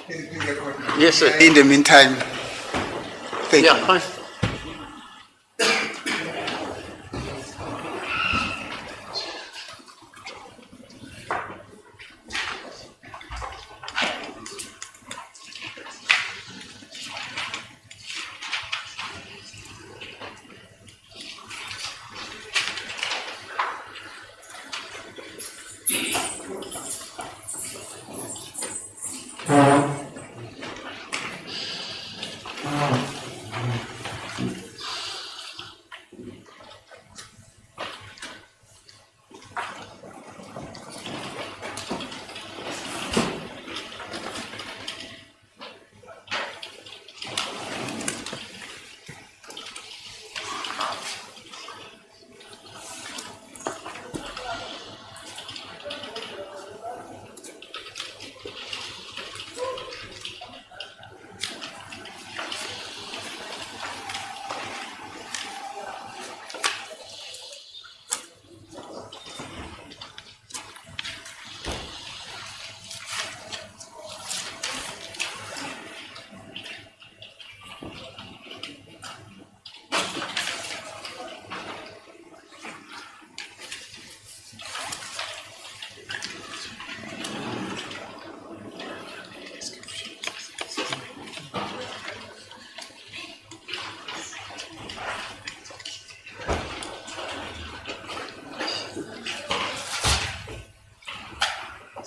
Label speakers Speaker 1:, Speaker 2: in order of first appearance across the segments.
Speaker 1: Yes, sir.
Speaker 2: In the meantime, thank you.
Speaker 1: Yeah, fine.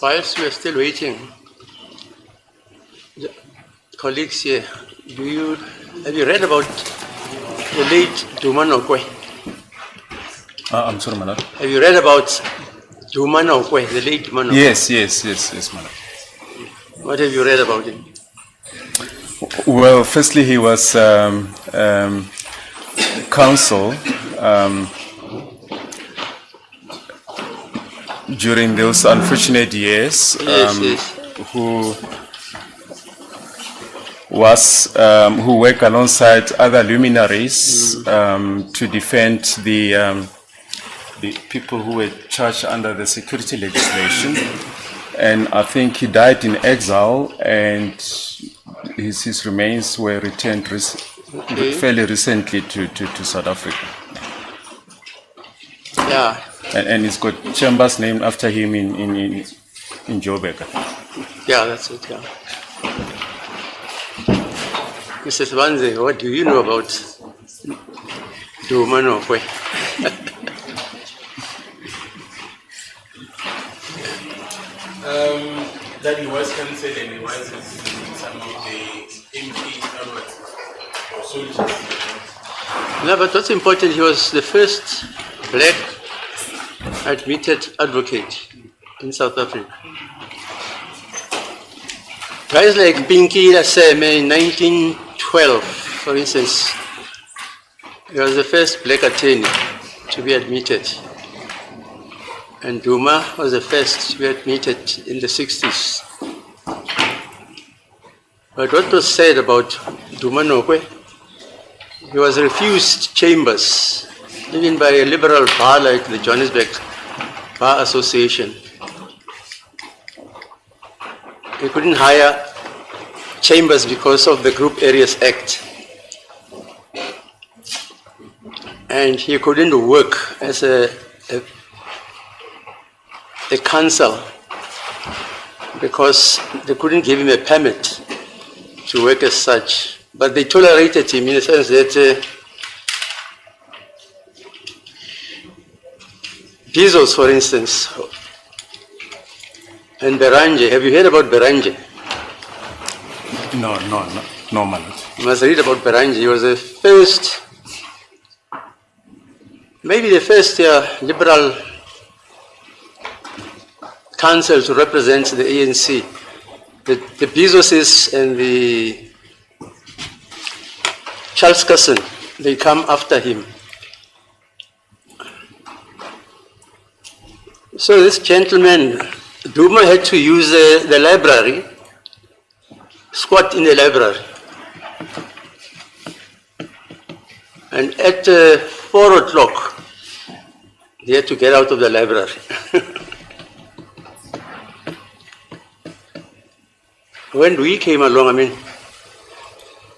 Speaker 1: Whilst we are still waiting, the colleagues here, have you read about the late Duma Nokwe?
Speaker 3: I'm sorry, Malad.
Speaker 1: Have you read about Duma Nokwe, the late Duma Nokwe?
Speaker 3: Yes, Malad.
Speaker 1: What have you read about him?
Speaker 3: Well, firstly, he was counsel during those unfortunate years,
Speaker 1: Yes.
Speaker 3: who worked alongside other luminaries to defend the people who were charged under the security legislation. And I think he died in exile, and his remains were returned fairly recently to South Africa.
Speaker 1: Yeah.
Speaker 3: And it's got chambers named after him in Joburg.
Speaker 1: Yeah, that's it, yeah. Mrs. Wanze, what do you know about Duma Nokwe?
Speaker 4: That he was cancelled and he was some of the MPs or soldiers.
Speaker 1: No, but what's important, he was the first black admitted advocate in South Africa. Guys like Pinky Laseme in 1912, for instance, he was the first black attorney to be admitted. And Duma was the first to be admitted in the 60s. But what was said about Duma Nokwe, he was refused chambers, even by a liberal bar like the Johannesburg Bar Association. He couldn't hire chambers because of the Group Areas Act. And he couldn't work as a counsel because they couldn't give him a permit to work as such. But they tolerated him in the sense that Bezos, for instance, and Beranje. Have you heard about Beranje?
Speaker 3: No, Malad.
Speaker 1: You must read about Beranje. He was the first, maybe the first liberal council to represent the ANC. The Bezoses and the Charles Casson, they come after him. So this gentleman, Duma, had to use the library, squat in the library. And at 4 o'clock, he had to get out of the library. when we came along, I mean,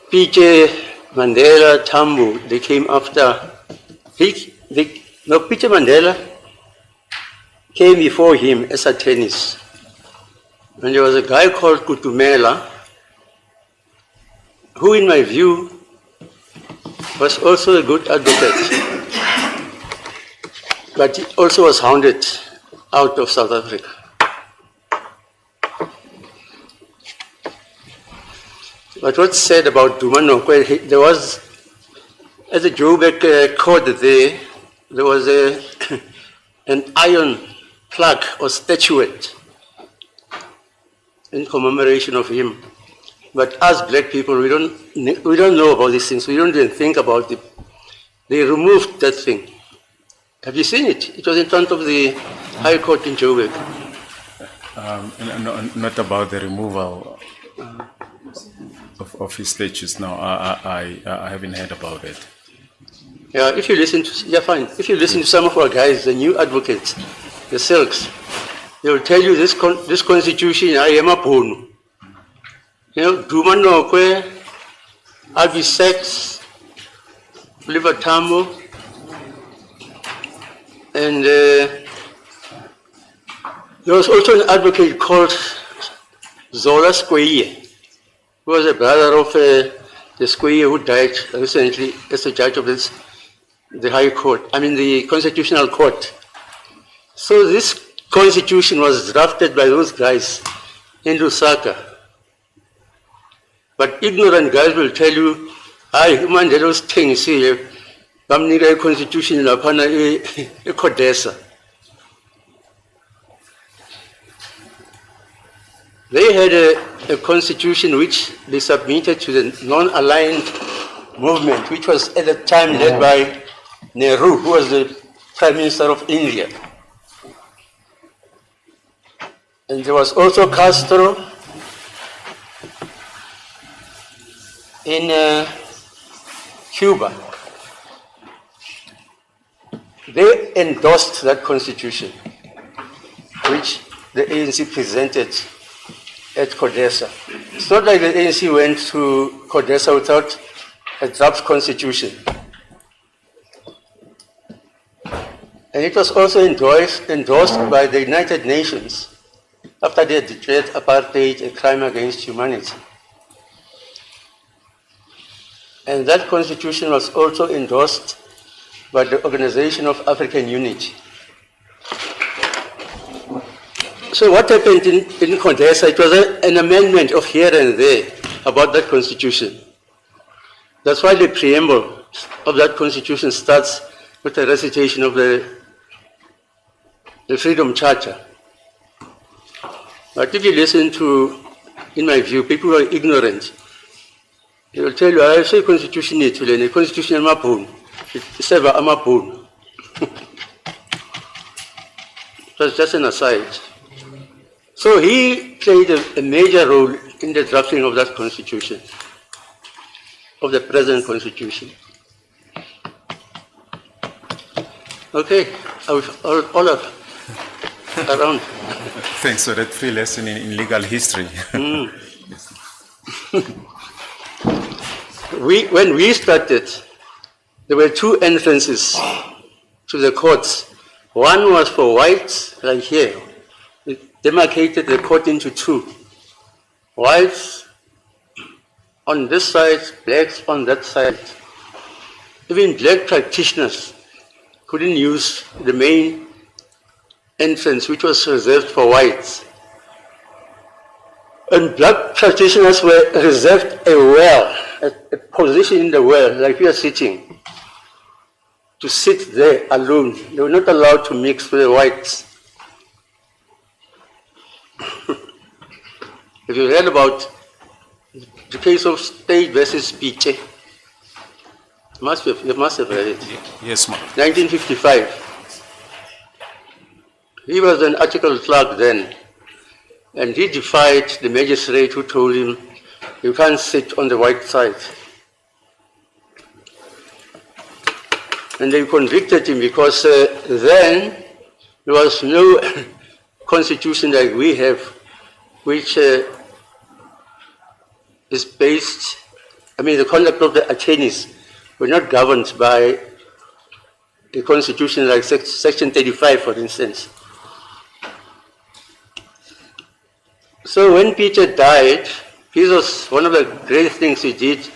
Speaker 1: P.J. Mandela, Tambo, they came after. P.J. Mandela came before him as attorneys. And there was a guy called Kutumela, who in my view was also a good advocate, but he also was hounded out of South Africa. But what's said about Dumanokwe, there was, at the Joburg court there was an iron plaque or statuette in commemoration of him. But as black people, we don't know about these things. We don't even think about it. They removed that thing. Have you seen it? It was in front of the High Court in Joburg.
Speaker 3: Not about the removal of his statues. No, I haven't heard about it.
Speaker 1: Yeah, if you listen to, yeah, fine. If you listen to some of our guys, the new advocates, the Silks, they will tell you this constitution, I am a ponu. You know, Dumanokwe, Albi Sex, Oliver Tambo, and there was also an advocate called Zola Squaye, who was a brother of the Squaye who died recently as a judge of the High Court, I mean the Constitutional Court. So this constitution was drafted by those guys in Lusaka. But ignorant guys will tell you, Mandelo's things here, a constitution in a Codesa. They had a constitution which they submitted to the non-aligned movement, which was at the time led by Nehru, who was the Prime Minister of India. And there was also Castro in Cuba. They endorsed that constitution, which the ANC presented at Codesa. It's not like the ANC went to Codesa without a draft constitution. And it was also endorsed by the United Nations after they had declared apartheid a crime against humanity. And that constitution was also endorsed by the Organization of African Unity. So what happened in Codesa, it was an amendment of here and there about that constitution. That's why the preamble of that constitution starts with a recitation of the Freedom Charter. But if you listen to, in my view, people who are ignorant, they will tell you, I say constitution the constitution is mapun. It's ever a mapun. That's just an aside. So he played a major role in the drafting of that constitution, of the present constitution. Okay, all of around.
Speaker 3: Thanks for that free lesson in legal history.
Speaker 1: When we started, there were two entrances to the courts. One was for whites, like here. It demarcated the court into two. Whites on this side, blacks on that side. Even black practitioners couldn't use the main entrance, which was reserved for whites. And black practitioners were reserved a well, a position in the well, like we are sitting, to sit there alone. They were not allowed to mix with the whites. If you read about the case of State versus Piche, you must have read it.
Speaker 3: Yes, ma'am.
Speaker 1: 1955. He was an article clerk then, and he defied the magistrate who told him, you can't sit on the white side. And they convicted him because then there was no constitution like we have, which is based, the conduct of the attorneys were not governed by a constitution like Section 35, for instance. So when Peter died, this was one of the great things he did,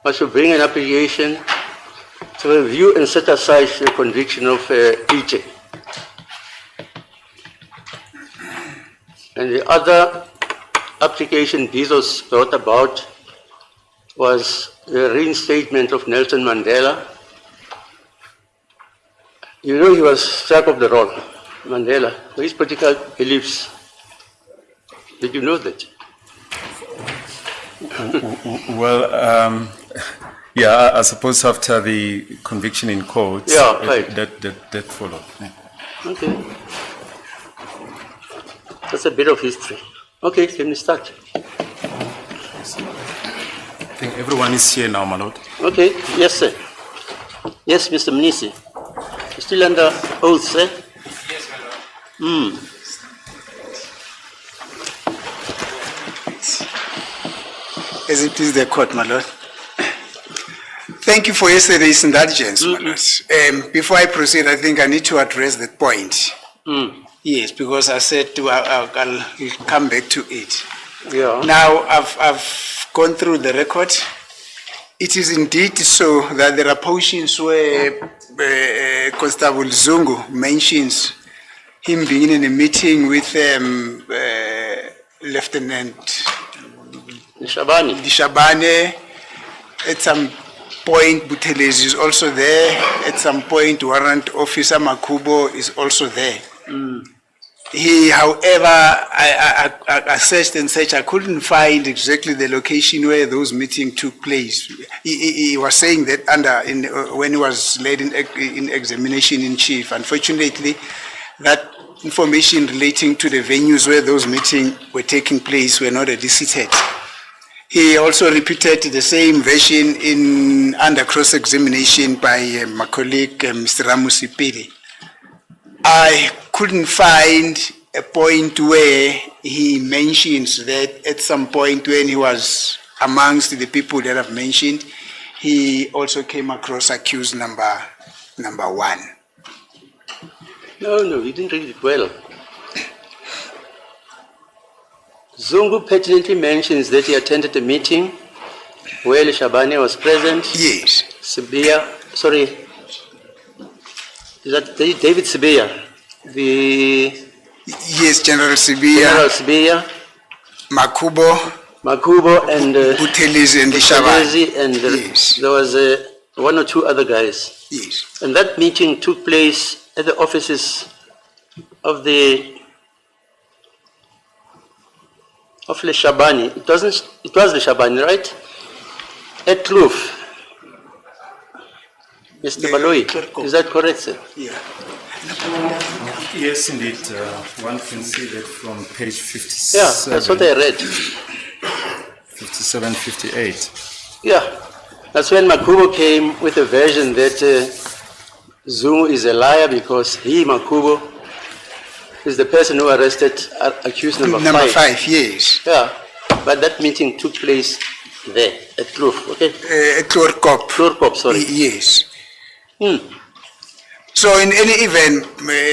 Speaker 1: was to bring an application to review and set aside the conviction of Peter. And the other application Bezos brought about was the reinstatement of Nelson Mandela. You know, he was struck of the roll, Mandela, for his political beliefs. Did you know that?
Speaker 3: Well, yeah, I suppose after the conviction in court,
Speaker 1: Yeah, right.
Speaker 3: that followed. Yeah.
Speaker 1: Okay. That's a bit of history. Okay, can we start?
Speaker 3: I think everyone is here now, my lord.
Speaker 1: Okay, yes, sir. Yes, Mr. Mnisi. You're still under oath, sir?
Speaker 4: Yes, my lord.
Speaker 2: As it is the court, my lord. Thank you for yesterday's indulgence, my lord. Before I proceed, I think I need to address that point. Yes, because I said I'll come back to it.
Speaker 1: Yeah.
Speaker 2: Now, I've gone through the record. It is indeed so that there are portions where Constable Zungu mentions him being in a meeting with Lieutenant
Speaker 1: Shabani.
Speaker 2: At some point, Buthelezi is also there. At some point, Warrant Officer Makubo is also there. He, however, I searched and searched. I couldn't find exactly the location where those meetings took place. He was saying that when he was led in examination in chief. Unfortunately, that information relating to the venues where those meetings were taking place were not elicited. He also repeated the same version under cross-examination by my colleague, Mr. Ramusipiri. I couldn't find a point where he mentions that at some point when he was amongst the people that I've mentioned, he also came across accused number one.
Speaker 1: No, you didn't read it well. Zungu pertinently mentions that he attended a meeting where Shabani was present.
Speaker 2: Yes.
Speaker 1: Is that David Sibiya?
Speaker 2: Yes, General Sibiya.
Speaker 1: Makubo and
Speaker 2: Buthelezi and Shabani.
Speaker 1: And
Speaker 2: yes.
Speaker 1: There was one or two other guys.
Speaker 2: Yes.
Speaker 1: And that meeting took place at the offices of the Shabani. It was the Shabani, right? At Kloof. Mr. Baloi, is that correct, sir?
Speaker 2: Yeah.
Speaker 3: Yes, indeed. One can see that from page 57.
Speaker 1: Yeah, that's what I read.
Speaker 3: 57, 58.
Speaker 1: Yeah, that's when Makubo came with a version that Zungu is a liar because he, Makubo, is the person who arrested accused number 5.
Speaker 2: Number 5, yes.
Speaker 1: Yeah, but that meeting took place there at Kloof, okay?
Speaker 2: At Kloorkop,
Speaker 1: sorry.
Speaker 2: Yes. So in any event,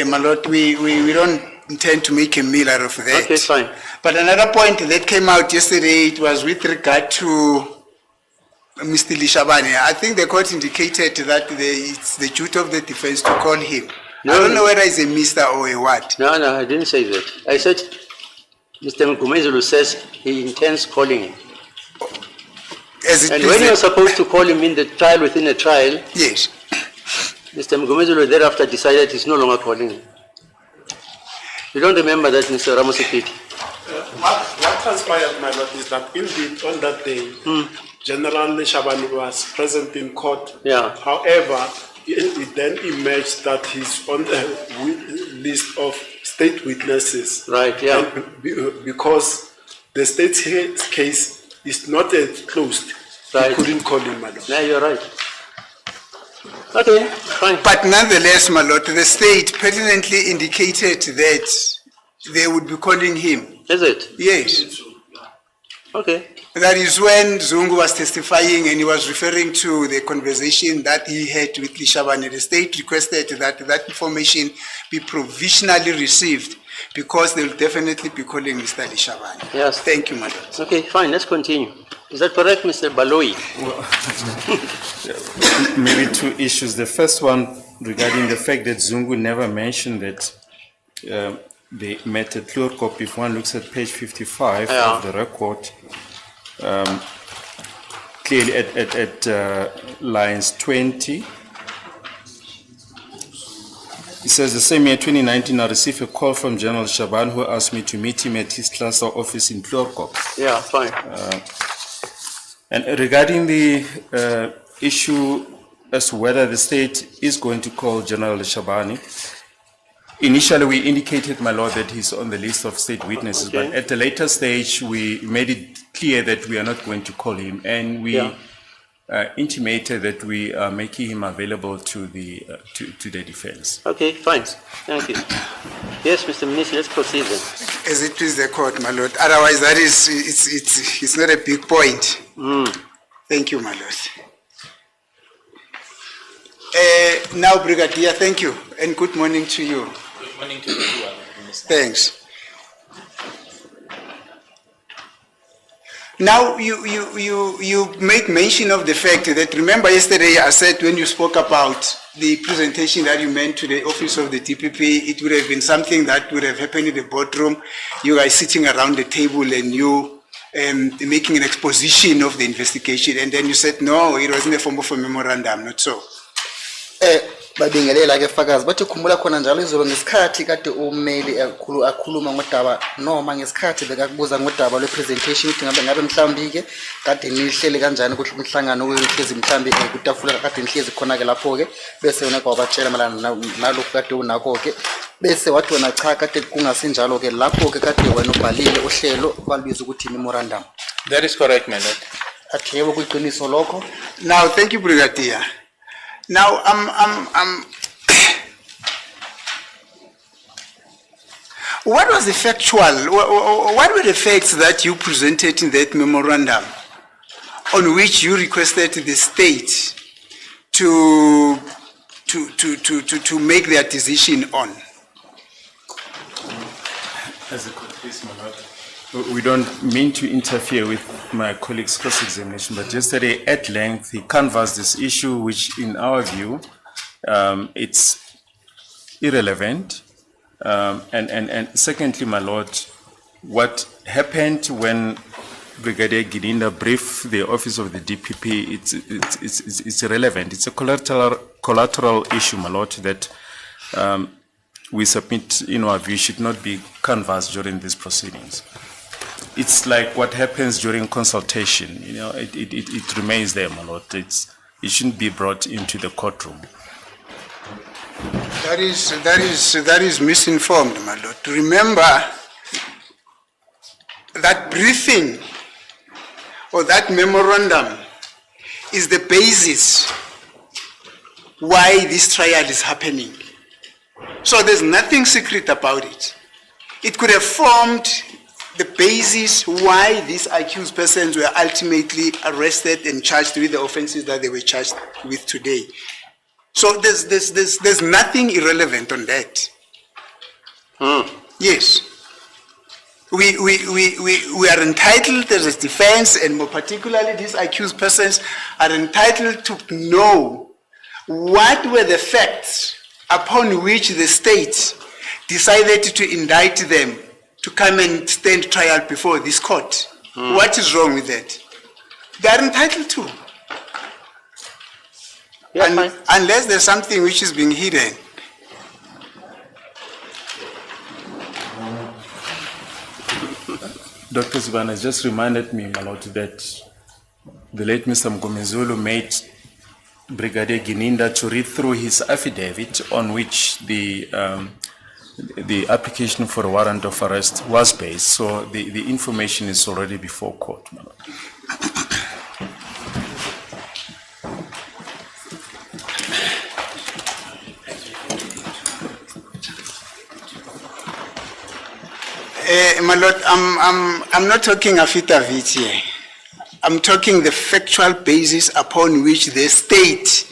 Speaker 2: my lord, we don't intend to make a meal out of that.
Speaker 1: Okay, fine.
Speaker 2: But another point that came out yesterday, it was with regard to Mr. Lishabane. I think the court indicated that it's the duty of the defense to call him.
Speaker 1: No,
Speaker 2: I don't know whether it's a Mr. or a what.
Speaker 1: No, I didn't say that. I said Mr. Mgumezulu says he intends calling him. And when you're supposed to call him in the trial within a trial,
Speaker 2: yes,
Speaker 1: Mr. Mgumezulu thereafter decided he's no longer calling him. You don't remember that, Mr. Ramosipiti?
Speaker 5: What transpired, my lord, is that indeed on that day, General Shabani was present in court.
Speaker 1: Yeah.
Speaker 5: However, it then emerged that he's on the list of state witnesses.
Speaker 1: Right, yeah.
Speaker 5: And because the state's case is not yet closed,
Speaker 1: right.
Speaker 5: He couldn't call him, my lord.
Speaker 1: Yeah, you're right. Okay, fine.
Speaker 2: But nonetheless, my lord, the state pertinently indicated that they would be calling him.
Speaker 1: Is it?
Speaker 2: Yes.
Speaker 1: Okay.
Speaker 2: That is when Zungu was testifying and he was referring to the conversation that he had with Lishabane. The state requested that that information be provisionally received because they will definitely be calling Mr. Lishabane.
Speaker 1: Yes.
Speaker 2: Thank you, my lord.
Speaker 1: Okay, fine, let's continue. Is that correct, Mr. Baloi?
Speaker 3: Maybe two issues. The first one regarding the fact that Zungu never mentioned that they met at Kloorkop. If one looks at page 55
Speaker 1: Yeah.
Speaker 3: of the record, clearly at lines 20, it says the same year, 2019, I received a call from General Shaban who asked me to meet him at his cluster office in Kloorkop.
Speaker 1: Yeah, fine.
Speaker 3: And regarding the issue as to whether the state is going to call General Shabani, initially we indicated, my lord, that he's on the list of state witnesses,
Speaker 1: Okay.
Speaker 3: but at a later stage we made it clear that we are not going to call him, and we intimated that we are making him available to the defense.
Speaker 1: Okay, fine. Thank you. Yes, Mr. Minister, let's proceed then.
Speaker 2: As it please the court, my lord. Otherwise, that is, it's not a big point. Thank you, my lord. Now, Brigadier, thank you, and good morning to you.
Speaker 4: Good morning to everyone, Minister.
Speaker 2: Thanks. Now, you made mention of the fact that, remember yesterday I said when you spoke about the presentation that you made to the office of the DPP, it would have been something that would have happened in the boardroom, you guys sitting around the table and you making an exposition of the investigation, and then you said, no, it was in the form of a memorandum, not so.
Speaker 6: Babingelela ke fakazi bathi ukhumbula khona njalo izolo ngesikhathi kade ummeli akhuluma ngodaba noma ngesikhathi bekakubuza ngodaba lwepresentation ukuthi ngabe mhlawumbi ke kade nihlele kanjani ukuthi umhlangano uyohlezi mhlawumbi kutafula kade nihlezi khona ke lapho ke bese wena kwabatshela malana nalokho kade unakho ke bese wathi wena cha kade kungasinjalo ke lapho ke kade wena ubhalile uhlelo balubiza ukuthi memorandum.
Speaker 4: That is correct, my lord.
Speaker 6: Athi yebo kuyiqiniso lokho.
Speaker 2: Now, thank you, Brigadier. Now, what was the factual, what were the facts that you presented in that memorandum on which you requested the state to make their decision on?
Speaker 3: As a court, please, my lord. We don't mean to interfere with my colleague's cross-examination, but yesterday at length he canvassed this issue, which in our view, it's irrelevant. And secondly, my lord, what happened when Brigadier Gidinda briefed the office of the DPP, it's irrelevant. It's a collateral issue, my lord, that we submit in our view should not be canvassed during these proceedings. It's like what happens during consultation, you know, it remains there, my lord. It shouldn't be brought into the courtroom.
Speaker 2: That is misinformed, my lord. Remember that briefing or that memorandum is the basis why this trial is happening. So there's nothing secret about it. It could have formed the basis why these accused persons were ultimately arrested and charged with the offenses that they were charged with today. So there's nothing irrelevant on that. Yes. We are entitled as a defense, and more particularly these accused persons are entitled to know what were the facts upon which the state decided to indict them to come and stand trial before this court. What is wrong with that? They are entitled to.
Speaker 1: Yeah,
Speaker 2: Unless there's something which is being hidden.
Speaker 3: Dr. Zibana has just reminded me, my lord, that the late Mr. Mgomezulu made Brigadier Gininda to read through his affidavit on which the application for a warrant of arrest was based. So the information is already before court, my lord.
Speaker 2: My lord, I'm not talking affidavit here. I'm talking the factual basis upon which the state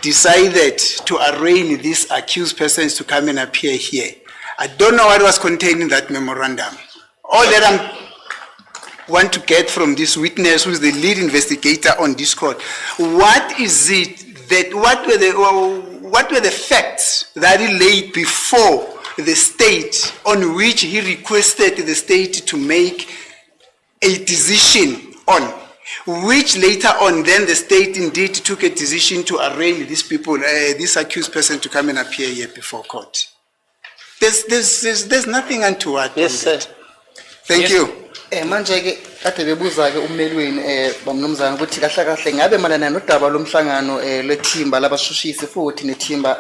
Speaker 2: decided to arraign these accused persons to come and appear here. I don't know what was contained in that memorandum. All that I want to get from this witness, who is the lead investigator on this court, what is it that, what were the facts that he laid before the state on which he requested the state to make a decision on, which later on then the state indeed took a decision to arraign these people, this accused person to come and appear here before court. There's nothing untoward.
Speaker 1: Yes, sir.
Speaker 2: Thank you.
Speaker 6: Manje ke kade bebuza ke ummelweni bamnumzana ukuthi kahle kahle ngabe malana nodaba lomhlangano lethimba labashushisi futhi nethimba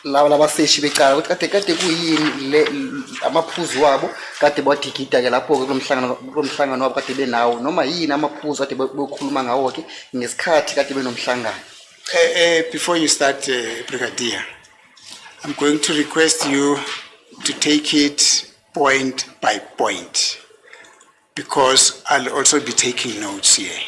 Speaker 6: laba labaseshi becala ukuthi kade kuyini le amaphuzu wabo kade badigida ke lapho ke kumhlangano wabo kade benawo noma yini amaphuzu kade bekhuluma ngawo ke ngesikhathi kade benomhlangano.
Speaker 2: Before you start, Brigadier, I'm going to request you to take it point by point, because I'll also be taking notes here.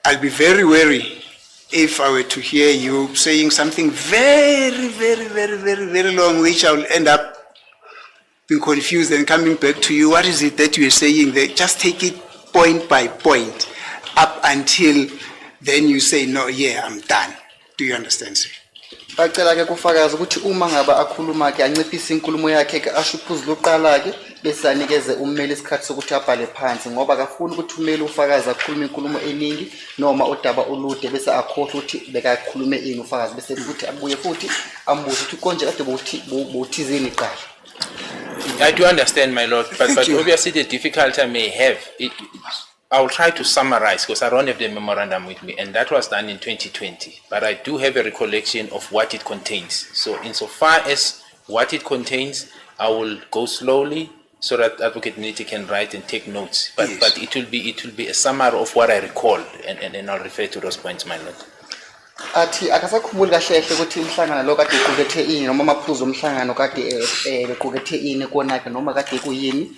Speaker 2: I'll be very wary if I were to hear you saying something very, very, very, very, very long, which I'll end up being confused and coming back to you. What is it that you're saying there? Just take it point by point up until then you say, no, yeah, I'm done. Do you understand, sir?
Speaker 6: Bacela ke kufakaza ukuthi uma ngaba akhuluma ke anciphisa inkulumo yakhe ke asho uphuzu loqala ke bese anikeze ummeli isikhathi sokuthi abhale phansi ngoba akafuni ukuthi ummeli ufakaza akhuluma inkulumo eningi noma udaba olude bese akhohlwa ukuthi bekakhulume ini ufakazi bese futhi abuye futhi ambuze ukuthi konje kade bothizeni qala.
Speaker 7: I do understand, my lord, but obviously the difficulty I may have, I will try to summarize because I don't have the memorandum with me, and that was done in 2020. But I do have a recollection of what it contains. So insofar as what it contains, I will go slowly so that Advocate Niti can write and take notes. But
Speaker 2: Yes.
Speaker 7: but it will be a summary of what I recall, and I'll refer to those points, my lord.
Speaker 6: Athi akasakhumbuli kahle kahle ukuthi umhlangano lo kade uqukethe ini noma amaphuzu omhlangano kade bequkethe ini kona ke noma kade kuyini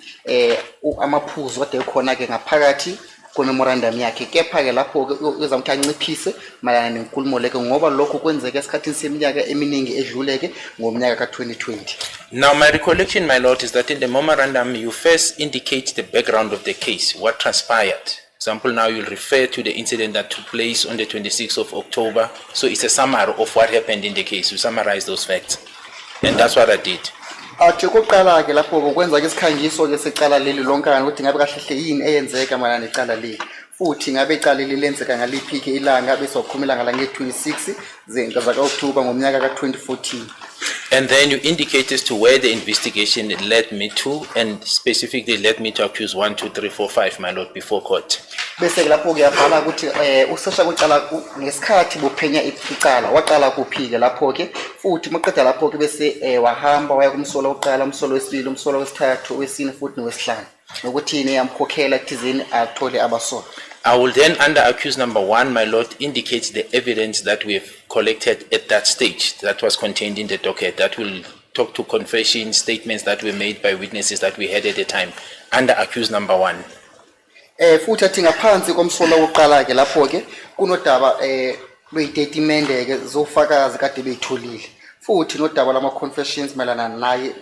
Speaker 6: amaphuzu kade ekhona ke ngaphakathi kwememorandum yakhe kepha ke lapho ke uzamuthi anciphise malana nenkulumo leke ngoba lokho kwenzeke esikhathini seminyaka eminingi edluleke ngomnyaka ka2020.
Speaker 7: Now, my recollection, my lord, is that in the memorandum you first indicate the background of the case, what transpired. Example, now you'll refer to the incident that took place on the 26th of October. So it's a summary of what happened in the case. You summarize those facts. And that's what I did.
Speaker 6: Athi kokuqala ke lapho ukwenza ke isikhangiso ke secala leli lonkana ukuthi ngabe kahle yini eyenzeka malana necala leli. Futhi ngabe icala lilenzeka ngaliphi ke ilanga bese ukhumela ngala nge26 zaka October ngomnyaka ka2014.
Speaker 7: And then you indicate as to where the investigation led me to, and specifically led me to accuse 1, 2, 3, 4, 5, my lord, before court.
Speaker 6: Bese ke lapho ke yabhala ukuthi usesha kwecala ngesikhathi bophenya icala waqala kuphi ke lapho ke futhi maqeda lapho ke bese wahamba waya kumsolo oqala umsolo wesibili umsolo wesithathu wesine futhi nowesihlanu nokuthi yini yamkhokhela kuthizeni athole abasolo.
Speaker 7: I will then, under accuse number 1, my lord, indicate the evidence that we have collected at that stage that was contained in the docket. That will talk to confession statements that were made by witnesses that we had at the time, under accuse number 1.
Speaker 6: Futhi athi ngaphansi komsolo oqala ke lapho ke kunodaba lweyitatimende ke zofakazi kade beyitholile futhi nodaba lama confessions malana naye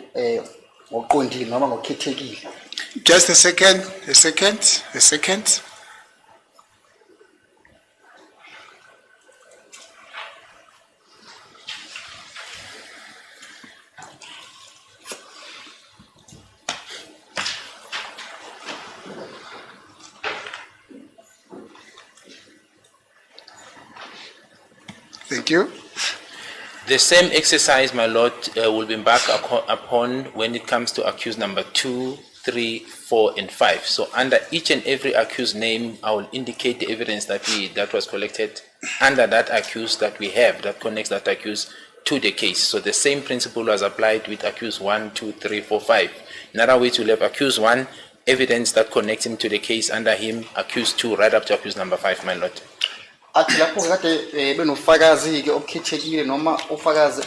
Speaker 6: ngoqondile noma ngokhethekile.
Speaker 2: Just a second. Thank you.
Speaker 7: The same exercise, my lord, will be embarked upon when it comes to accused number 2, 3, 4, and 5. So under each and every accused name, I will indicate the evidence that was collected under that accused that we have that connects that accused to the case. So the same principle was applied with accused 1, 2, 3, 4, 5. In other words, we'll have accused 1, evidence that connects him to the case, under him accused 2, right up to accused number 5, my lord.
Speaker 6: Athi lapho kade benofakazi ke obukhethekile noma ufakazi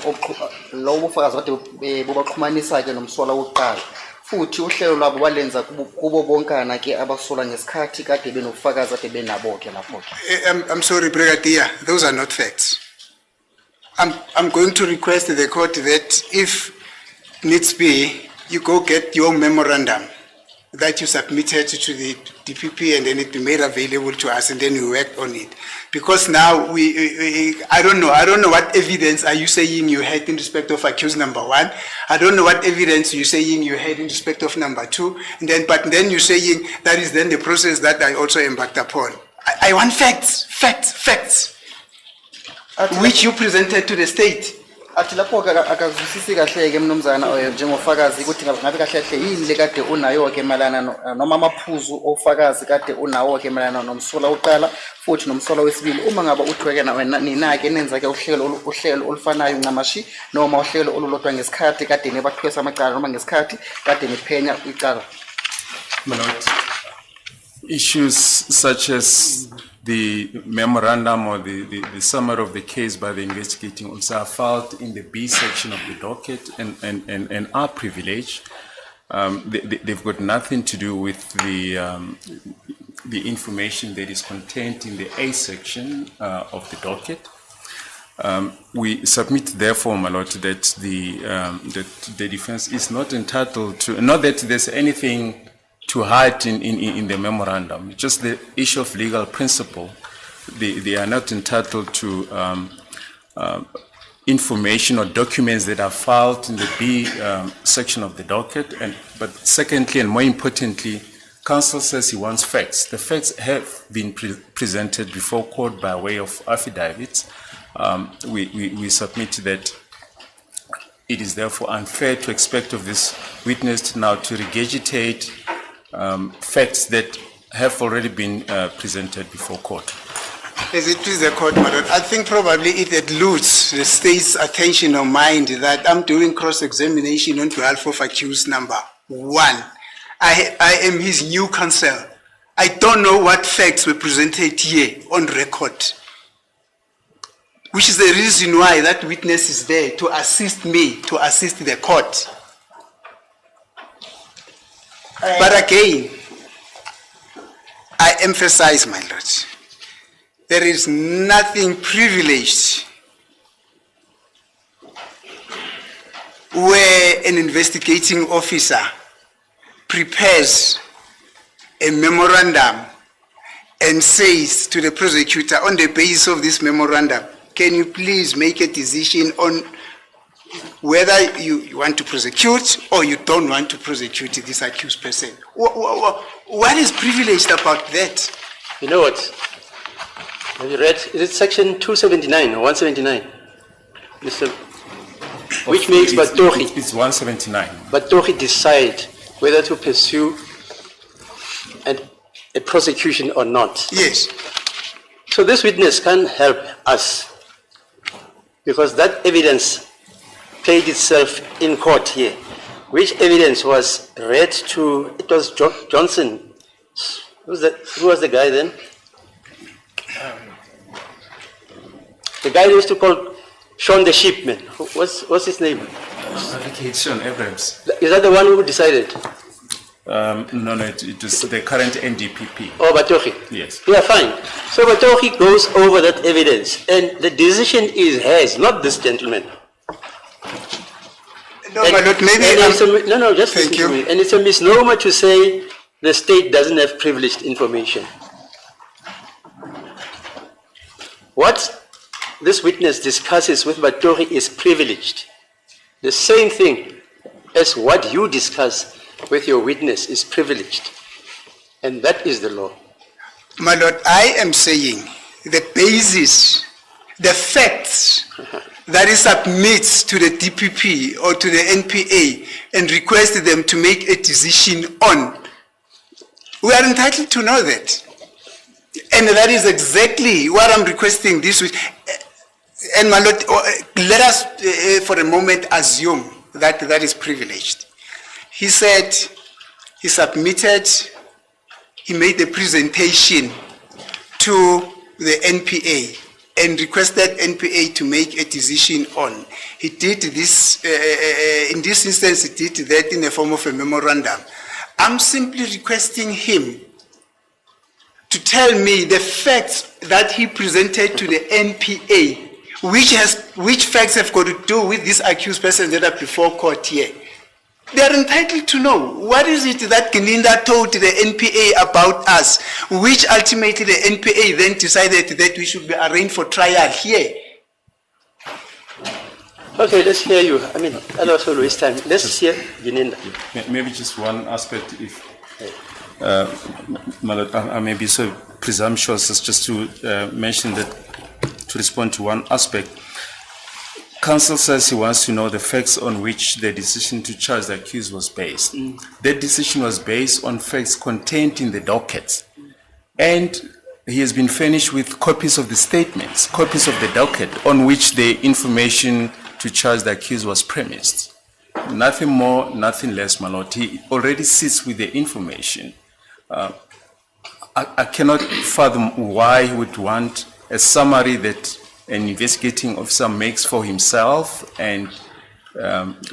Speaker 6: lo ufakazi kade bobaqhumanisa ke nomswala wokuqala futhi uhlelo lwabo balenza kubo bonkana ke abasola ngesikhathi kade benofakazi kade benabo ke lapho ke.
Speaker 2: I'm sorry, Brigadier, those are not facts. I'm going to request the court that if needs be, you go get your memorandum that you submitted to the DPP and then it be made available to us and then we work on it. Because now I don't know what evidence are you saying you had in respect of accused number 1. I don't know what evidence you're saying you had in respect of number 2. But then you're saying that is then the process that I also embarked upon. I want facts, which you presented to the state.
Speaker 6: Athi lapho akazwisisi kahle ke mnumzana njengofakazi ukuthi ngabe kahle kahle yini le kade unayo ke malana noma amaphuzu ofakazi kade unawo ke malana nomsola uqala futhi nomsola wesibili uma ngaba uthweke na wena ninake nenza ke uhlelo olufanayo ncamashi noma uhlelo olulodwa ngesikhathi kade nebathwesa amacala noma ngesikhathi kade niphenya icala.
Speaker 3: Issues such as the memorandum or the summary of the case by the investigating officer are filed in the B section of the docket and are privileged. They've got nothing to do with the information that is contained in the A section of the docket. We submit, therefore, my lord, that the defense is not entitled to, not that there's anything to hide in the memorandum, just the issue of legal principle. They are not entitled to information or documents that are filed in the B section of the docket. But secondly, and more importantly, counsel says he wants facts. The facts have been presented before court by way of affidavits. We submit that it is therefore unfair to expect of this witness now to regurgitate facts that have already been presented before court.
Speaker 2: As it please the court, my lord, I think probably it eludes the state's attention or mind that I'm doing cross-examination on behalf of accused number 1. I am his new counsel. I don't know what facts were presented here on record, which is the reason why that witness is there to assist me, to assist the court. But again, I emphasize, my lord, there is nothing privileged where an investigating officer prepares a memorandum and says to the prosecutor, on the basis of this memorandum, can you please make a decision on whether you want to prosecute or you don't want to prosecute this accused person? What is privileged about that?
Speaker 1: You know what? Have you read, is it section 279 or 179? Which makes Batohi.
Speaker 3: It's 179.
Speaker 1: Batohi decide whether to pursue a prosecution or not.
Speaker 2: Yes.
Speaker 1: So this witness can't help us because that evidence played itself in court here. Which evidence was read to, it was Johnson. Who was the guy then? The guy who used to call Sean the Sheepman. What's his name?
Speaker 3: Advocate Sean Abrams.
Speaker 1: Is that the one who decided?
Speaker 3: No, it was the current NDPP.
Speaker 1: Oh, Batohi?
Speaker 3: Yes.
Speaker 1: Yeah, fine. So Batohi goes over that evidence and the decision is his, not this gentleman.
Speaker 2: No, my lord, maybe
Speaker 1: just
Speaker 2: thank
Speaker 1: listen to
Speaker 2: you.
Speaker 1: me. And it's a misnomer to say the state doesn't have privileged information. What this witness discusses with Batohi is privileged. The same thing as what you discuss with your witness is privileged. And that is the law.
Speaker 2: My lord, I am saying the basis, the facts that he submits to the DPP or to the NPA and requests them to make a decision on, we are entitled to know that. And that is exactly what I'm requesting this week. And my lord, let us for a moment assume that that is privileged. He said he submitted, he made the presentation to the NPA and requested NPA to make a decision on. He did this, in this instance, he did that in the form of a memorandum. I'm simply requesting him to tell me the facts that he presented to the NPA, which facts have got to do with these accused persons that are before court here. They are entitled to know what is it that Gninda told the NPA about us, which ultimately the NPA then decided that we should be arraigned for trial here.
Speaker 1: Okay, let's hear you. I mean, otherwise we'll waste time. Let's hear Gninda.
Speaker 3: Maybe just one aspect, if my lord, I may be so presumptuous as just to mention that, to respond to one aspect. Counsel says he wants to know the facts on which the decision to charge the accused was based. That decision was based on facts contained in the docket. And he has been furnished with copies of the statements, copies of the docket on which the information to charge the accused was premised. Nothing more, nothing less, my lord. He already sits with the information. I cannot fathom why he would want a summary that an investigating officer makes for himself and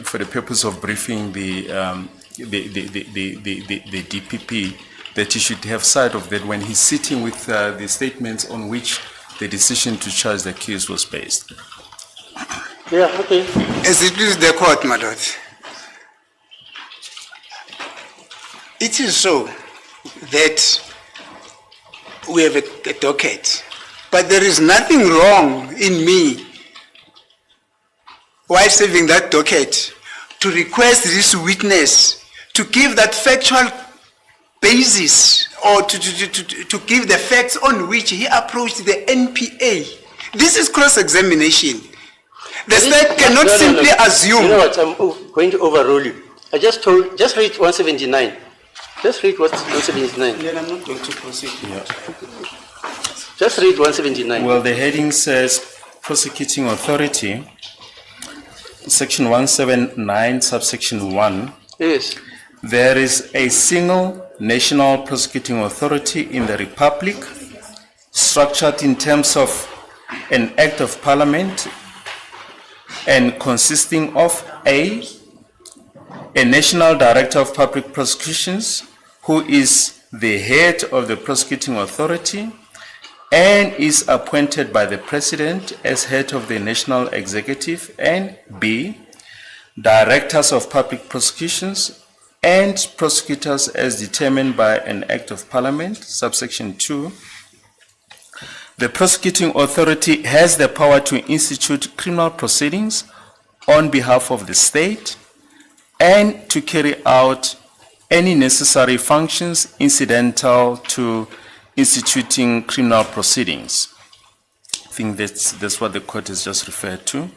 Speaker 3: for the purpose of briefing the DPP, that he should have sight of that when he's sitting with the statements on which the decision to charge the accused was based.
Speaker 1: Yeah, okay.
Speaker 2: As it pleases the court, my lord. It is so that we have a docket, but there is nothing wrong in me, while serving that docket, to request this witness to give that factual basis or to give the facts on which he approached the NPA. This is cross-examination. The state cannot simply assume.
Speaker 1: You know what, I'm going to overrule you. I just read 179. Just read what 179.
Speaker 2: Then I'm not going to proceed.
Speaker 1: Just read 179.
Speaker 3: Well, the heading says prosecuting authority, section 179, subsection 1.
Speaker 1: Yes.
Speaker 3: There is a single national prosecuting authority in the Republic, structured in terms of an act of parliament and consisting of a national director of public prosecutions who is the head of the prosecuting authority and is appointed by the president as head of the national executive, and B, directors of public prosecutions and prosecutors as determined by an act of parliament, subsection 2. The prosecuting authority has the power to institute criminal proceedings on behalf of the state and to carry out any necessary functions incidental to instituting criminal proceedings. I think that's what the court has just referred to.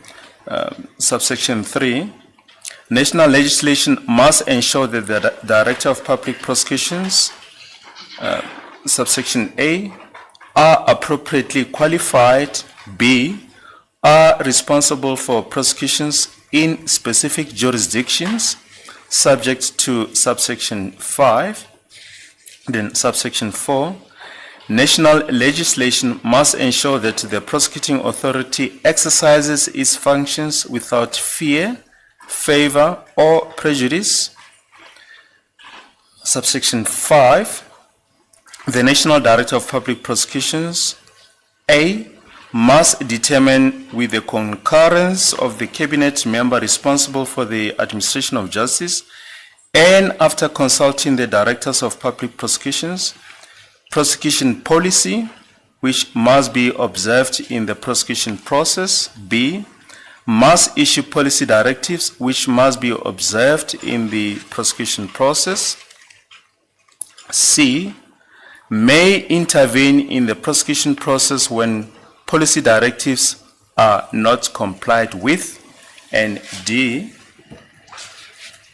Speaker 3: Subsection 3, national legislation must ensure that the Director of Public Prosecutions, subsection A, are appropriately qualified, B, are responsible for prosecutions in specific jurisdictions, subject to subsection 5. Then subsection 4, national legislation must ensure that the prosecuting authority exercises its functions without fear, favor, or prejudice. Subsection 5, the National Director of Public Prosecutions, A, must determine with the concurrence of the cabinet member responsible for the administration of justice and after consulting the directors of public prosecutions, prosecution policy, which must be observed in the prosecution process. B, must issue policy directives which must be observed in the prosecution process. C, may intervene in the prosecution process when policy directives are not complied with. And D,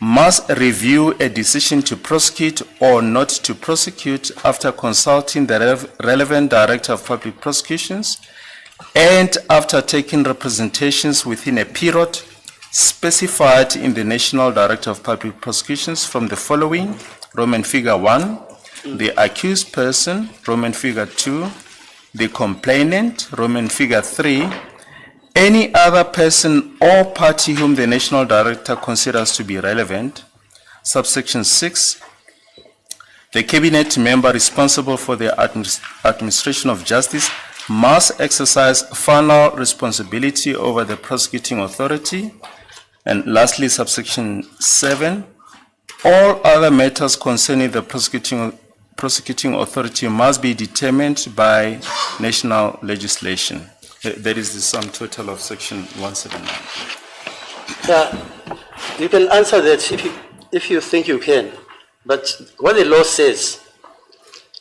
Speaker 3: must review a decision to prosecute or not to prosecute after consulting the relevant Director of Public Prosecutions and after taking representations within a period specified in the National Director of Public Prosecutions from the following: Roman figure 1, the accused person; Roman figure 2, the complainant, Roman figure 3, any other person or party whom the National Director considers to be relevant. Subsection 6, the cabinet member responsible for the administration of justice must exercise final responsibility over the prosecuting authority. And lastly, subsection 7, all other matters concerning the prosecuting authority must be determined by national legislation. That is the sum total of section 179.
Speaker 1: Yeah, you can answer that if you think you can. But what the law says,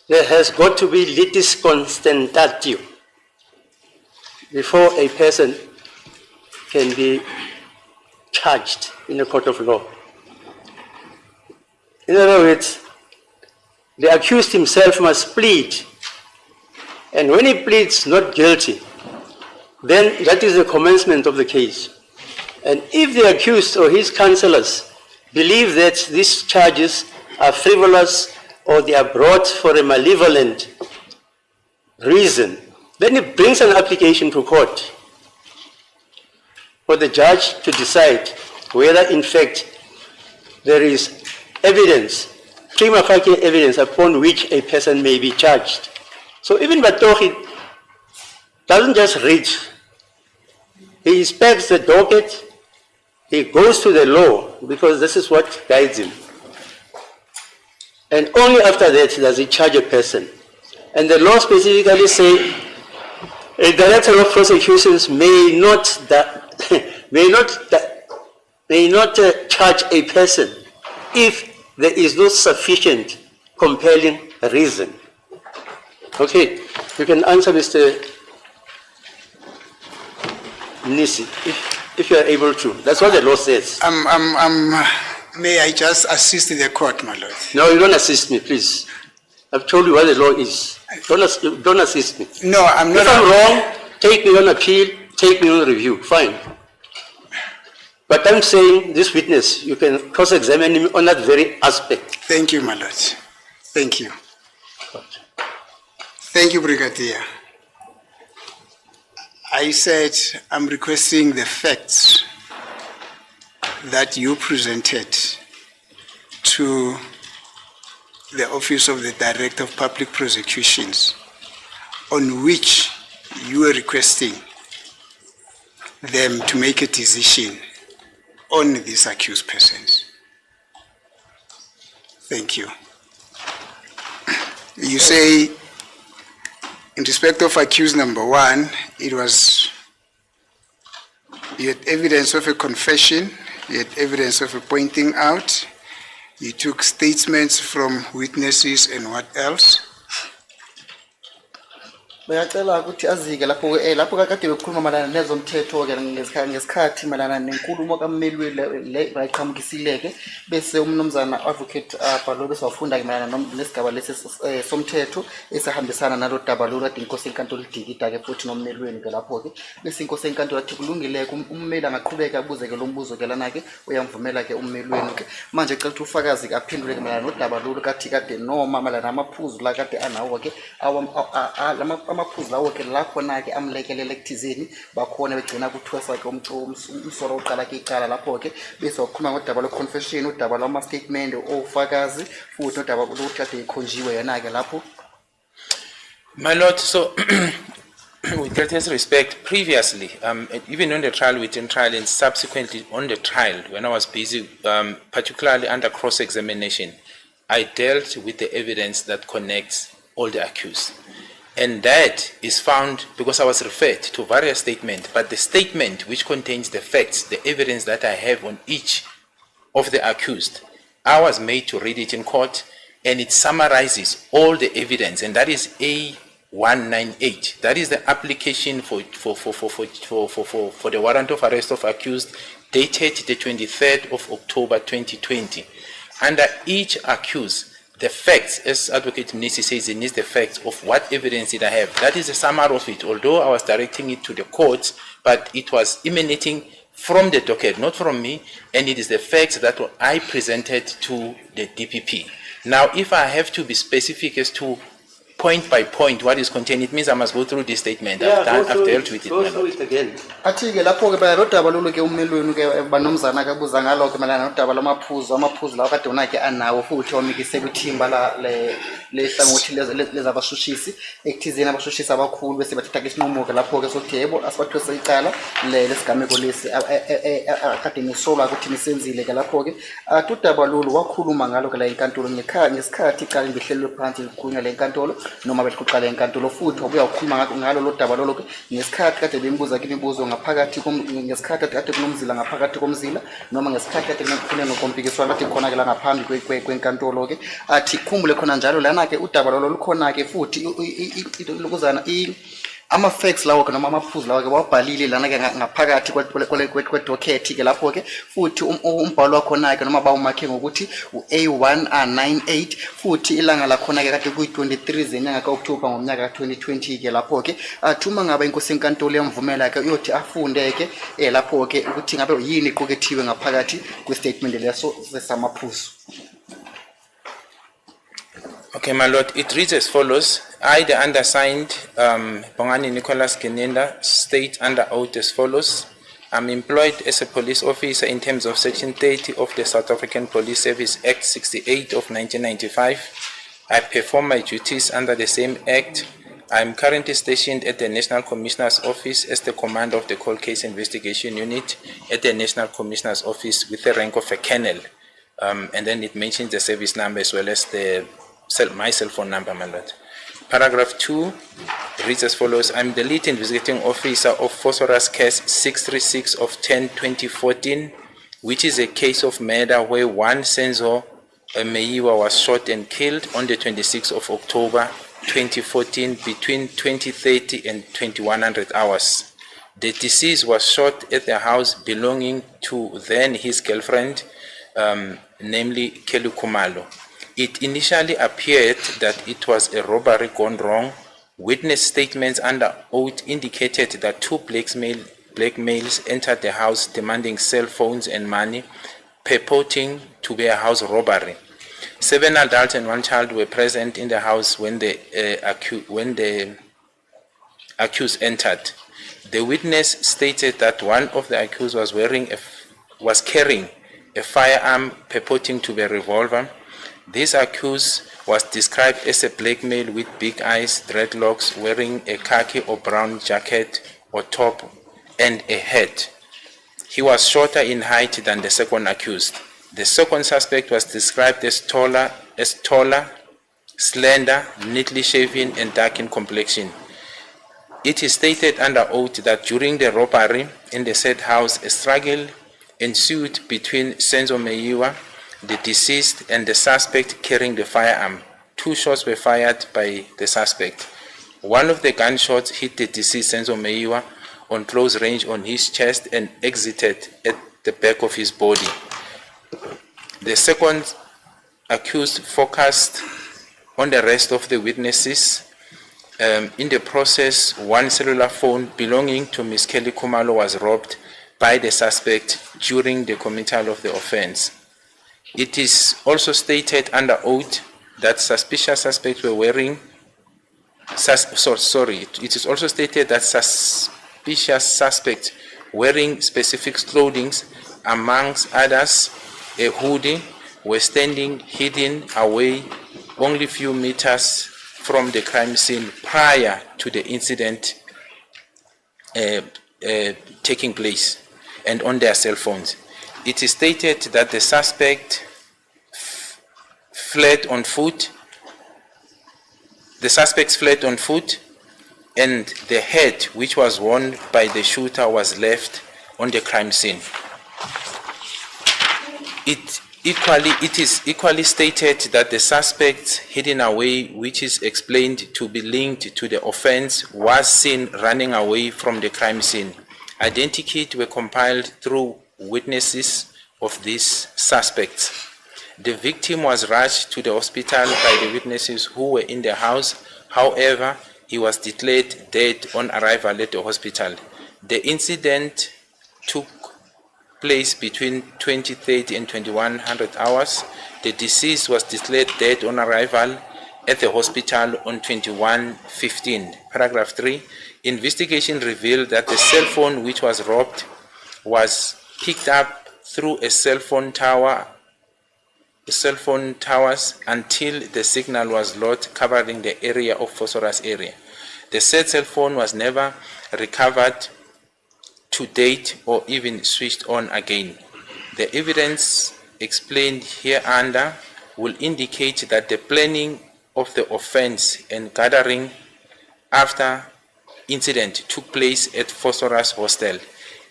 Speaker 1: there has got to be litis constantatio before a person can be charged in a court of law. In other words, the accused himself must plead. And when he pleads not guilty, then that is the commencement of the case. And if the accused or his counselors believe that these charges are frivolous or they are brought for a malevolent reason, then it brings an application to court for the judge to decide whether in fact there is evidence, prima facie evidence upon which a person may be charged. So even Batohi doesn't just read. He inspects the docket, he goes to the law because this is what guides him. And only after that does he charge a person. And the law specifically says a director of prosecutions may not charge a person if there is no sufficient compelling reason. Okay, you can answer Mr. Nisi if you are able to. That's what the law says.
Speaker 2: May I just assist the court, my lord?
Speaker 1: No, you don't assist me, please. I've told you what the law is. Don't assist me.
Speaker 2: No, I'm not.
Speaker 1: If I'm wrong, take me on appeal, take me on review, fine. But I'm saying this witness, you can cross-examine him on that very aspect.
Speaker 2: Thank you, my lord. Thank you. Thank you, Brigadier. I said I'm requesting the facts that you presented to the Office of the Director of Public Prosecutions, on which you are requesting them to make a decision on these accused persons. Thank you. You say, in respect of accused number 1, you had evidence of a confession, you had evidence of a pointing out, you took statements from witnesses, and what else?
Speaker 6: Bayacela ukuthi azike lapho kakade bekhuluma malana nezomthetho ke ngesikhathi malana nenkulumo kammeli le bayiqhamukisileke bese umnomzana advocate Bhalo bese wafunda ke malana nesigaba lesi somthetho esahambisana nalo daba lo kade inkosi enkantolo idikida ke futhi nommelweni ke lapho ke bese inkosi enkantolo athi kulungile ke ummeli angaqhubeka abuze ke lo mbuzo ke lana ke uyamvumela ke ummelweni ke manje ecela ukuthi ufakazi ke aphendule ke malana nodaba lo kade noma malana amaphuzu la kade anawo ke amaphuzu lawo ke lapho na ke amlekelele ekuthizeni bakhona begcina kuthwesa ke umsoro oqala ke icala lapho ke bese wakhuluma ngodaba lo confession udaba lama statement ofakazi futhi udaba lokuthi kade ikhonjiwe yena ke lapho.
Speaker 7: My lord, so with greatest respect, previously, even on the trial, within trial, and subsequently on the trial, when I was busy, particularly under cross-examination, I dealt with the evidence that connects all the accused. And that is found because I was referred to various statements, but the statement which contains the facts, the evidence that I have on each of the accused, I was made to read it in court, and it summarizes all the evidence, and that is A198. That is the application for the warrant of arrest of accused dated the 23rd of October 2020. Under each accused, the facts, as Advocate Nisi says, it needs the facts of what evidence did I have. That is a summary of it, although I was directing it to the courts, but it was emanating from the docket, not from me, and it is the facts that I presented to the DPP. Now, if I have to be specific as to point by point what is contained, it means I must go through this statement. I've dealt with it,
Speaker 1: Go
Speaker 7: my
Speaker 1: through
Speaker 7: lord.
Speaker 1: it again.
Speaker 6: Athi-ke lapho-ke phela lo daba lolu-ke ummeli wenu-ke banomzana kabuza ngalo-ke mayelana nodaba lwamaphuzu lawo kade wona-ke anawo futhi wamikisela uthimba lehlangothi lezabashushisi ekuthizeni abashushisi abakhulu bese bathatha-ke isinqumo-ke lapho-ke sokuthi yebo asibathwese icala lesigameko lesi kade ngisolwa ukuthi nisenzile-ke lapho-ke athi udaba lolu wakhuluma ngalo-ke la enkantolo ngesikhathi icala lihlelelwe phansi likhulunywa le nkantolo noma belixoxa le nkantolo futhi wabuya wakhuluma ngalo lo daba lolo-ke ngesikhathi kade bembuza imibuzo ngaphakathi ngesikhathi kade kunomzila ngaphakathi komzila noma ngesikhathi kade kukhulunywa ngokompikiswano kade khona-ke la ngaphambi kwenkantolo-ke athi khumbule khona njalo lana-ke udaba lolo lukhona-ke futhi lokuzana ama-facts lawo-ke noma amaphuzu lawo-ke wawabhalile lana-ke ngaphakathi kwedokhethi-ke lapho-ke futhi umbhalo wakhona-ke noma bawumakhe ngokuthi u-A1R98 futhi ilanga lakhona-ke kade kuyi-23 zenyanga ka-October ngomnyaka ka-2020-ke lapho-ke athi uma ngabe inkosi enkantolo yamvumela-ke uyothi afunde-ke lapho-ke ukuthi ngabe yini equkethiwe ngaphakathi kwi-statement leso samaphuzu.
Speaker 7: Okay, my lord, it reads as follows. I, the undersigned, Bongani Nicholas Genenda, state under oath as follows. I'm employed as a police officer in terms of Section 30 of the South African Police Service Act 68 of 1995. I perform my duties under the same act. I am currently stationed at the National Commissioner's Office as the commander of the Cold Case Investigation Unit at the National Commissioner's Office with the rank of a colonel. And then it mentions the service number as well as my cell phone number, my lord. Paragraph 2 reads as follows. I'm the lead investigating officer of Phosphorus case 636 of 10/2014, which is a case of murder where one Senzo Meyiwa was shot and killed on the 26th of October 2014 between 20:30 and 2100 hours. The deceased was shot at the house belonging to then his girlfriend, namely Kelly Kumalo. It initially appeared that it was a robbery gone wrong. Witness statements under oath indicated that two black males entered the house demanding cell phones and money, purporting to be a house robbery. 7 adults and 1 child were present in the house when the accused entered. The witness stated that one of the accused was carrying a firearm purporting to be a revolver. This accused was described as a black male with big eyes, dreadlocks, wearing a khaki or brown jacket or top and a hat. He was shorter in height than the second accused. The second suspect was described as taller, slender, neatly shaven and dark in complexion. It is stated under oath that during the robbery in the said house, a struggle ensued between Senzo Meyiwa, the deceased, and the suspect carrying the firearm. 2 shots were fired by the suspect. One of the gunshots hit the deceased Senzo Meyiwa on close range on his chest and exited at the back of his body. The second accused focused on the rest of the witnesses. In the process, one cellular phone belonging to Ms. Kelly Kumalo was robbed by the suspect during the committal of the offense. It is also stated under oath that suspicious suspects were wearing it is also stated that suspicious suspects wearing specific clothing, amongst others a hoodie, were standing hidden away only few meters from the crime scene prior to the incident taking place, and on their cell phones. It is stated that the suspect fled on foot. The suspects fled on foot, and the hat which was worn by the shooter was left on the crime scene. It is equally stated that the suspect hidden away, which is explained to be linked to the offense, was seen running away from the crime scene. Identikits were compiled through witnesses of these suspects. The victim was rushed to the hospital by the witnesses who were in the house. However, he was declared dead on arrival at the hospital. The incident took place between 20:30 and 2100 hours. The deceased was declared dead on arrival at the hospital on 21/15. Paragraph 3. Investigation revealed that the cell phone which was robbed was picked up through a cell phone towers until the signal was lost covering the area of Phosphorus area. The said cell phone was never recovered to date or even switched on again. The evidence explained hereunder will indicate that the planning of the offense and gathering after incident took place at Phosphorus Hostel.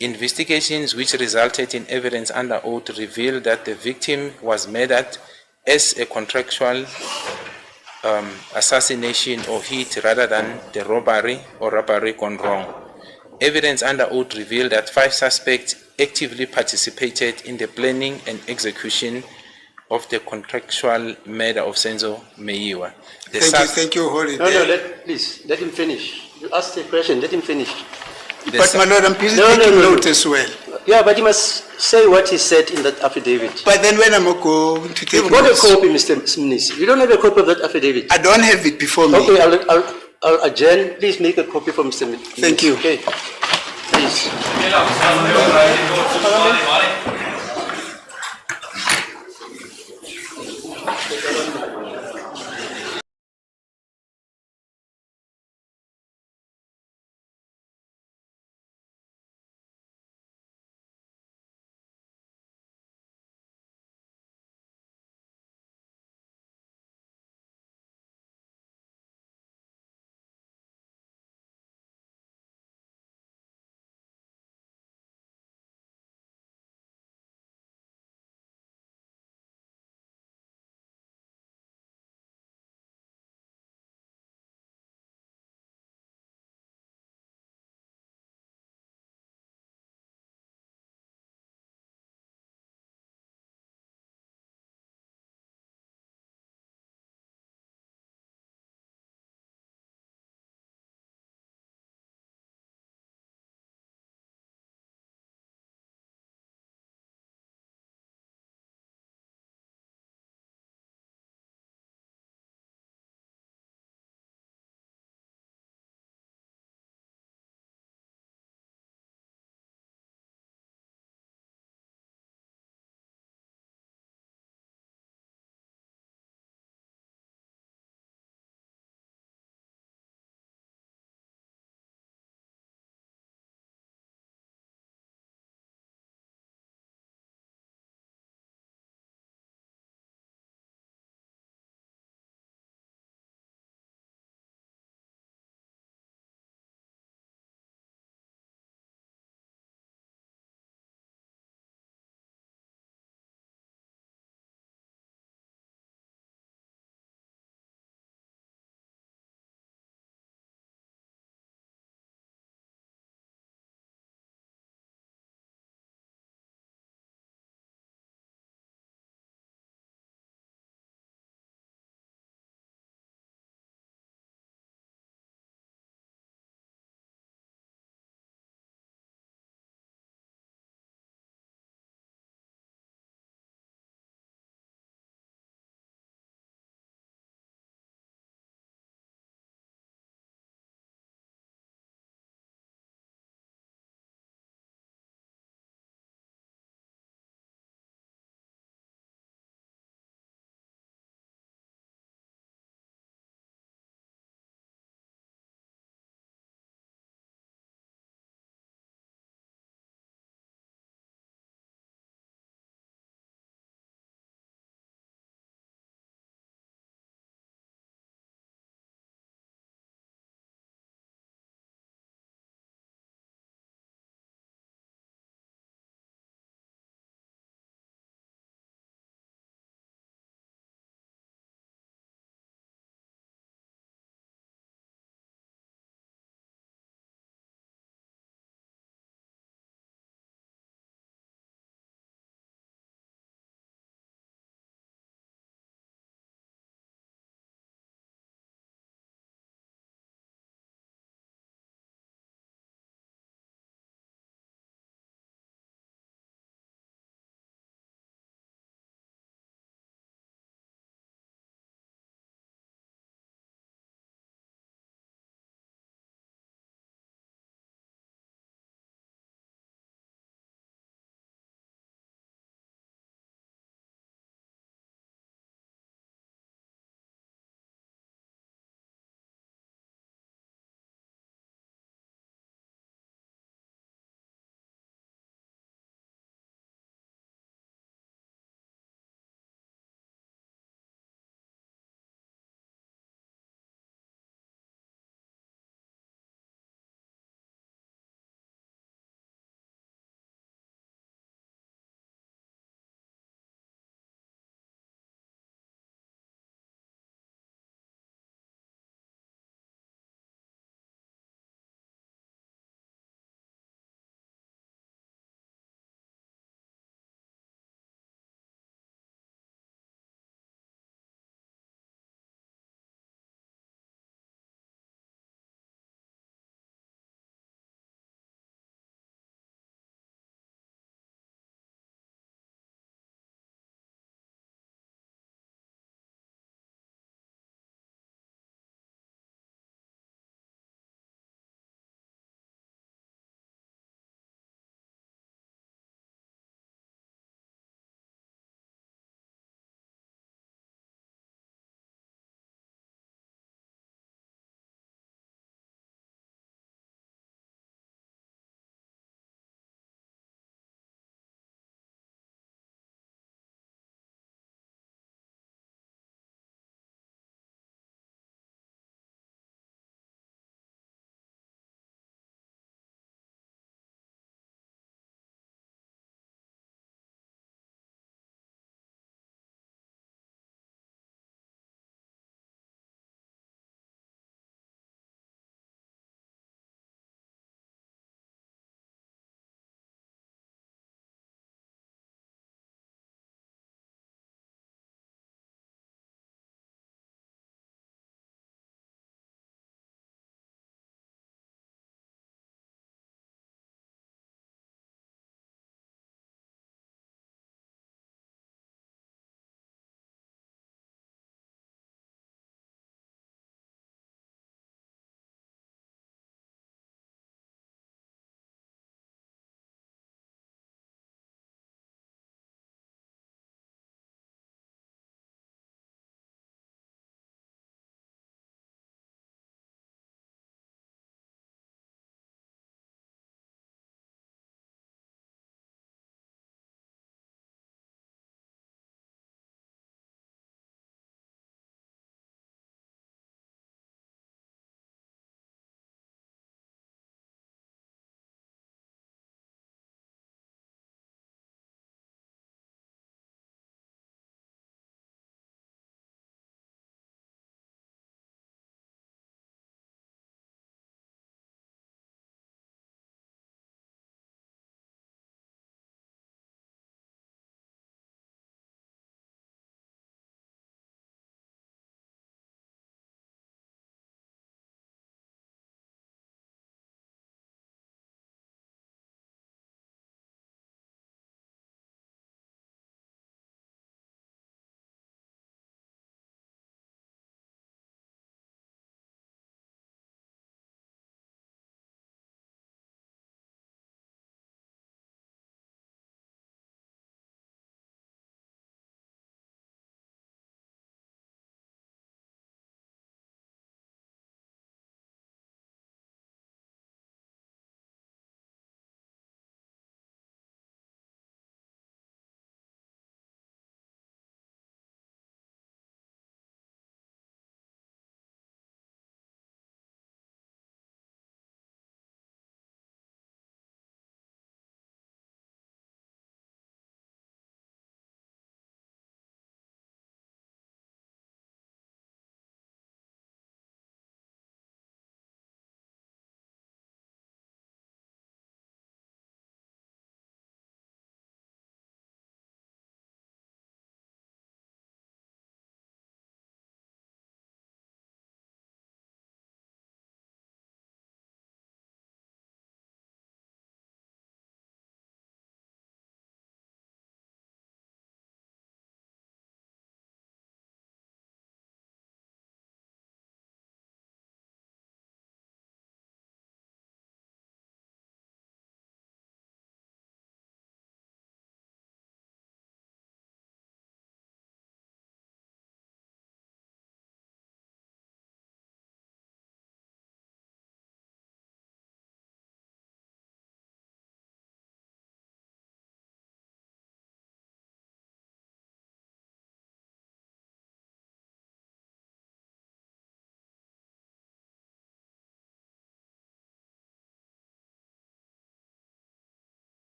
Speaker 7: Investigations which resulted in evidence under oath revealed that the victim was murdered as a contractual assassination or hit rather than the robbery or robbery gone wrong. Evidence under oath revealed that 5 suspects actively participated in the planning and execution of the contractual murder of Senzo Meyiwa.
Speaker 2: Thank you, hold it
Speaker 1: No,
Speaker 2: there.
Speaker 1: please, let him finish. You asked the question, let him finish.
Speaker 2: But my lord, I'm busy
Speaker 1: No, no,
Speaker 2: taking
Speaker 1: no, no.
Speaker 2: notes as well.
Speaker 1: Yeah, but he must say what he said in that affidavit.
Speaker 2: But then when I'm going to take
Speaker 1: You've got a
Speaker 2: notes,
Speaker 1: copy, Mr. Mnisi. You don't have a copy of that affidavit.
Speaker 2: I don't have it before me.
Speaker 1: Okay, I'll adjourn. Please make a copy for Mr. Mnisi.
Speaker 2: Thank you.
Speaker 1: Okay, please.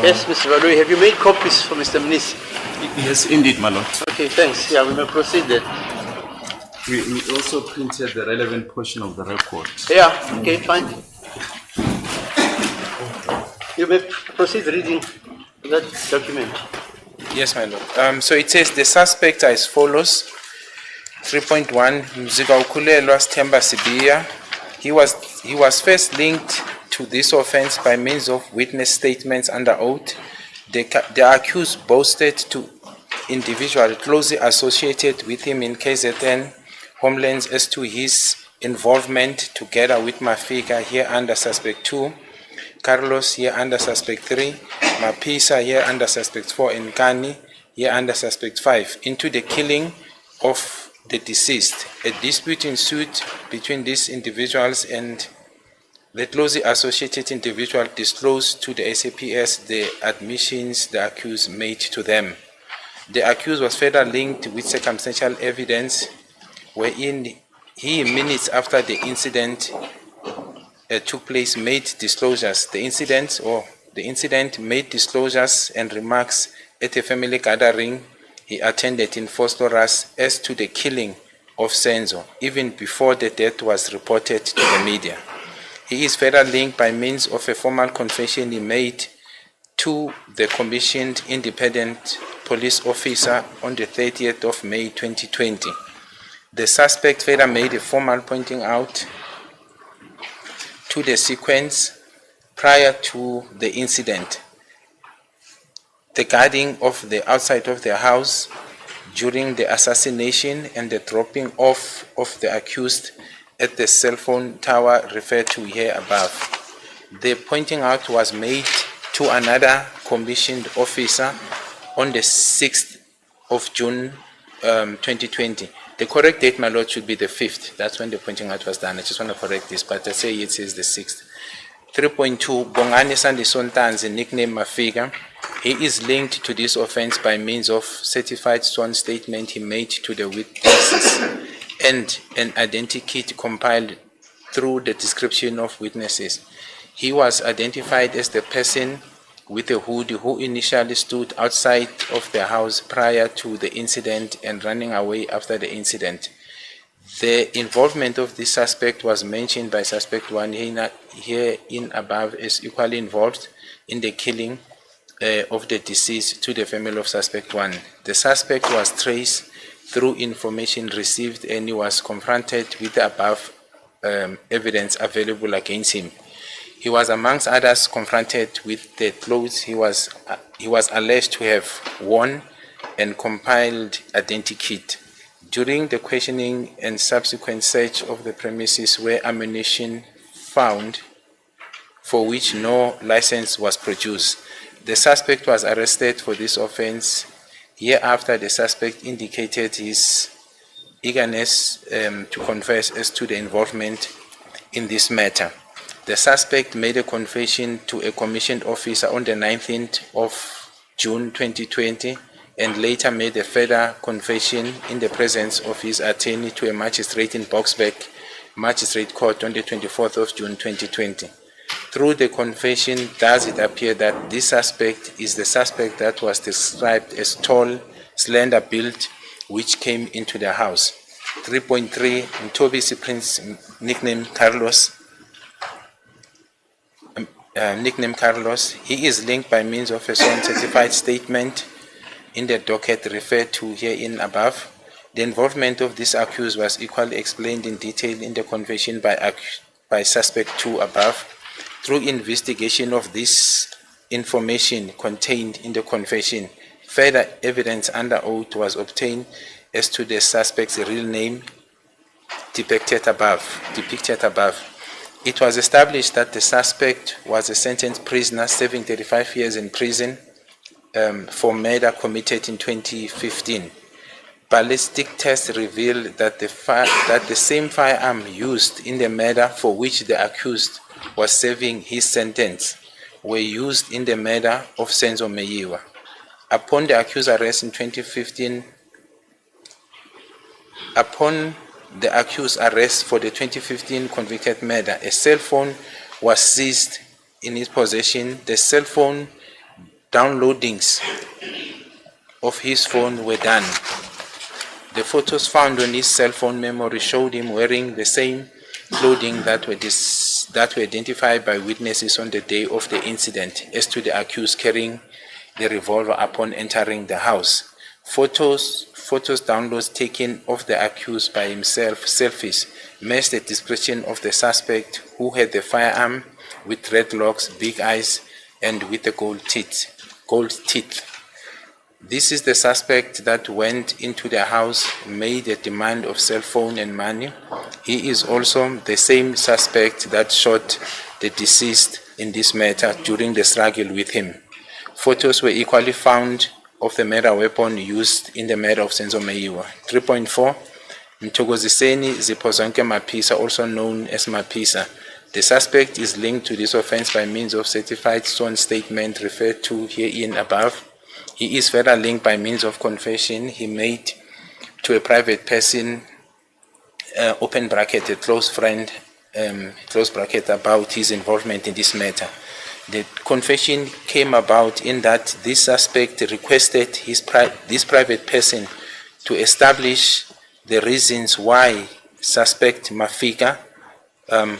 Speaker 1: Yes, Mr. Valui, have you made copies for Mr. Mnisi?
Speaker 3: Yes, indeed, my lord.
Speaker 1: Okay, thanks. Yeah, we may proceed then.
Speaker 3: We also printed the relevant portion of the report.
Speaker 1: Yeah, okay, fine. You may proceed reading that document.
Speaker 7: Yes, my lord. So it says the suspects are as follows. 3.1, Mzika Ukulelwa Sthemba Sibiya. He was first linked to this offense by means of witness statements under oath. The accused boasted to individuals closely associated with him in KZN homelands as to his involvement together with Mafika here under suspect 2, Carlos here under suspect 3, Mapisa here under suspect 4, and Kani here under suspect 5 into the killing of the deceased. A dispute ensued between these individuals, and the closely associated individual disclosed to the SAPS the admissions the accused made to them. The accused was further linked with circumstantial evidence wherein he, minutes after the incident took place, made disclosures. The incident made disclosures and remarks at a family gathering he attended in Fostoras as to the killing of Senzo, even before the death was reported to the media. He is further linked by means of a formal confession he made to the commissioned independent police officer on the 30th of May 2020. The suspect further made a formal pointing out to the sequence prior to the incident, the guarding of the outside of the house during the assassination, and the dropping off of the accused at the cell phone tower referred to here above. The pointing out was made to another commissioned officer on the 6th of June 2020. The correct date, my lord, should be the 5th. That's when the pointing out was done. I just want to correct this, but I say it says the 6th. 3.2, Bongani Sandisontanzi, nickname Mafika. He is linked to this offense by means of certified sworn statement he made to the witnesses and an identity kit compiled through the description of witnesses. He was identified as the person with a hoodie who initially stood outside of the house prior to the incident and running away after the incident. The involvement of this suspect was mentioned by suspect 1 here in above as equally involved in the killing of the deceased to the family of suspect 1. The suspect was traced through information received, and he was confronted with the above evidence available against him. He was amongst others confronted with the clothes he was alleged to have worn and compiled identity kit. During the questioning and subsequent search of the premises were ammunition found for which no license was produced. The suspect was arrested for this offense. Hereafter, the suspect indicated his eagerness to confess as to the involvement in this matter. The suspect made a confession to a commissioned officer on the 19th of June 2020 and later made a further confession in the presence of his attorney to a magistrate in Boksburg Magistrate Court on the 24th of June 2020. Through the confession, does it appear that this suspect is the suspect that was described as tall, slender built, which came into the house. 3.3, Ntobisi Prince, nickname Carlos. He is linked by means of a sworn certified statement in the docket referred to herein above. The involvement of this accused was equally explained in detail in the confession by suspect 2 above. Through investigation of this information contained in the confession, further evidence under oath was obtained as to the suspect's real name depicted above. It was established that the suspect was a sentenced prisoner serving 35 years in prison for murder committed in 2015. Ballistic tests revealed that the same firearm used in the murder for which the accused was serving his sentence were used in the murder of Senzo Meyiwa. Upon the accused's arrest in 2015, upon the accused's arrest for the 2015 convicted murder, a cell phone was seized in his possession. The cell phone downloadings of his phone were done. The photos found on his cell phone memory showed him wearing the same clothing that were identified by witnesses on the day of the incident, as to the accused carrying the revolver upon entering the house. Photos downloads taken of the accused by himself, selfies, matched the description of the suspect, who had the firearm with red locks, big eyes, and with the gold teeth. This is the suspect that went into the house, made a demand of cell phone and money. He is also the same suspect that shot the deceased in this matter during the struggle with him. Photos were equally found of the murder weapon used in the murder of Senzo Meyiwa. 3.4. Mthokoziseni Zipozonke Mapisa, also known as Mapisa. The suspect is linked to this offense by means of certified sworn statement referred to herein above. He is further linked by means of confession he made to a private person, open bracket, a close friend, close bracket, about his involvement in this matter. The confession came about in that this suspect requested this private person to establish the reasons why suspect Mafika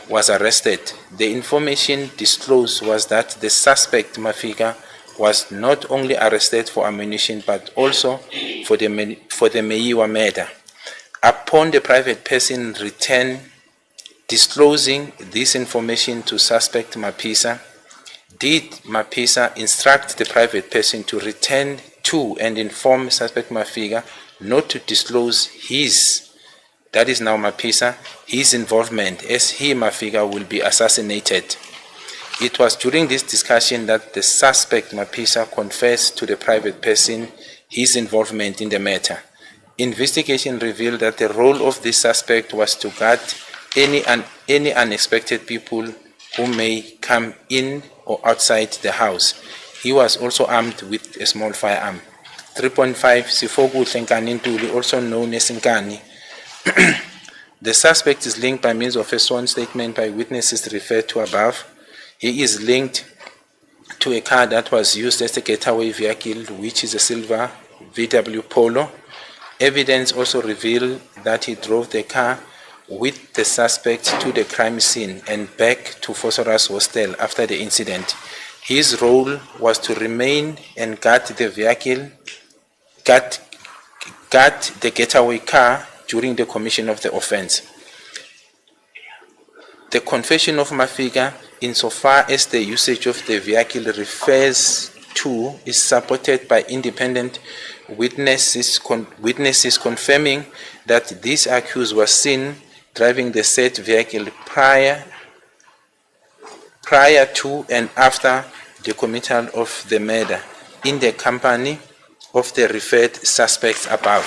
Speaker 7: was arrested. The information disclosed was that the suspect Mafika was not only arrested for ammunition but also for the Meyiwa murder. Upon the private person return disclosing this information to suspect Mapisa, did Mapisa instruct the private person to return to and inform suspect Mafika not to disclose his, that is now Mapisa, his involvement, as he, Mafika, will be assassinated. It was during this discussion that the suspect Mapisa confessed to the private person his involvement in the matter. Investigation revealed that the role of this suspect was to guard any unexpected people who may come in or outside the house. He was also armed with a small firearm. 3.5. Sifogu Nkani Ntuli, also known as Nkani. The suspect is linked by means of a sworn statement by witnesses referred to above. He is linked to a car that was used as a getaway vehicle, which is a silver VW Polo. Evidence also revealed that he drove the car with the suspect to the crime scene and back to Fosora's hostel after the incident. His role was to remain and guard the vehicle, guard the getaway car during the commission of the offense. The confession of Mafika, insofar as the usage of the vehicle refers to, is supported by independent witnesses confirming that this accused was seen driving the said vehicle prior to and after the committal of the murder in the company of the referred suspects above.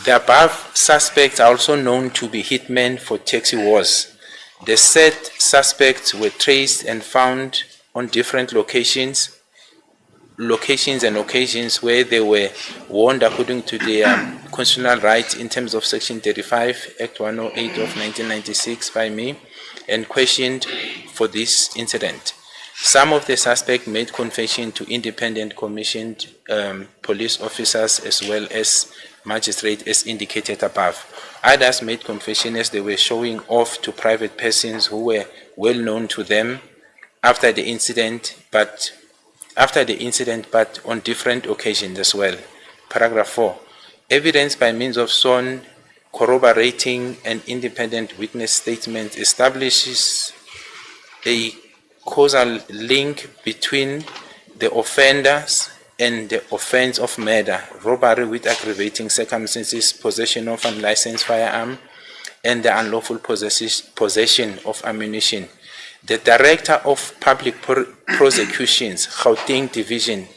Speaker 7: The above suspects are also known to be hitmen for taxi wars. The said suspects were traced and found on different locations and occasions where they were warned according to their constitutional rights in terms of Section 35, Act 108 of 1996 by me, and questioned for this incident. Some of the suspects made confession to independent commissioned police officers as well as magistrates as indicated above. Others made confession as they were showing off to private persons who were well known to them after the incident, but on different occasions as well. Paragraph 4. Evidence by means of sworn, corroborating, and independent witness statements establishes a causal link between the offenders and the offense of murder, robbery with aggravating circumstances, possession of unlicensed firearm, and the unlawful possession of ammunition. The Director of Public Prosecutions, Gauteng Division,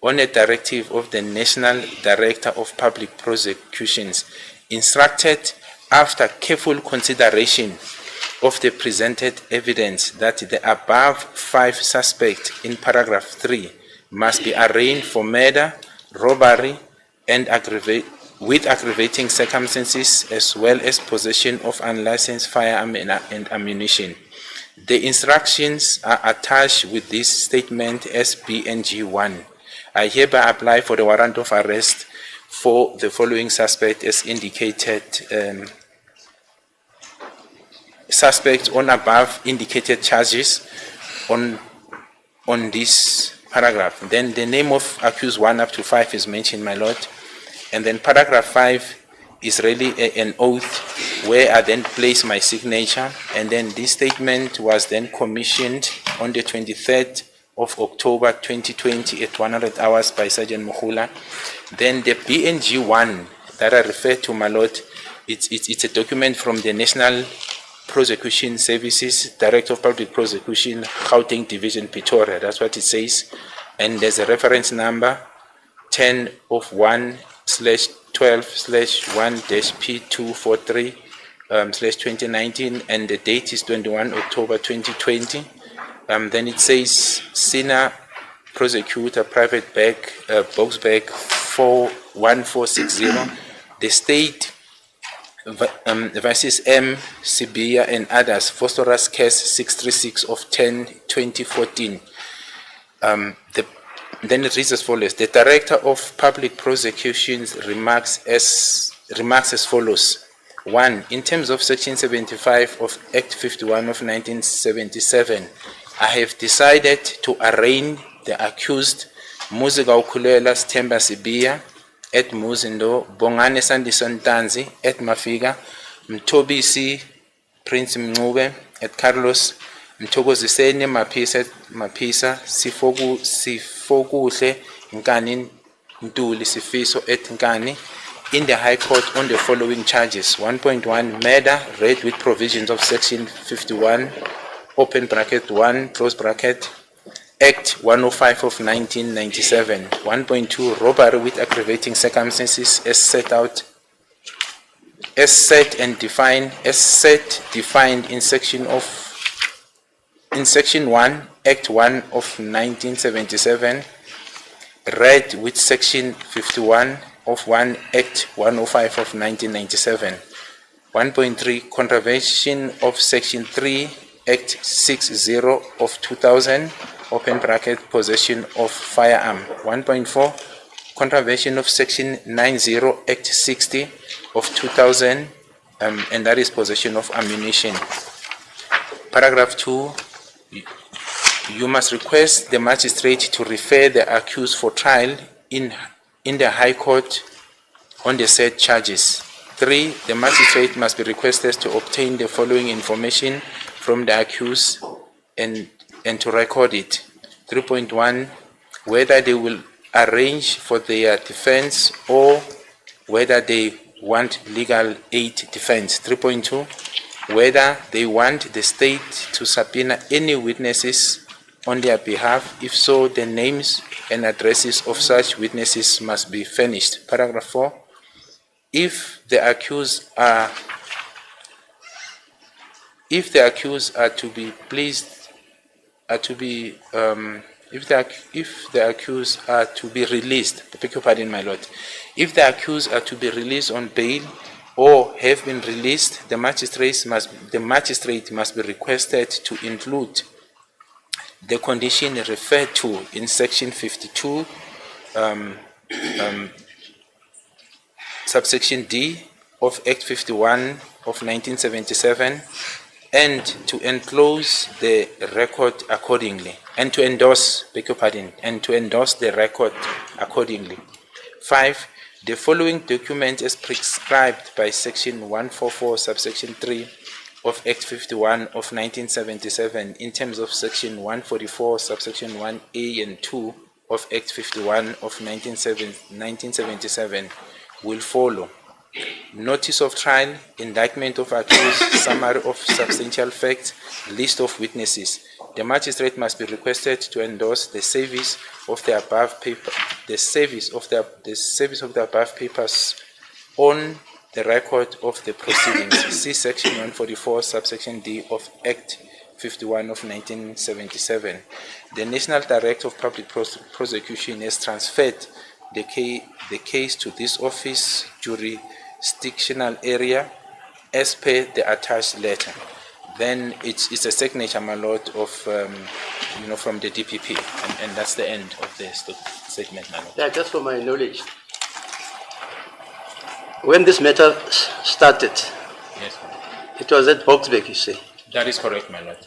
Speaker 7: on a directive of the National Director of Public Prosecutions, instructed, after careful consideration of the presented evidence, that the above 5 suspects in paragraph 3 must be arraigned for murder, robbery, and with aggravating circumstances, as well as possession of unlicensed firearm and ammunition. The instructions are attached with this statement as BNG1. I hereby apply for the warrant of arrest for the following suspect as indicated, suspects on above indicated charges on this paragraph. Then the name of accused 1 up to 5 is mentioned, my lord. And then paragraph 5 is really an oath where I then place my signature. And then this statement was then commissioned on the 23rd of October 2020 at 100 hours by Sergeant Muhula. Then the BNG1 that I refer to, my lord, it's a document from the National Prosecution Services, Director of Public Prosecution, Gauteng Division, Pretoria. That's what it says. And there's a reference number 10/1/12/1-P243/2019, and the date is 21 October 2020. Then it says Senior Prosecutor, Private Bag, Box Bag 41460. The state versus M. Sibia and others, Phosphorus case 636 of 10/2014. Then it reads as follows. The Director of Public Prosecutions remarks as follows. 1. In terms of Section 75 of Act 51 of 1977, I have decided to arraign the accused Muziga Ukulela Stemba Sibia at Muzindo, Bongane Sandison Tanzi at Mafiga, Mtobisi Prince Mnube at Carlos, Mthokoziseni Mapisa, Sifokuhle Nkani Ntuli Sifiso at Nkani, in the High Court on the following charges. 1.1 Murder, read with provisions of Section 51, open bracket 1, close bracket, Act 105 of 1997. 1.2 Robbery with aggravating circumstances as defined in Section 1, Act 1 of 1977, read with Section 51 of 1 Act 105 of 1997. 1.3 Contravention of Section 3 Act 60 of 2000, open bracket, possession of firearm. 1.4 Contravention of Section 90 Act 60 of 2000, and that is possession of ammunition. Paragraph 2. You must request the magistrate to refer the accused for trial in the High Court on the said charges. 3. The magistrate must be requested to obtain the following information from the accused and to record it. 3.1 Whether they will arrange for their defense or whether they want legal aid defense. 3.2 Whether they want the state to subpoena any witnesses on their behalf. If so, the names and addresses of such witnesses must be furnished. Paragraph 4. If the accused are to be released, beg your pardon, my lord. If the accused are to be released on bail or have been released, the magistrate must be requested to include the condition referred to in Section 52, subsection D of Act 51 of 1977, and to enclose the record accordingly, and to endorse, beg your pardon, and to endorse the record accordingly. 5. The following document is prescribed by Section 144, subsection 3 of Act 51 of 1977 in terms of Section 144, subsection 1A and 2 of Act 51 of 1977 will follow. Notice of trial, indictment of accused, summary of substantial facts, list of witnesses. The magistrate must be requested to endorse the service of the above paper, the service of the above papers on the record of the proceedings. See Section 144, subsection D of Act 51 of 1977. The National Director of Public Prosecution has transferred the case to this office jurisdictional area as per the attached letter. then it's a signature, my lord, of from the DPP, and that's the end of the statement, my lord.
Speaker 1: Yeah, just for my knowledge. When this matter started,
Speaker 7: Yes,
Speaker 1: it was at Boxbeck, you say.
Speaker 7: that is correct, my lord.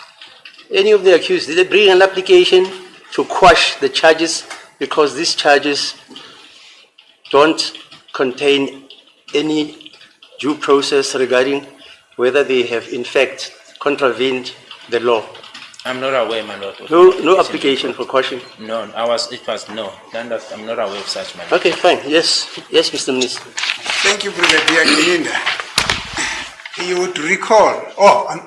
Speaker 1: Any of the accused, did they bring an application to quash the charges because these charges don't contain any due process regarding whether they have in fact contravened the law?
Speaker 7: I'm not aware, my lord. of
Speaker 1: No application for quashing?
Speaker 7: No, I'm not aware of such, my lord.
Speaker 1: Okay, fine. Yes, Mr. Minister.
Speaker 2: Thank you, Brigadier Kininda. You would recall,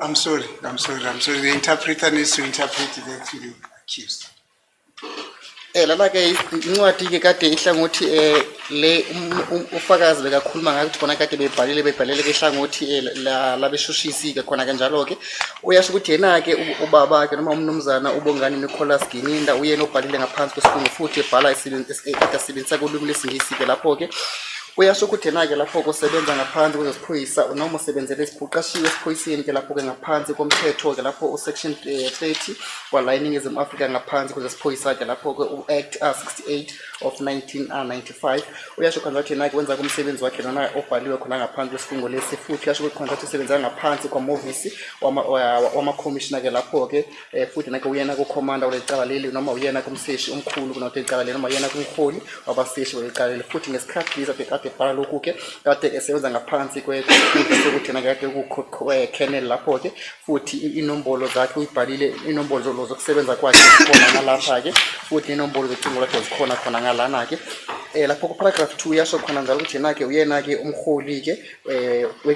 Speaker 2: I'm sorry. The interpreter needs to interpret the actually accused.
Speaker 6: Lana ke incwadi ke kade ihlangothi le ufakazi bekakhuluma ngayo ukuthi khona kade bebhalele ke ihlangothi labeshushisi ke khona kanjalo ke uyasho ukuthi yena ke ubaba ke noma umnumzana ubongani Nicholas Gininda uyena obhalile ngaphansi kwesifungo futhi ebhala isebenzisa kolimi lesingisi ke lapho ke uyasho ukuthi yena ke lapho kusebenza ngaphansi kweziphoyisa noma usebenzele isiqashiwe esiphoyiseni ke lapho ke ngaphansi komthetho ke lapho section 30 kwala iningizimu Afrika ngaphansi kweziphoyisa ke lapho ke Act 68 of 1995 uyasho khona ukuthi yena ke wenza kumsebenzi wakhe nona obhaliwe khona ngaphansi kwesifungo lesi futhi uyasho ukuthi khona ukuthi usebenza ngaphansi kwamovisi wama commissioner ke lapho ke futhi nake uyena ku commander welicala leli noma uyena kumseshi omkhulu kunothi icala leli noma uyena kumholi wabaseshi welicala leli futhi ngesikhathi lisa bhala lokhu ke kade esebenza ngaphansi kwekuthi yena kade ku kernel lapho ke futhi inombolo zakhe uyibhalile inombolo zokusebenza kwakhe khona ngalapha ke futhi inombolo zocingo lakhe zikhona khona ngalana ke lapho ku paragraph 2 yasho khona njalo ukuthi yena ke uyena ke umholi ke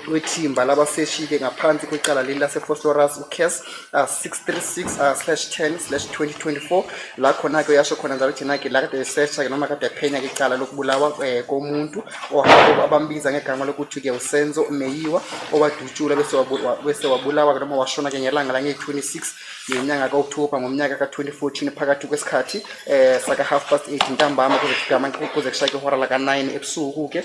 Speaker 6: wethimba labaseshi ke ngaphansi kwecala leli lase Phosphorus case 636/10/2024 la khona ke yasho khona njalo ukuthi yena ke la kade research ke noma kade phenya ke icala lokubulawa komuntu abambiza ngegama lokuthi ke uSenzo Meyiwa owadutshula bese wabulawa noma washona ke ngelanga la nge-26 ngenyanga kaOctober ngomnyaka ka2014 phakathi kwesikhathi saka 8:30 ntambama kuze kushaya ihora la ka9 ebusuku ke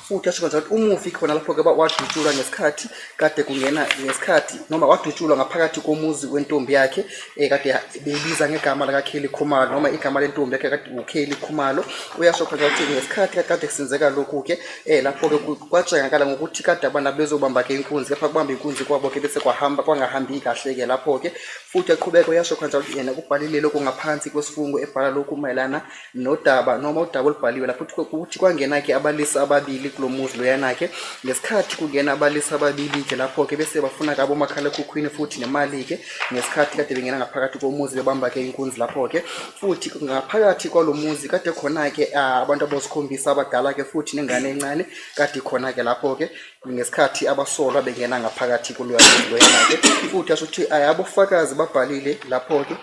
Speaker 6: futhi asho ukuthi umufi khona lapho ke wadutshulwa ngesikhathi kade kungena ngesikhathi noma wadutshulwa ngaphakathi komuzi wentombi yakhe kade beyibiza ngegama la kaKheli Khumalo noma igama lentombi yakhe kade uKheli Khumalo uyasho khona ukuthi ngesikhathi kade kusenzeka lokhu ke lapho ke kwatshengakala ngokuthi kade abantu bezobamba ke inkunzi lapha kubamba inkunzi kwabo ke bese kwangahambi kahle ke lapho ke futhi aqhubeka uyasho khona ukuthi yena kubhalile lokho ngaphansi kwesifungo ebhala lokhu mayelana nodaba noma udaba olubhaliwe lapho ukuthi kwangena ke abalisa ababili kulomuzi loyana ke ngesikhathi kungena abalisa ababili ke lapho ke bese bafuna kabo makhala ekhukhwini futhi nemali ke ngesikhathi kade bengena ngaphakathi komuzi bebamba ke inkunzi lapho ke futhi ngaphakathi kwalomuzi kade khona ke abantu abosikhombisa abadala ke futhi nengane encane kade khona ke lapho ke ngesikhathi abasolwa bengena ngaphakathi loyana ke futhi asho ukuthi abofakazi babhalile lapho ke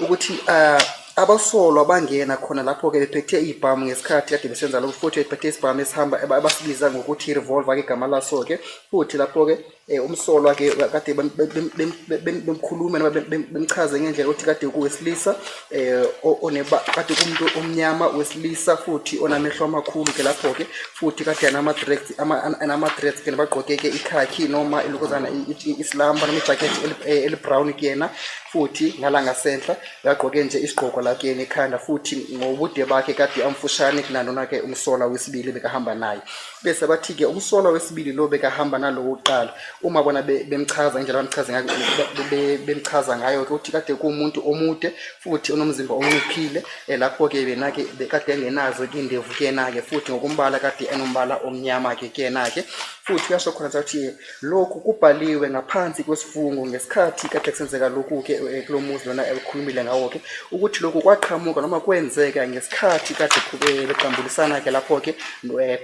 Speaker 6: ukuthi abasolwa bangena khona lapho ke bephethe ibhamu ngesikhathi kade besenza lokho futhi bephethe isibhamu esihamba abasibiza ngokuthi revolver ke igama laso ke futhi lapho ke umsolwa ke kade bemkhuluma noma bemchaze ngendlela ukuthi kade kuwesilisa oneba kade kumuntu omnyama wesilisa futhi onamehlo amakhulu ke lapho ke futhi kade anama dreads ke bagqoke ke ikhakhi noma ilokozana islamba noma ijacket elibrown kuyena futhi ngalanga senhla yagqoke nje isigqoko lakhe nekhanda futhi ngobude bakhe kade amfushane kunanona ke umsola wesibili bekahamba naye bese bathi ke umsola wesibili lo bekahamba nalowo uqala uma bona bemchaza indlela bemchaza ngayo ukuthi kade kuumuntu omude futhi onomzimba onciphile lapho ke benake bekade engenazo indevu kena ke futhi ngokumbala kade enombala omnyama ke kena ke futhi uyasho khona ukuthi lokhu kubhaliwe ngaphansi kwesifungo ngesikhathi kade kusenzeka lokhu ke kulomuzi lona elikhulumile ngawo ke ukuthi lokhu kwaqhamuka noma kwenzeka ngesikhathi kade beqambulisana ke lapho ke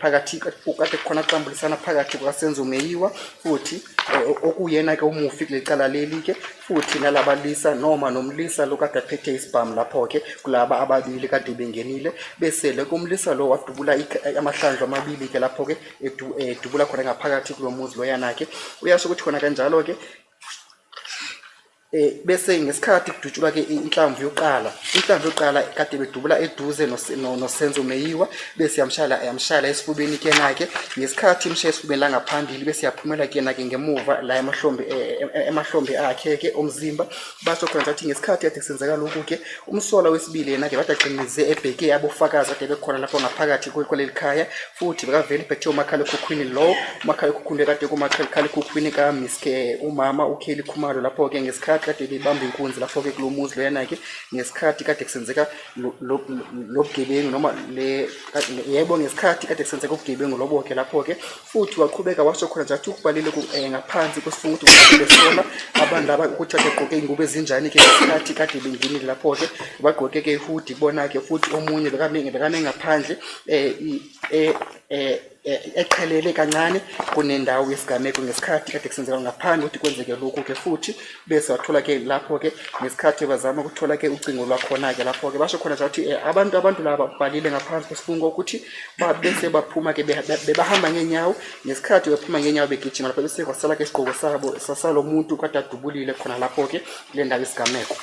Speaker 6: phakathi kade khona qambulisana phakathi kwaSenzo Meyiwa futhi okuyena ke umufi kulecala leli ke futhi nalabalisa noma nomlisa lo kade aphethe isibhamu lapho ke kulaba ababili kade bengenile bese lekumlisa lo wadubula amahlandlo amabili ke lapho ke edubula khona ngaphakathi kulomuzi loyana ke uyasho ukuthi khona kanjalo ke bese ngesikhathi kudutshulwa ke inhlamvu yoqala kade bedubula eduze no Senzo Meyiwa bese yamshala esifubeni ke nake ngesikhathi imsha esifubeni la ngaphambili bese yaphumela ke nake ngemuva la emahlombe akhe ke omzimba basho khona ukuthi ngesikhathi kade kusenzeka lokhu ke umsola wesibili yena ke bathi aqinize ebheke yabofakazi kade bekhona lapho ngaphakathi kweleli khaya futhi bekavele phethe umakhala ekhukhwini lo umakhala ekhukhwini kade kumakhala ekhukhwini ka Miske umama uKheli Khumalo lapho ke ngesikhathi kade bebamba inkunzi lapho ke kulomuzi lo yana ke ngesikhathi kade kusenzeka lobugebengu noma yebo ngesikhathi kade kusenzeka ubugebengu lobo ke lapho ke futhi waqhubeka washo khona nje ukubalile ngaphansi kwesifungo ukuthi besona abantu laba ukuthi bagqoke ingubo ezinjani ke ngesikhathi kade benginile lapho ke bagqoke ke hoodie bona ke futhi omunye bekame ngaphandle eqhelele kancane kunendawo yesigameko ngesikhathi kade kusenzeka ngaphandle ukuthi kwenzeke lokhu ke futhi bese wathola ke lapho ke ngesikhathi bazama ukuthola ke ucingo lwakhona ke lapho ke basho khona ukuthi abantu laba balile ngaphansi kwesifungo ukuthi bese baphuma ke bebahamba ngenyawo ngesikhathi bephuma ngenyawo begijima lapho bese kwasala ke isigqoko sabo sasalo muntu kade adubulile khona lapho ke le ndawo yesigameko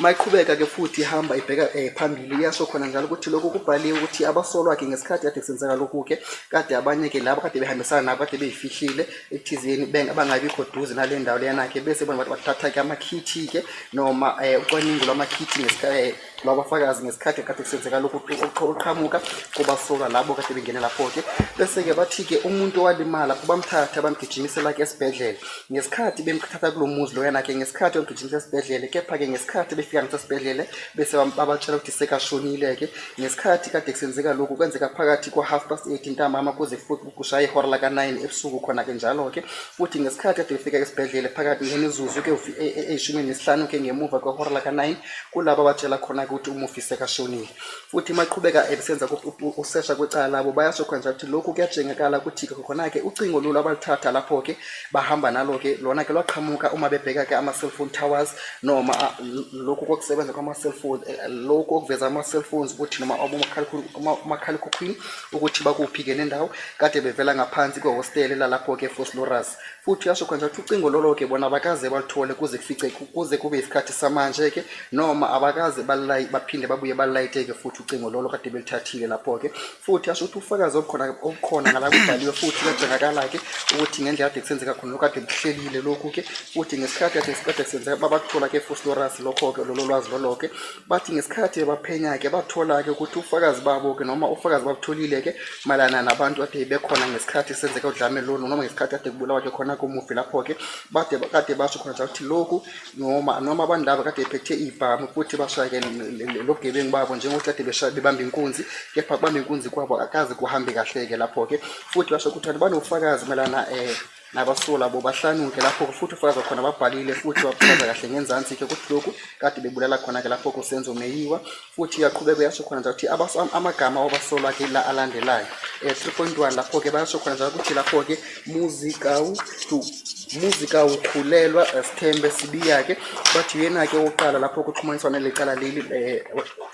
Speaker 6: mayiqhubeka ke futhi ihamba ibheka phambili yasho khona njalo ukuthi lokho kubhaliwe ukuthi abasolwa ke ngesikhathi kade kusenzeka lokhu ke kade abanye ke labo kade behambisana nabo kade beyifihlile ekuthizeni bangabikho duze nale ndawo leyana ke bese bona bathatha ke amakhithi ke noma ucwaningo lwamakhithi ngesikhathi lwabafakazi ngesikhathi kade kusenzeka lokhu oqhamuka kubasolwa labo kade bengena lapho ke bese ke bathi ke umuntu walimala kubamthatha bamgijimisela ke esibhedlela ngesikhathi bemthatha kulomuzi lo yana ke ngesikhathi bamgijimisa esibhedlela kepha ke ngesikhathi befika ngesibhedlela bese babatshela ukuthi sekashonile ke ngesikhathi kade kusenzeka lokhu kwenzeka phakathi kwa 8:30 ntambama kuze futhi kushaya ihora la ka9 ebusuku khona ke njalo ke futhi ngesikhathi kade befika esibhedlela phakathi ngemizuzu ke e15 ke ngemuva kwehora la ka9 kulabo abatshela khona ukuthi umufi sekashonile futhi maqhubeka ebisenza usesha kwecala labo bayasho khona ukuthi lokhu kuyajengekala ukuthi khona ke ucingo lolu abalithatha lapho ke bahamba nalo ke lona ke lwaqhamuka uma bebheka ke ama cellphone towers noma lokhu kokusebenza kwama cellphone lokhu okuveza ama cellphones ukuthi noma umakhalekhukhwini ukuthi bakuphi ke nendawo kade bevela ngaphansi kwe hostel lapho ke Fosloras futhi yasho khona ukuthi ucingo lolo ke bona abakaze balithole kuze kufice kuze kube isikhathi samanje ke noma abakaze baphinde babuye balayiteke futhi ucingo lolo kade belithathile lapho ke futhi yasho ukuthi ufakazi obukhona ngala kubhaliwe futhi kajengakala ke ukuthi ngendlela kade kusenzeka khona lokade buhlelile lokhu ke futhi ngesikhathi kade kusenzeka babakuthola ke Fosloras lokho ke lolo lwazi lolo ke bathi ngesikhathi baphenya ke bathola ke ukuthi ufakazi babo ke noma ufakazi babutholile ke malana nabantu kade bekhona ngesikhathi senzeka udlame lo noma ngesikhathi kade kubulawa ke khona komufi lapho ke kade basho khona ukuthi lokhu noma abantu laba kade bephethe ibhamu futhi bashaya lobugebengu babo njengokuthi kade beshaya bebamba inkunzi kepha kubamba inkunzi kwabo akaze kuhambe kahle ke lapho ke futhi basho ukuthi banofakazi malana nabasola bo bahlanuke lapho futhi ufakazi khona babhalile futhi wachaza kahle ngenzansi ke ukuthi lokhu kade bebulala khona ke lapho ku Senzo Meyiwa futhi yaqhubeka yasho khona ukuthi amagama wabasolwa ke la alandelayo 3.1 lapho ke bayasho khona ukuthi lapho ke muzika ukhulelwa Sithembe Sibiya ke bathi yena ke oqala lapho kuxhumaniswa nelecala leli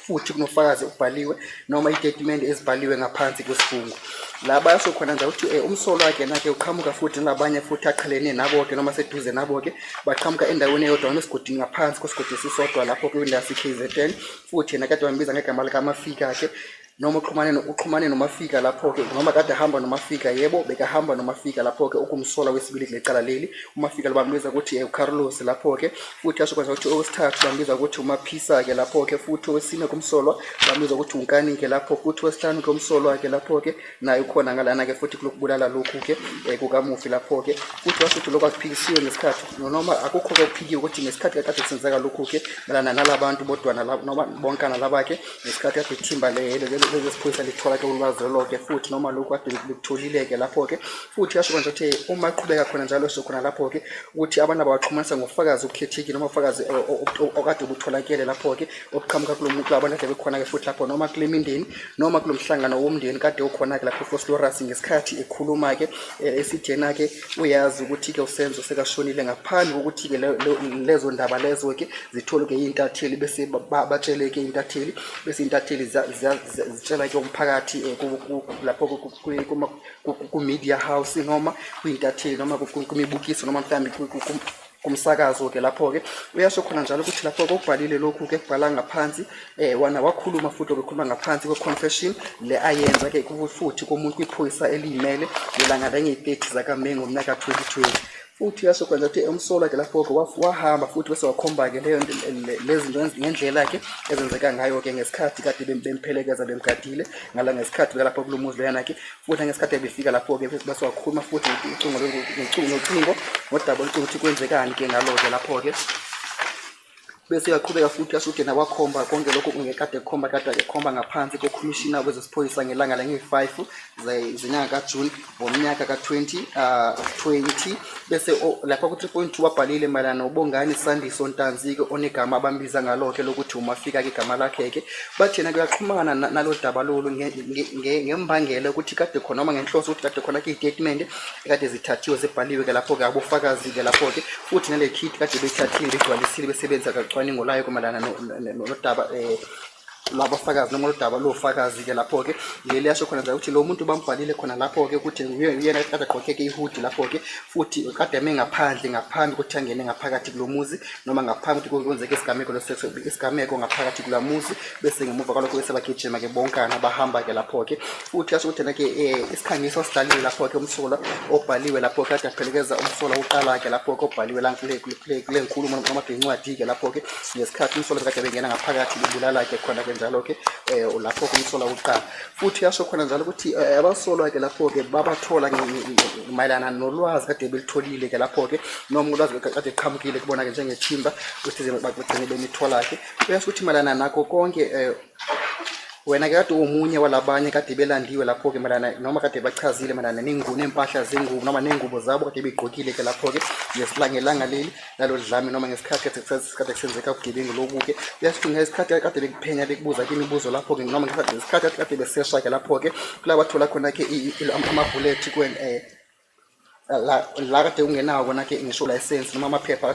Speaker 6: futhi kunofakazi ubhaliwe noma istatement ezibhaliwe ngaphansi kwesifungo la bayasho khona nje ukuthi umsolo wakhe nake uqhamuka futhi nabanye futhi aqhelene nabo ke noma seduze nabo ke baqhamuka endaweni eyodwa nesigodini ngaphansi kwesigodi sisodwa lapho kwindawo KZN futhi yena kade wambiza ngegama lika Mafika ke noma uxhumane noMafika lapho ke noma kade hamba noMafika yebo bekahamba noMafika lapho ke ukumsola wesibili kulecala leli uMafika bambiza ukuthi uCarlos lapho ke futhi yasho kwenza ukuthi owesithathu bambiza ukuthi uMaphisa ke lapho ke futhi owesine kumsolwa bambiza ukuthi uNkanike lapho futhi owesihlanu kumsolwa ke lapho ke naye ukhona ngalana ke futhi kulokubulala lokhu ke kukamufi lapho ke futhi washo ukuthi lokho akuphikisiwe ngesikhathi noma akukho ukuphikiwe ukuthi ngesikhathi kade kusenzeka lokhu ke balana nalabantu bodwana noma bonkana labakhe ngesikhathi kade ithimba lesiphoyisa lithola ke ulwazi lonke futhi noma lokhu kade likutholile ke lapho ke futhi yasho konje ukuthi uma iqhubeka khona njalo sokhona lapho ke ukuthi abantu abaxhumanisa ngofakazi ukukhethekile noma ufakazi okade ubutholakele lapho ke obuqhamuka kulomuntu abantu kade bekhona ke futhi lapho noma kule mindeni noma kulomhlangano womndeni kade ukhona ke lapho Fosloras ngesikhathi ekhuluma ke esithena ke uyazi ukuthi ke uSenzo sekashonile ngaphandle ukuthi ke lezo ndaba lezo ke zithole ke intatheli bese batshele ke intatheli bese intatheli zitshela ke umphakathi lapho ku media house noma kuintatheli noma kumibukiso noma mhlambi kumsakazo ke lapho ke uyasho khona njalo ukuthi lapho okubhalile lokhu ke kubhala ngaphansi wana wakhuluma futhi obekhuluma ngaphansi kwe-confession le ayenza ke futhi komuntu kwiphoyisa eliyimele ngelanga lange-30 zakaMeyi ngomnyaka 2020 futhi uyasho kwenza ukuthi umsolwa ke lapho wahamba futhi bese wakhomba ke leyo lezinto ngendlela ke ezenzeka ngayo ke ngesikhathi kade bemphelekeza bemgadile ngala ngesikhathi lapho kulomuzi leyana ke futhi ngesikhathi befika lapho ke bese wakhuluma futhi ucingo ngodaba ukuthi kwenzekani ke ngalo ke lapho ke bese yaqhubeka futhi yasuke nawakhomba konke lokho ungekade ekhomba kade ekhomba ngaphansi koCommissioner wezesiphoyisa ngelanga lange-5 zenyanga kaJune ngomnyaka ka-2020 bese lapha ku-3.2 wabhalile mayelana nobongani Sandiso Ntanzi-ke onegama abambiza ngalo-ke lokuthi umafika ke igama lakhe-ke bathi yena kuyaxhumana nalo daba lolu ngembangela ukuthi kade khona noma ngenhloso ukuthi kade khona ke i-statement ekade zithathiwe zibhaliwe-ke lapho-ke abofakazi-ke lapho-ke futhi nale kit kade bethathile begcwalisile besebenza cwaningo layo kumalana nodaba labafakazi noma udaba lofakazi ke lapho ke ngeli yasho khona ukuthi lo muntu bambhalile khona lapho ke ukuthi uyena kade agqoke ke ihudi lapho ke futhi kade eme ngaphambi ukuthi angene ngaphakathi kulomuzi noma ngaphambi ukuthi kwenzeke isigameko ngaphakathi kulamuzi bese ngemuva kwalokho bese bagijima ke bonkana bahamba ke lapho ke futhi yasho ukuthi ke isikhangiso sidlalile lapho ke umsola obhaliwe lapho ke kade aphelekeza umsola uqala ke lapho ke obhaliwe la kule nkulumo noma incwadi ke lapho ke ngesikhathi umsola kade bengena ngaphakathi ubulala ke khona ke njalo ke lapho kumsola uqala futhi yasho khona njalo ukuthi abasolwa ke lapho ke babathola mayelana nolwazi kade belitholile ke lapho ke noma ulwazi kade qhamukile kubona ke njengethimba ukuthi bagcine bemithola ke uyasho ukuthi mayelana nakho konke wena ke kade umunye walabanye kade belandiwe lapho ke malana noma kade bachazile malana nengubo nempahla zengubo noma nengubo zabo kade begqokile ke lapho ke ngesilanga leli nalo dlame noma ngesikhathi kade kusenzeka ubugebengu lokuke uyasithi ngesikhathi kade bekuphenya bekubuza ke imibuzo lapho ke noma ngesikhathi kade besesha ke lapho ke kula bathola khona ke ama-bullet la kade ungenawo kona ke ngisho license noma amaphepha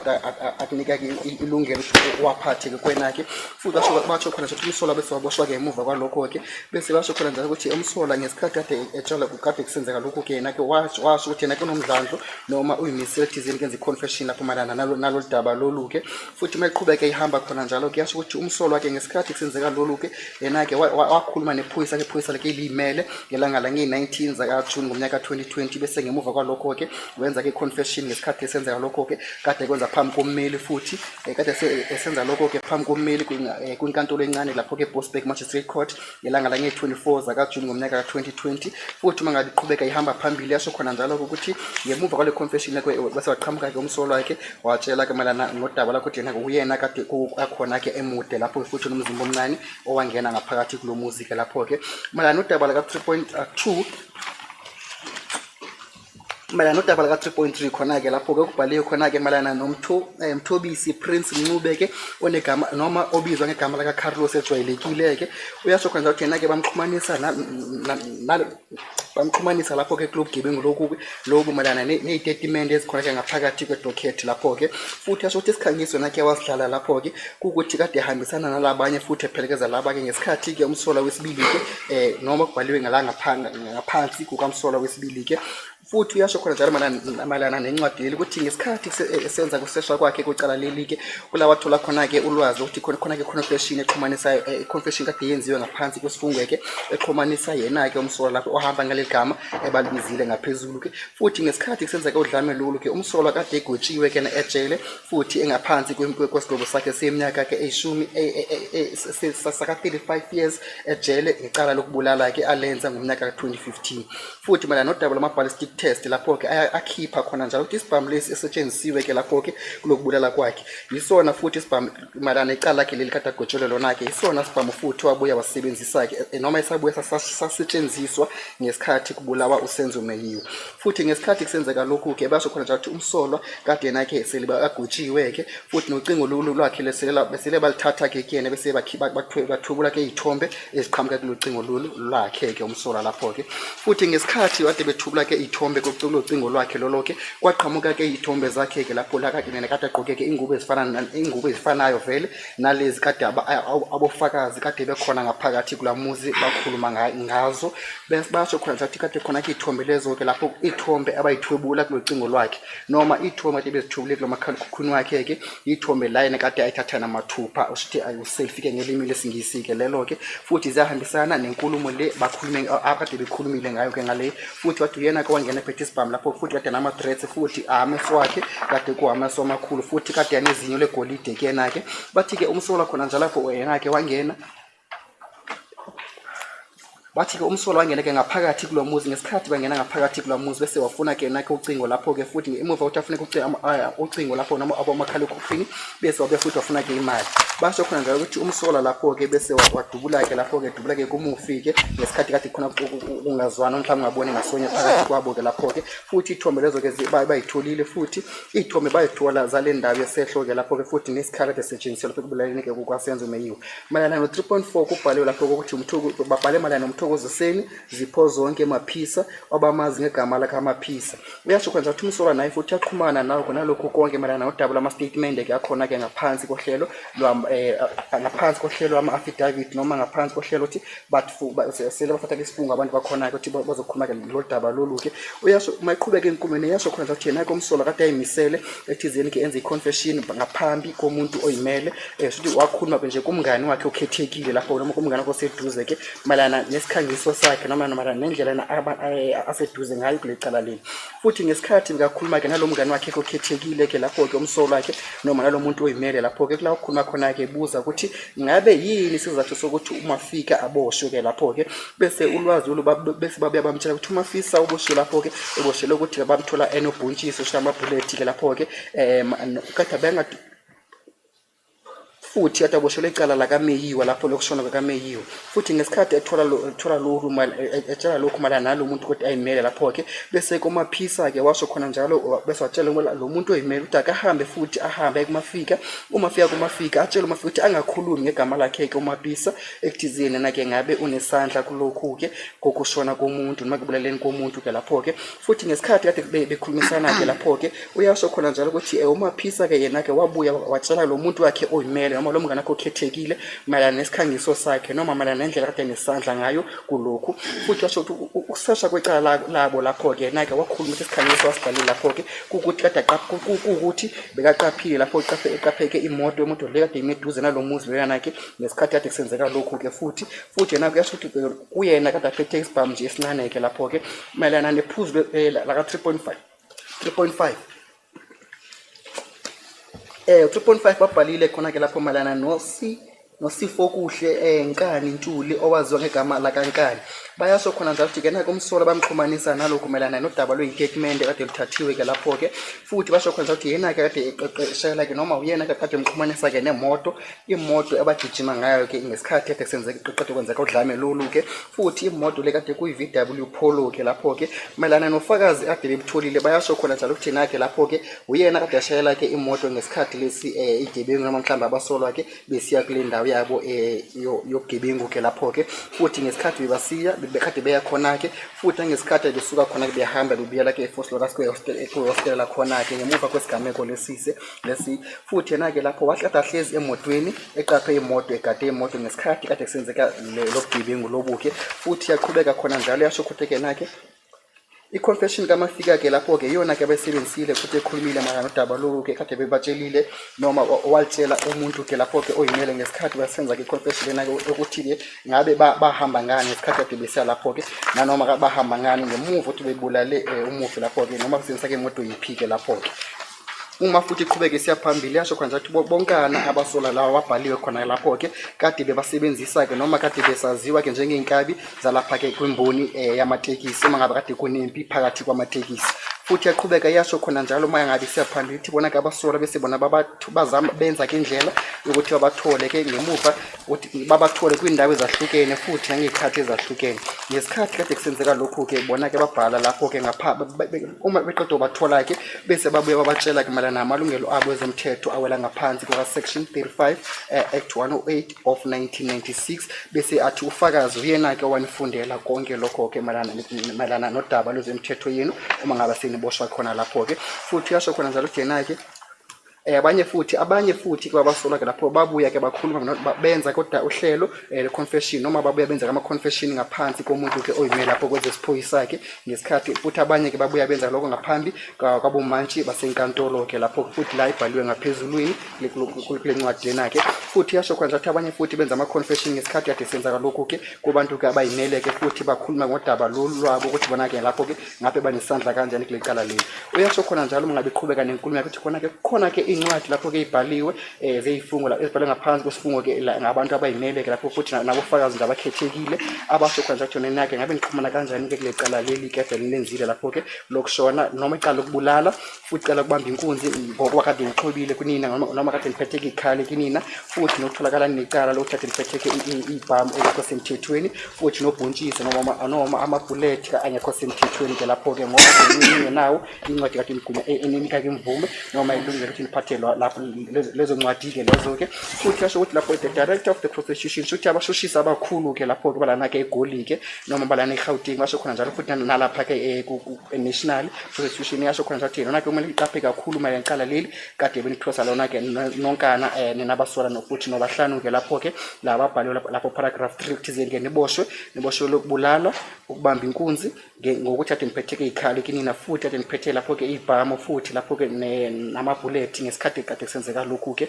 Speaker 6: akunika ke ilungelo waphathe ke kwena ke futhi basho khona ukuthi umsola bese waboshwa ke emuva kwalokho ke bese basho khona njalo ukuthi umsola ngesikhathi kade etshala kade kusenzeka lokho ke yena ke washo ukuthi yena kunomdlandlo noma uyimisile thizeni kenza i-confession lapho malana nalo daba lolu ke futhi mayiqhubeka ihamba khona njalo ke yasho ukuthi umsola ke ngesikhathi kusenzeka lolu ke yena ke wakhuluma nephoyisa ke elimele ngelanga lange-19 zakaJune ngomnyaka 2020 bese ngemuva kwalokho ke wenza ke confession ngesikhathi esenzeka lokho ke kade kwenza phambi kommeli futhi kade esenza lokho ke phambi kommeli kwinkantolo encane lapho ke Bosbeck Magistrate Court ngelanga lange-24 zakaJune ngomnyaka ka-2020 futhi mangabe iqhubeka ihamba phambili yasho khona njalo ukuthi ngemuva kwale confession yakhe bese waqhamuka ke umsolo wakhe watshela ke malana nodaba lakho yena uyena kade akhona ke emude lapho futhi nomzimba omncane owangena ngaphakathi kulomuzi ke lapho ke malana nodaba la ka-3.2 malana nodaba la ka-3.3 khona ke lapho ke kubhaliwe khona ke malana Mthobisi Prince Ncube ke onegama noma obizwa ngegama la Carlos ejwayelekile ke uyasho khona ukuthi yena ke bamxhumanisa lapho ke club giving lokhu malana ne-statement ezikhona ke ngaphakathi kwedocket lapho ke futhi yasho ukuthi isikhangiso nakhe wasidlala lapho ke ukuthi kade ehambisana nalabanye futhi ephelekeza laba ke ngesikhathi ke umsola wesibili ke noma kubhaliwe ngaphansi kukamsola wesibili ke futhi uyasho khona njalo malana nencwadi leli ukuthi ngesikhathi esenza kuseshwa kwakhe kucala leli ke ulawathola khona ke ulwazi ukuthi khona ke confession exhumanisa confession kade yenziwe ngaphansi kwesifungo ke exhumanisa yena ke umsola lapho ohamba ngaleli gama ebalibizile ngaphezulu ke futhi ngesikhathi kusenzeka udlame lolu ke umsola kade egotshiwe ke ejele futhi engaphansi kwesiglobo sakhe seminyaka ke saka 35 years ejele ngecala lokubulala ke alenza ngomnyaka ka-2015 futhi malana nodaba lama-ballistic test lapho ke akhipha khona njalo ukuthi isibhamu lesi esetshenzisiwe ke lapho ke kulokubulala kwakhe yisona futhi isibhamu malana icala lakhe leli kade agotshelwe lona ke yisona isibhamu futhi wabuya wasebenzisa ke noma isabuye sasetshenziswa ngesikhathi kubulawa uSenzo Meyiwa futhi ngesikhathi kusenzeka lokhu ke basho khona njalo ukuthi umsolwa kade yena ke seliba agotshiwe ke futhi nocingo lolu lwakhe besele balithatha ke kuyena bese bathubula ke izithombe eziqhamuka kulocingo lolu lakhe ke umsolwa lapho ke futhi ngesikhathi kade bethubula ke izithombe ithombe kulo cingo lwakhe loloke kwaqhamuka ke ithombe zakhe ke lapho la kade nene kade agqoke ke ingubo ezifanayo vele nalezi kade abofakazi kade bekhona ngaphakathi kulamuzi bakhuluma ngazo basho khona ukuthi kade khona ke ithombe lezo ke lapho ithombe abayithwebula kulo cingo lwakhe noma ithombe kade bezithwebule kulo makhalekhukhwini wakhe ke ithombe la yena kade ayithatha namathupha usithi ayu selfie ke ngelimi lesingisi ke lelo ke futhi ziyahambisana nenkulumo le bakhulume akade bekhulumile ngayo ke ngale futhi wathi yena ke wangena ephethe isibhamu lapho futhi kade nama threats futhi ameso wakhe kade kuhamaso amakhulu futhi kade yanezinyo legolide ke yena ke bathi ke umsola khona njalo lapho yena ke wangena bathi ke umsola wangena ke ngaphakathi kulo muzi ngesikhathi bangena ngaphakathi kulo muzi bese wafuna ke nakhe ucingo lapho ke futhi emuva uthi afuna ucingo lapho noma abomakhalekhukhwini bese wabe futhi wafuna ke imali basho khona njalo ukuthi umsola lapho ke bese wadubula ke lapho ke dubula ke kumufi ke ngesikhathi kade khona ungazwana mhlawumbe ngabone ngasonye phakathi kwabo ke lapho ke futhi ithombe lezo ke bayitholile futhi ithombe bayithola zale ndawo yesehlo ke lapho ke futhi nesikhala esetshenziswa lapho kubulaleni ke kwaSenzo Meyiwa malana no 3.4 kubhaliwe lapho ukuthi umthuko babhale malana nomthokoziseni zipho zonke emaphisa obamazi ngegama lakhe amaphisa uyasho kwenza ukuthi umsola naye futhi yaqhumana nawo konalokho konke malana nodaba lama statement ke akhona ke ngaphansi kohlelo ngaphansi kohlelo ama affidavit noma ngaphansi kohlelo ukuthi sele bafatha ke isifungo abantu bakhona ukuthi bazokhuluma ke lo daba lolu ke uyasho mayiqhubeka enkumene yasho khona ukuthi yena ke umsola kade ayimisele ethizeni ke enze iconfession ngaphambi komuntu oyimele futhi wakhuluma nje kumngani wakhe okhethekile lapho noma kumngani wakhe oseduze ke malana nesikhangiso sakhe noma malana nendlela aseduze ngayo kule cala leli futhi ngesikhathi ngakhuluma ke nalomngani wakhe okhethekile ke lapho ke umsola wakhe noma nalomuntu oyimele lapho ke kula ukhuluma khona ke buza ukuthi ngabe yini sizathu sokuthi umafika aboshwe ke lapho ke bese ulwazi bese babuya bamtshela ukuthi umafisa uboshwe lapho ke eboshele ukuthi bamthola enobhuntshisi ushama bullet ke lapho ke kade benga futhi ataboshele icala la kaMeyiwa lapho lokushona kaMeyiwa futhi ngesikhathi ethola etshela lokhu malana nalo umuntu ukuthi ayimele lapho ke bese komaphisa ke washo khona njalo bese watshela lo muntu oyimele ukuthi akahambe futhi ahambe kumafika uma fika kumafika atshela umafika ukuthi angakhulumi ngegama lakhe ke umaphisa ekutizeni nake ngabe unesandla kulokhu ke kokushona komuntu noma kubulaleni komuntu ke lapho ke futhi ngesikhathi kade bekhulumisana ke lapho ke uyasho khona njalo ukuthi umaphisa ke yena ke wabuya watshela lo muntu wakhe oyimele noma lo mngane wakhe okhethekile malana nesikhangiso sakhe noma malana nendlela kade nesandla ngayo kulokhu futhi washo ukuthi ukusasha kwecala labo lapho ke nake wakhuluma ukuthi isikhangiso wasibhalile lapho ke ukuthi kade ukuthi bekaqaphile lapho eqapheke imoto le kade imeduze nalomuzi lo yana ke nesikhathi kade kusenzeka lokhu ke futhi yena kuyasho ukuthi kuyena kade aphethe isibhamu nje esinane ke lapho ke malana nephuzu la ka 3.5 3.5 babhalile khona ke lapho malana nosifo kuhle Nkani Ntuli owaziwa ngegama la kaNkani bayasho khona njalo ukuthi ke nake umsola bamxhumanisa nalokho melana nodaba lweyitatement kade lithathiwe ke lapho ke futhi basho khona ukuthi yena ke kade eqeqeshela ke noma uyena ke kade emxhumanisa ke nemoto imoto abagijima ngayo ke ngesikhathi kade kusenzeka iqeqetho kwenzeka udlame lolu ke futhi imoto le kade kuyi VW Polo ke lapho ke melana nofakazi kade bebutholile bayasho khona njalo ukuthi nake lapho ke uyena kade ashayela ke imoto ngesikhathi lesi igebengu noma mhlamba abasolwa ke besiya kule ndawo yabo yogebengu ke lapho ke futhi ngesikhathi bebasiya bekade beya khona ke futhi ngesikhathi besuka khona ke behamba bebuya ke eForce Lora Square hostel la khona ke ngemuva kwesigameko lesi futhi yena ke lapho wahlala ahlezi emotweni eqaphe imoto egade imoto ngesikhathi kade kusenzeka lobugebengu lobuke futhi yaqhubeka khona njalo yasho ukuthi ke nake iconfession kamafika ke lapho ke yona ke bayisebenzisile futhi ekhulumile malana nodaba lo ke kade bebatshelile noma waltshela umuntu ke lapho ke oyimele ngesikhathi basenza ke confession lena ukuthi ke ngabe bahamba ngani ngesikhathi kade besiya lapho ke nanoma bahamba ngani ngemuva ukuthi bebulale umufi lapho ke noma kusebenzisa ke imoto yiphike lapho ke uma futhi iqhubeke siyaphambili yasho khona ukuthi bonkana abasola lawa wabhaliwe khona lapho ke kade bebasebenzisa ke noma kade besaziwa ke njengeinkabi zalapha ke kwimboni yamatekisi mangabe kade kunempi phakathi kwamatekisi futhi yaqhubeka yasho khona njalo manje ngabe siyaphambili ukuthi bona ke abasola bese bona bazama benza ke indlela ukuthi babathole ke ngemuva ukuthi babathole kwindawo ezahlukene futhi ngezikhathi ezahlukene. Ngesikhathi kade kusenzeka lokhu ke bona ke babhala lapho ke ngapha uma beqeda bathola ke bese babuye babatshela ke malana namalungelo abo ezomthetho awela ngaphansi kwa section 35 Act 108 of 1996 bese athi ufakazi uyena ke wanifundela konke lokho ke malana nodaba lwezomthetho yenu uma ngabe seniboshwa khona lapho ke futhi yasho khona njalo jena ke abanye futhi kwabasola ke lapho babuya ke bakhuluma benza kodwa uhlelo le-confession noma babuya benza ama-confession ngaphansi komuntu ke oyimele lapho kwezesiphoyisa sakhe ngesikhathi futhi abanye ke babuya benza lokho ngaphambi kwabomantshi basenkantolo ke lapho futhi la ibhaliwe ngaphezulwini kule ncwadi lena ke futhi yasho khona ukuthi abanye futhi benza ama-confession ngesikhathi kade senza lokho ke kubantu ke abayimele ke futhi bakhuluma ngodaba lwabo ukuthi bona ke lapho ke ngabe banesandla kanjani kule cala leli. Uyasho khona njalo uma ngabe iqhubeka nenkulumo yakhe khona ke incwadi lapho ke ibhaliwe zeyifungo la ezibhalwe ngaphansi kwesifungo ke ngabantu abayimele ke lapho futhi nabofakazi nje abakhethekile abasho khona ukuthi nena ke ngabe ngiqhumana kanjani ke kule cala leli kade lenzile lapho ke lokushona noma iqala ukubulala futhi iqala kubamba inkunzi ngoba kade ngixhobile kunina noma kade ngiphetheke ikhali kunina futhi nokutholakala necala lokuthatha liphetheke ibhamu ekho semthethweni futhi nobhontshise noma amabullet angekho semthethweni ke lapho ke ngoba nawo incwadi kade imigunya enika ke imvume noma ilungelo ukuthi niphathelwa lapho lezo ncwadi ke lezo ke futhi yasho ukuthi lapho the director of the prosecution shothi abashushisi abakhulu ke lapho ke balana ke eGoli ke noma balana eGauteng basho khona njalo futhi nalapha ke national prosecution yasho khona ukuthi yena ke kumele iqaphe kakhulu mayelana necala leli kade benithosa lona ke nonkana nenabasola nofuthi nobahlanu ke lapho ke laba bhalwe lapho paragraph 3 kuthizeni ke niboshwe lokubulala ukubamba inkunzi ngokuthi ade niphetheke ikhali kinina futhi ade niphethe lapho ke ibhamu futhi lapho ke namabullet ngesikhathi kade kusenzeka lokhu ke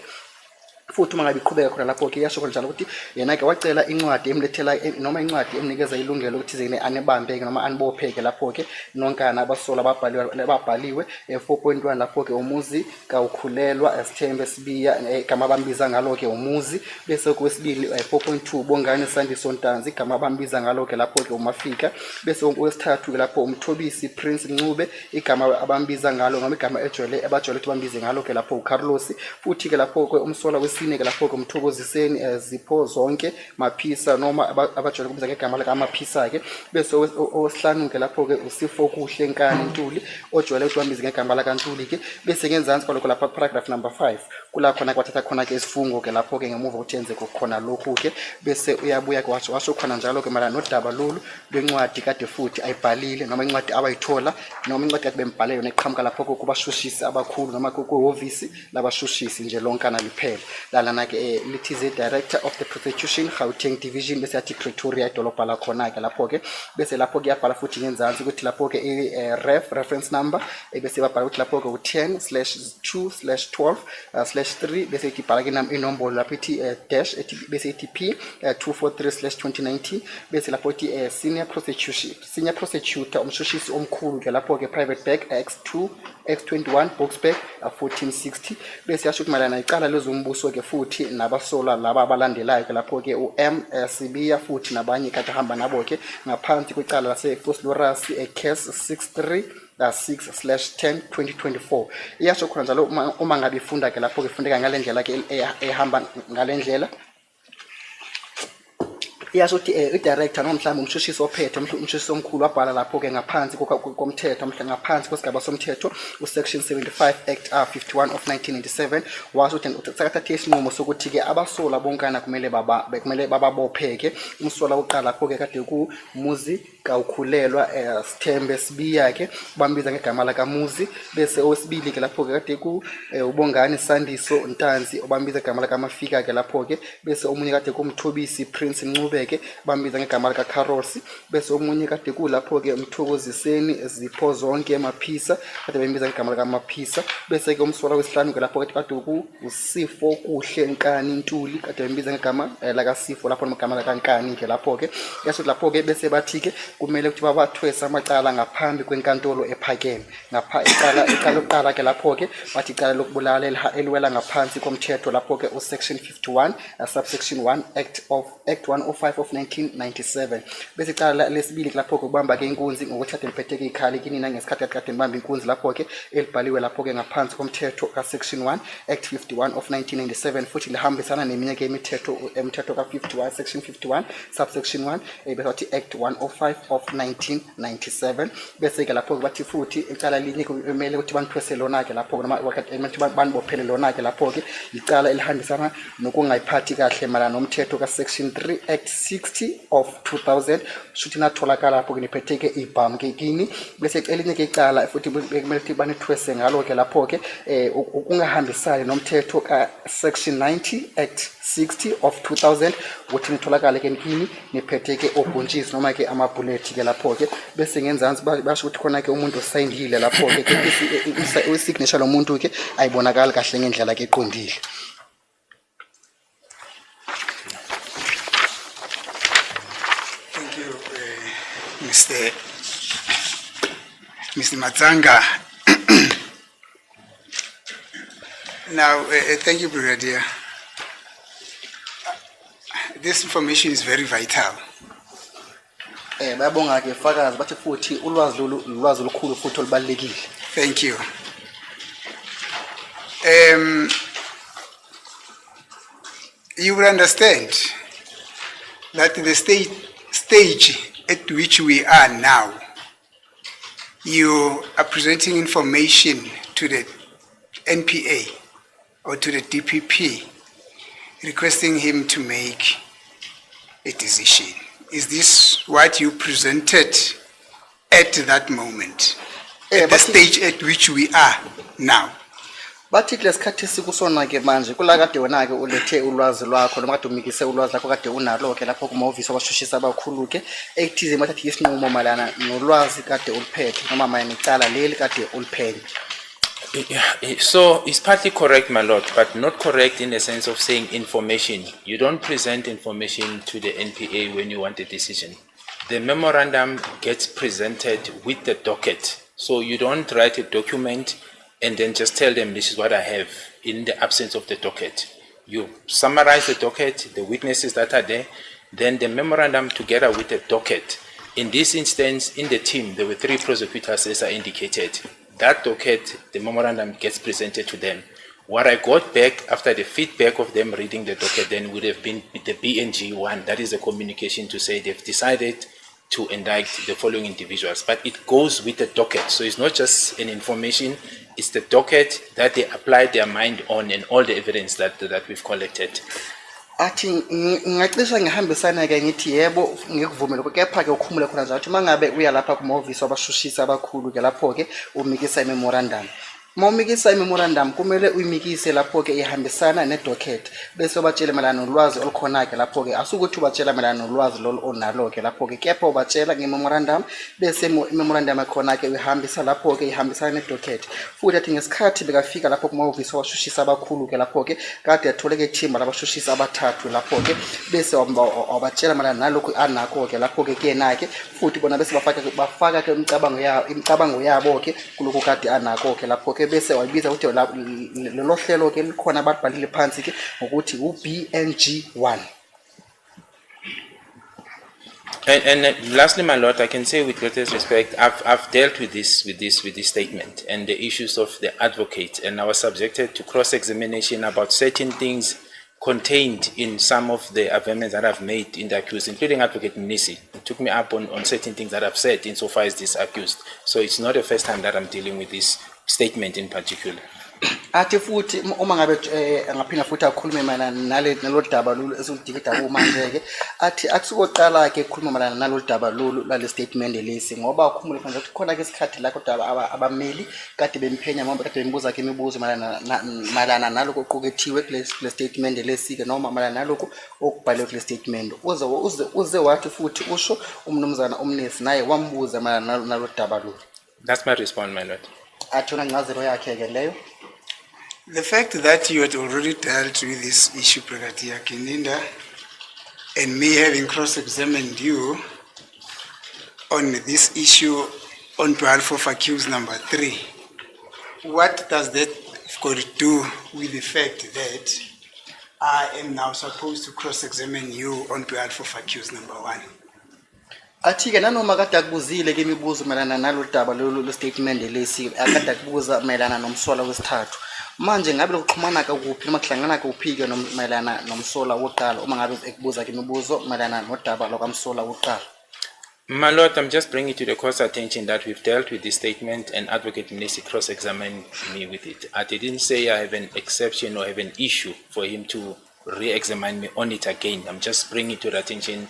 Speaker 6: futhi uma ngabe iqhubeka khona lapho ke yasho njalo ukuthi yena ke wacela incwadi emlethela noma incwadi emnikeza ilungelo ukuthi zene anebambeke noma anibopheke lapho ke nonkana abasola babhaliwe 4.1 lapho ke umuzi kawukhulelwa esithembe sibiya igama bambiza ngalo ke umuzi bese kwesibili 4.2 bongani Sandiso Ntanzi igama bambiza ngalo ke lapho ke umafika bese okwesithathu ke lapho umthobisi Prince Ncube igama abambiza ngalo noma igama abajwayele ukuthi bambize ngalo ke lapho uCarlos futhi ke lapho ke umsola sine ke lapho kumthokoziseni zipho zonke maphisa noma abajwayele ukubiza ngegama la amaphisa ke bese osihlanu ke lapho ke usifo kuhle nkani Ntuli ojwayele ukubambiza ngegama la kaNtuli ke bese ngenzansi kwalokho lapha paragraph number 5 kula khona kwathatha khona ke isifungo ke lapho ke ngemuva uthenze khona lokhu ke bese uyabuya kwasho khona njalo ke mara nodaba lolu lwencwadi kade futhi ayibhalile noma incwadi abayithola noma incwadi kade bembhale yona iqhamuka lapho kubashushisi abakhulu noma kuhhovisi labashushisi nje lonkana liphela lalana ke lithize director of the prosecution Gauteng division bese yathi Pretoria idolobha la khona ke lapho ke bese lapho ke yabhala futhi ngenzansi ukuthi lapho ke reference number bese babhala ukuthi lapho ke u10/2/12/3 bese ibhala ke inombolo lapho ithi dash bese ithi P 243/2019 bese lapho ithi senior prosecutor umshushisi omkhulu ke lapho ke private bag X2 X21 Boxback 1460 bese yasho kumalana icala lezombuso ke futhi nabasola laba abalandelayo ke lapho ke uM Sibiya futhi nabanye kade hamba nabo ke ngaphansi kwecala lase Foslorus case 636/10/2024 iyasho khona njalo uma ngabe ifunda ke lapho ke fundeka ngalendlela ke ehamba ngalendlela iyasho ukuthi i-director noma mhlawumbe umshushisi ophethe umshushisi omkhulu wabhala lapho ke ngaphansi komthetho ngaphansi kwesigaba somthetho usection 75 Act 51 of 1997 washo ukuthi sakathatha isinqumo sokuthi ke abasola bonkana kumele bababopheke umsola oqala lapho ke kade kumuzi kawukhulelwa Sithembe Sibiya ke bambiza ngegama la kamuzi bese owesibili ke lapho ke kade ubongani Sandiso Ntanzi obambiza igama la kamafika ke lapho ke bese omunye kade kumthobisi Prince Ncube ke bambiza ngegama la kaCarlos bese omunye kade kulapho ke umthokoziseni zipho zonke emaphisa kade bambiza ngegama la kamaphisa bese ke umsola wesihlanu ke lapho kade usifo kuhle nkani Ntuli kade bambiza ngegama la kasifo lapho nomgama la kankani ke lapho ke yaso lapho ke bese bathi ke kumele ukuthi babathwesa amacala ngaphambi kwenkantolo ephakeme icala lokuqala ke lapho ke bathi icala lokubulala eliwela ngaphansi komthetho lapho ke usection 51 subsection 1 Act 105 5 of 1997. Bese icala lesibili lapho kubamba ke inkunzi ngokuthi kade liphetheke ikhali kini nangesikhathi kade nibamba inkunzi lapho ke elibhaliwe lapho ke ngaphansi komthetho ka section 1 Act 51 of 1997 futhi lihambisana neminye ke imithetho ka 51 section 51 subsection 1 bese wathi Act 105 of 1997. Bese ke lapho bathi futhi icala linye kumele ukuthi banithwese lona ke lapho noma wakati banibophele lona ke lapho ke icala elihambisana nokungayiphathi kahle malana nomthetho ka section 3 Act 60 of 2000 shuthi natholakala lapho ke niphetheke ibhamu ke kini. Bese elinye ke icala futhi kumele ukuthi banithwese ngalo ke lapho ke ukungahambisani nomthetho ka section 90 Act 60 of 2000 ukuthi nitholakala ke kini niphetheke obhontshisi noma ke amabullet ke lapho ke. Bese ngenzansi basho ukuthi khona ke umuntu osayindile lapho ke i-signature lomuntu ke ayibonakala kahle ngendlela ke eqondile.
Speaker 2: Thank you, Mr. Matsanga. Now, thank you, Brigadier. This information is very vital.
Speaker 6: Bayabonga ke fakazi bathi futhi ulwazi olukhulu futhi olubalekile.
Speaker 2: Thank you. You will understand that the stage at which we are now, you are presenting information to the NPA or to the DPP, requesting him to make a decision. Is this what you presented at that moment, at the stage at which we are now?
Speaker 6: Bathi lesikhathi sikusona ke manje kula kade wona ke ulethe ulwazi lwakho noma kade umikise ulwazi lakho kade unalo ke lapho kuma office abashushisa abakhulu ke ekuthize mathathi isinqumo malana nolwazi kade uliphethe noma manje icala leli kade uliphethe.
Speaker 7: So it's partly correct, my lord, but not correct in the sense of saying information. You don't present information to the NPA when you want a decision. The memorandum gets presented with the docket. So you don't write a document and then just tell them this is what I have in the absence of the docket. You summarize the docket, the witnesses that are there, then the memorandum together with the docket. In this instance, in the team, there were 3 prosecutors as I indicated. That docket, the memorandum gets presented to them. What I got back after the feedback of them reading the docket then would have been the BNG one. That is a communication to say they've decided to indict the following individuals. But it goes with the docket. So it's not just an information, it's the docket that they applied their mind on and all the evidence that we've collected.
Speaker 6: Athi ngiyacisha ngihambisana ke ngithi yebo ngikuvumela kepha ke ukhumule khona njalo mangabe uya lapha kuma office abashushisa abakhulu ke lapho ke umikisa imemorandum. Mawumikisa imemorandum kumele uyimikise lapho ke ihambisana nedocket bese ubatshela malana nolwazi olukhona ke lapho ke asukuthi ubatshela malana nolwazi lolu onalo ke lapho ke kepha ubatshela ngememorandum bese imemorandum ekhona ke ihambisa lapho ke ihambisana nedocket futhi athi ngesikhathi bekafika lapho kuma office abashushisa abakhulu ke lapho ke kade atholeke team labashushisa abathathu lapho ke bese wabatshela malana nalokho anakho ke lapho ke kuyena ke futhi bona bese bafaka ke imicabango yabo ke kuloko kade anakho ke lapho ke bese wayibiza ukuthi lelo hlelo ke likhona ababhalile phansi ke ngokuthi uBNG1.
Speaker 7: And lastly, my lord, I can say with greatest respect, I've dealt with this statement and the issues of the advocate, and I was subjected to cross-examination about certain things contained in some of the amendments that I've made in the accused, including Advocate Nisi. It took me up on certain things that I've said insofar as this accused. So it's not the first time that I'm dealing with this statement in particular.
Speaker 6: Athi futhi uma ngabe ngaphinda futhi akhulume malana nalo daba lolu esiludikida kumanje ke athi akusoqala ke ukukhuluma malana nalo daba lolu lale statement lesi ngoba ukhumule manje ukuthi khona ke isikhathi la kodwa abameli kade bemphenya ngoba kade bembuza ke imibuzo malana naloko oqukethiwe kule statement lesi ke noma malana naloko okubhalwe kule statement uze wathi futhi usho umnumzana umnesi naye wambuza malana nalo daba lolu.
Speaker 7: That's my response, my lord.
Speaker 6: Athona ngazelo yakhe ke leyo.
Speaker 2: The fact that you had already dealt with this issue, Brigadier Kininda, and me having cross-examined you on this issue on behalf of accused number 3, what does that got to do with the fact that I am now supposed to cross-examine you on behalf of accused number 1.
Speaker 6: Athi-ke nanoma kade akubuzile ke imibuzo mayelana nalo daba lo statement lesi akade akubuza mayelana nomsola wesithathu. Manje ngabe lokuxhumana kuphi noma kuhlangana kuphi ke mayelana nomsola wokuqala uma ngabe ekubuza ke imibuzo mayelana nodaba lokamsola wokuqala.
Speaker 7: My Lord, I'm just bringing to the court's attention that we've dealt with this statement and Advocate Mnisi cross-examined me with it. I didn't say I have an exception or have an issue for him to re-examine me on it again. I'm just bringing to the attention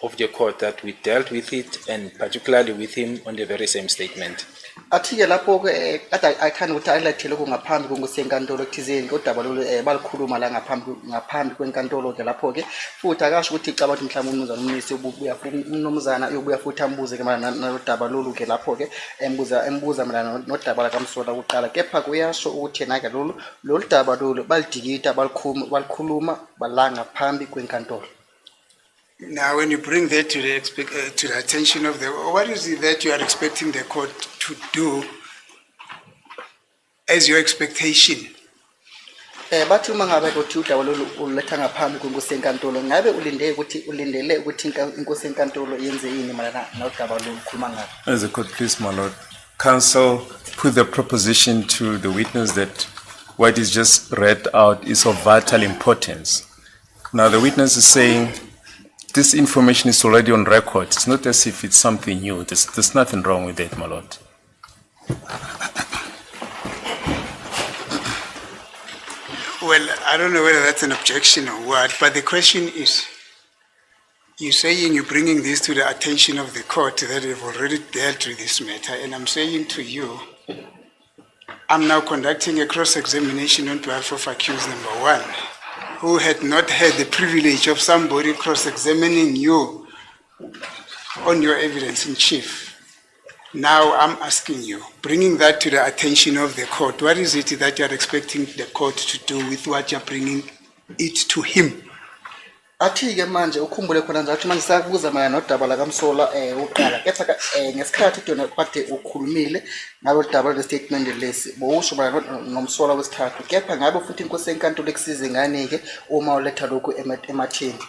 Speaker 7: of the court that we dealt with it and particularly with him on the very same statement.
Speaker 6: Athi-ke lapho ke kade akhanda ukuthi ayilethele ngaphambi kokusenkantolo ekuthizeni kodaba lo balikhuluma la ngaphambi kwenkantolo ke lapho ke futhi akasho ukuthi icaba ukuthi mhlawumbe umnumzana uMnisi ubuya futhi umnumzana uyobuya futhi ambuze ke mana nalodaba lolu ke lapho ke embuza mana nodaba la kamsola kuqala kepha kuyasho ukuthi yena ke lolu daba lolu balidikita balikhuluma bala ngaphambi kwenkantolo.
Speaker 2: Now, when you bring that to the attention of the, what is it that you are expecting the court to do as your expectation?
Speaker 6: Bathi uma ngabe ukuthi udaba lolu uletha ngaphambi kwenkosi enkantolo ngabe ulindele ukuthi inkosi enkantolo yenze yini malana nodaba lolu khuluma ngalo.
Speaker 3: As a court, please, my lord, counsel put the proposition to the witness that what is just read out is of vital importance. Now, the witness is saying this information is already on record. It's not as if it's something new. There's nothing wrong with it, my lord.
Speaker 2: Well, I don't know whether that's an objection or what, but the question is, you're saying you're bringing this to the attention of the court that they've already dealt with this matter, and I'm saying to you, I'm now conducting a cross-examination on behalf of accused number 1, who had not had the privilege of somebody cross-examining you on your evidence in chief. Now I'm asking you, bringing that to the attention of the court, what is it that you're expecting the court to do with what you're bringing it to him?
Speaker 6: Athi-ke manje ukhumbule khona nje ukuthi manje sakubuza mayelana nodaba la kamsola uqala kepha ngesikhathi tona kade ukhulumile ngalo daba le statement lesi bowusho mayelana nomsola wesithathu kepha ngabe futhi inkosi enkantolo ekusize ngane-ke uma uletha lokhu ematheni.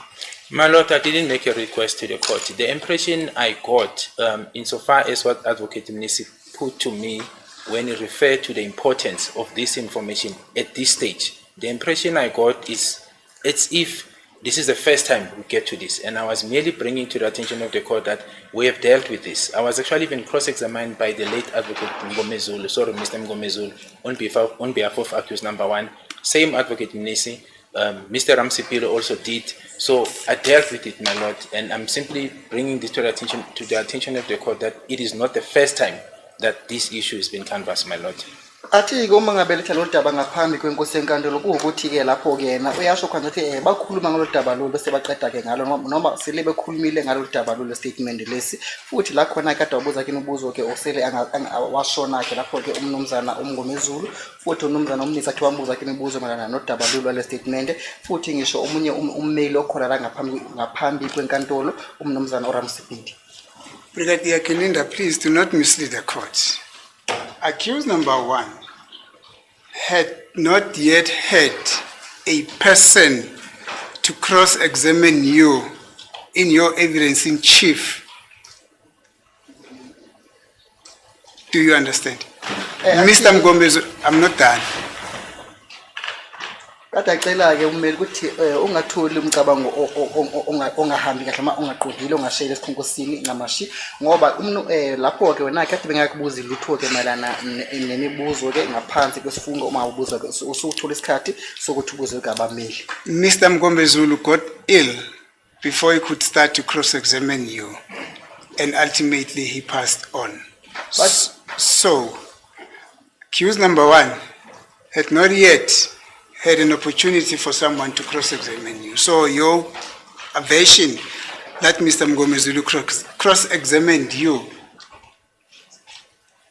Speaker 7: My Lord, I didn't make a request to the court. The impression I got, insofar as what Advocate Mnisi put to me when he referred to the importance of this information at this stage, the impression I got is it's if this is the first time we get to this, and I was merely bringing to the attention of the court that we have dealt with this. I was actually even cross-examined by the late Advocate Mr. Mngomezulu, on behalf of accused number 1. Same Advocate Mnisi, Mr. Ramsipilo also did. So I dealt with it, my lord, and I'm simply bringing this to the attention of the court that it is not the first time that this issue has been canvassed, my lord.
Speaker 6: Athi-ke uma ngabe letha lo daba ngaphambi kwenkosi enkantolo kuwukuthi-ke lapho-ke yena uyasho khona ukuthi bakhuluma ngalo daba lolu bese baqeda-ke ngalo noma sele bekhulumile ngalo daba lolu statement lesi futhi la khona kade wabuza ke imibuzo-ke osele washona-ke lapho-ke umnumzana uMngomezulu futhi umnumzana uMnisi athi wambuza ke imibuzo mayelana nodaba lolu wale statement futhi ngisho omunye ummeli okhona la ngaphambi kwenkantolo umnumzana uRamsipindi.
Speaker 2: Brigadier Kilinda, please do not mislead the court. Accused number 1 had not yet had a person to cross-examine you in your evidence in chief. Do you understand? Mr. Mngomezulu, I'm not done.
Speaker 6: Kade acela-ke ummeli ukuthi ungatholi umcabango ongahambi kahle uma ungaqondile ongashayela esikhonkosini ngamashi ngoba lapho-ke wena-ke kade bengakubuzile lutho-ke mayelana nemibuzo-ke ngaphansi kwesifungo uma ubuzwa-ke usuthola isikhathi sokuthi ubuzwe-ke abameli.
Speaker 2: Mr. Mngomezulu got ill before he could start to cross-examine you, and ultimately he passed on. So, accused number 1 had not yet had an opportunity for someone to cross-examine you. So your version that Mr. Mngomezulu cross-examined you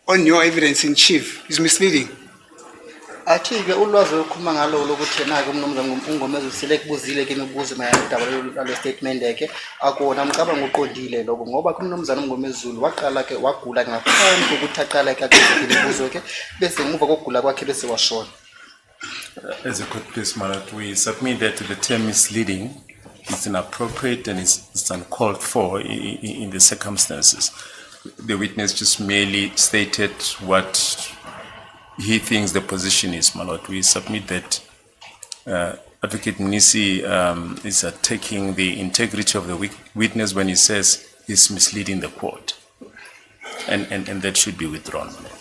Speaker 2: on your evidence in chief is misleading.
Speaker 6: Athi-ke ulwazi olukhuluma ngalo lokuthi yena-ke umnumzana uMngomezulu sele kubuzile-ke imibuzo mayelana nodaba lalo statement-ke akuwona umcabango oqondile lokho ngoba umnumzana uMngomezulu waqala-ke wagula ngaphambi kokuthi aqala-ke akubuze imibuzo-ke bese ngemuva kokugula kwakhe bese washona.
Speaker 3: As a court, please, my lord, we submit that the term misleading is inappropriate and it's uncalled for in the circumstances. The witness just merely stated what he thinks the position is, my lord. We submit that Advocate Mnisi is attacking the integrity of the witness when he says he's misleading the court. And that should be withdrawn, my lord.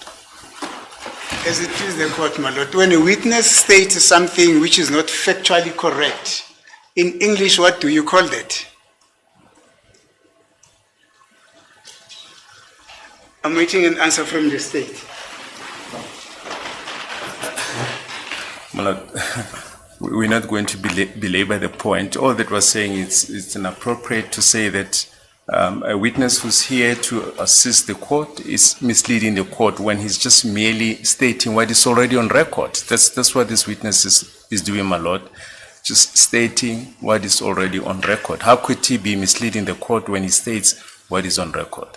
Speaker 2: As it is the court, my lord, when a witness states something which is not factually correct, in English, what do you call that? I'm waiting an answer from the state.
Speaker 3: My lord, we're not going to belabor the point. All that was saying it's inappropriate to say that a witness who's here to assist the court is misleading the court when he's just merely stating what is already on record. That's what this witness is doing, my lord. Just stating what is already on record. How could he be misleading the court when he states what is on record?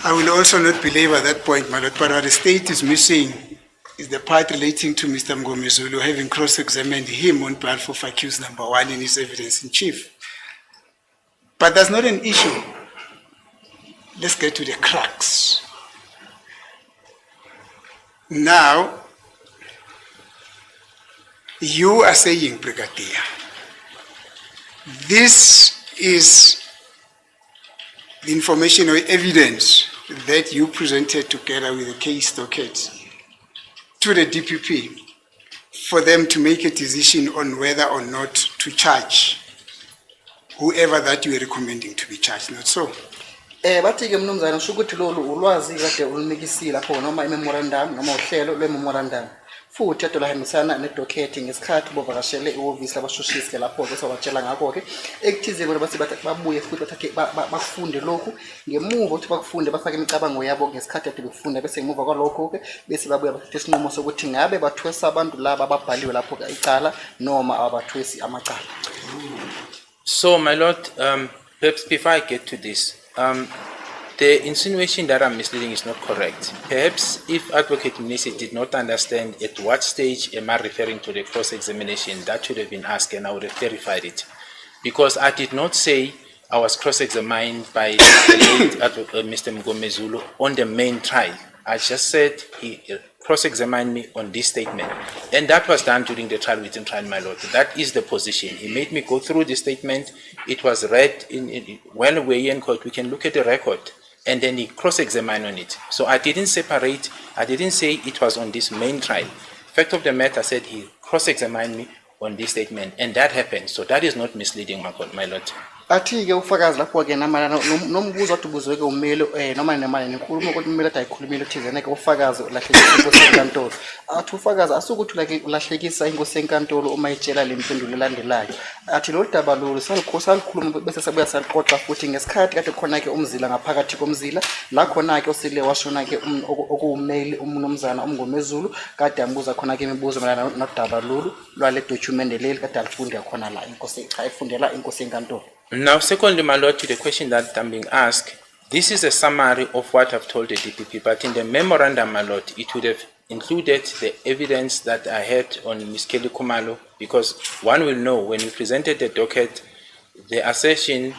Speaker 2: I will also not belabor that point, my lord, but what the state is missing is the part relating to Mr. Mngomezulu having cross-examined him on behalf of accused number 1 in his evidence in chief. But that's not an issue. Let's get to the crux. Now, you are saying, Brigadier, this is the information or evidence that you presented together with the case docket to the DPP for them to make a decision on whether or not to charge whoever that you are recommending to be charged, not so?
Speaker 6: Bathi ke mnumzana usho ukuthi lolu ulwazi kade ulinikisile lapho noma memorandum noma uhlelo lwememorandum futhi ade lahambisana nedocket ngesikhathi bovakashele ihhovisi labashushisi ke lapho ke sobatshela ngakho ke ekuthize bona bathi babuye futhi bathathe bafunde lokhu ngemuva ukuthi bakufunde bafake imicabango yabo ngesikhathi ade befunda bese ngemuva kwalokho ke bese babuya bathathe isinqumo sokuthi ngabe bathwesa abantu laba ababhaliwe lapho ke icala noma abathwesi amacala.
Speaker 7: So, my lord, perhaps before I get to this, the insinuation that I'm misleading is not correct. Perhaps if Advocate Mnisi did not understand at what stage am I referring to the cross-examination, that should have been asked and I would have clarified it. Because I did not say I was cross-examined by the late Mr. Mngomezulu on the main trial. I just said he cross-examined me on this statement. And that was done during the trial within trial, my lord. That is the position. He made me go through the statement. It was read when we're in court. We can look at the record. And then he cross-examined on it. So I didn't separate. I didn't say it was on this main trial. Fact of the matter, I said he cross-examined me on this statement. And that happened. So that is not misleading, my lord.
Speaker 6: Athi ke ufakazi lapho ke namana nombuzo othi ubuzwe ke umelo noma nemali nenkulumo ukuthi umelo athi ayikhulumile thizene ke ufakazi ulahlekisa inkosi enkantolo athi ufakazi asukuthi like ulahlekisa inkosi enkantolo uma itshela lempendulo elandelayo athi lo daba lo salikhuluma bese sabuya saliqoqa futhi ngesikhathi kade khona ke umzila ngaphakathi komzila la khona ke osile washona ke okuwumeli umnumzana uMngomezulu kade ambuza khona ke imibuzo malana nodaba lolu lwale document leli kade alifunda khona la inkosi cha ifundela inkosi enkantolo.
Speaker 7: Now, secondly, my lord, to the question that I'm being asked, this is a summary of what I've told the DPP, but in the memorandum, my lord, it would have included the evidence that I had on Ms. Kelly Kumalo, because one will know when we presented the docket, the assertion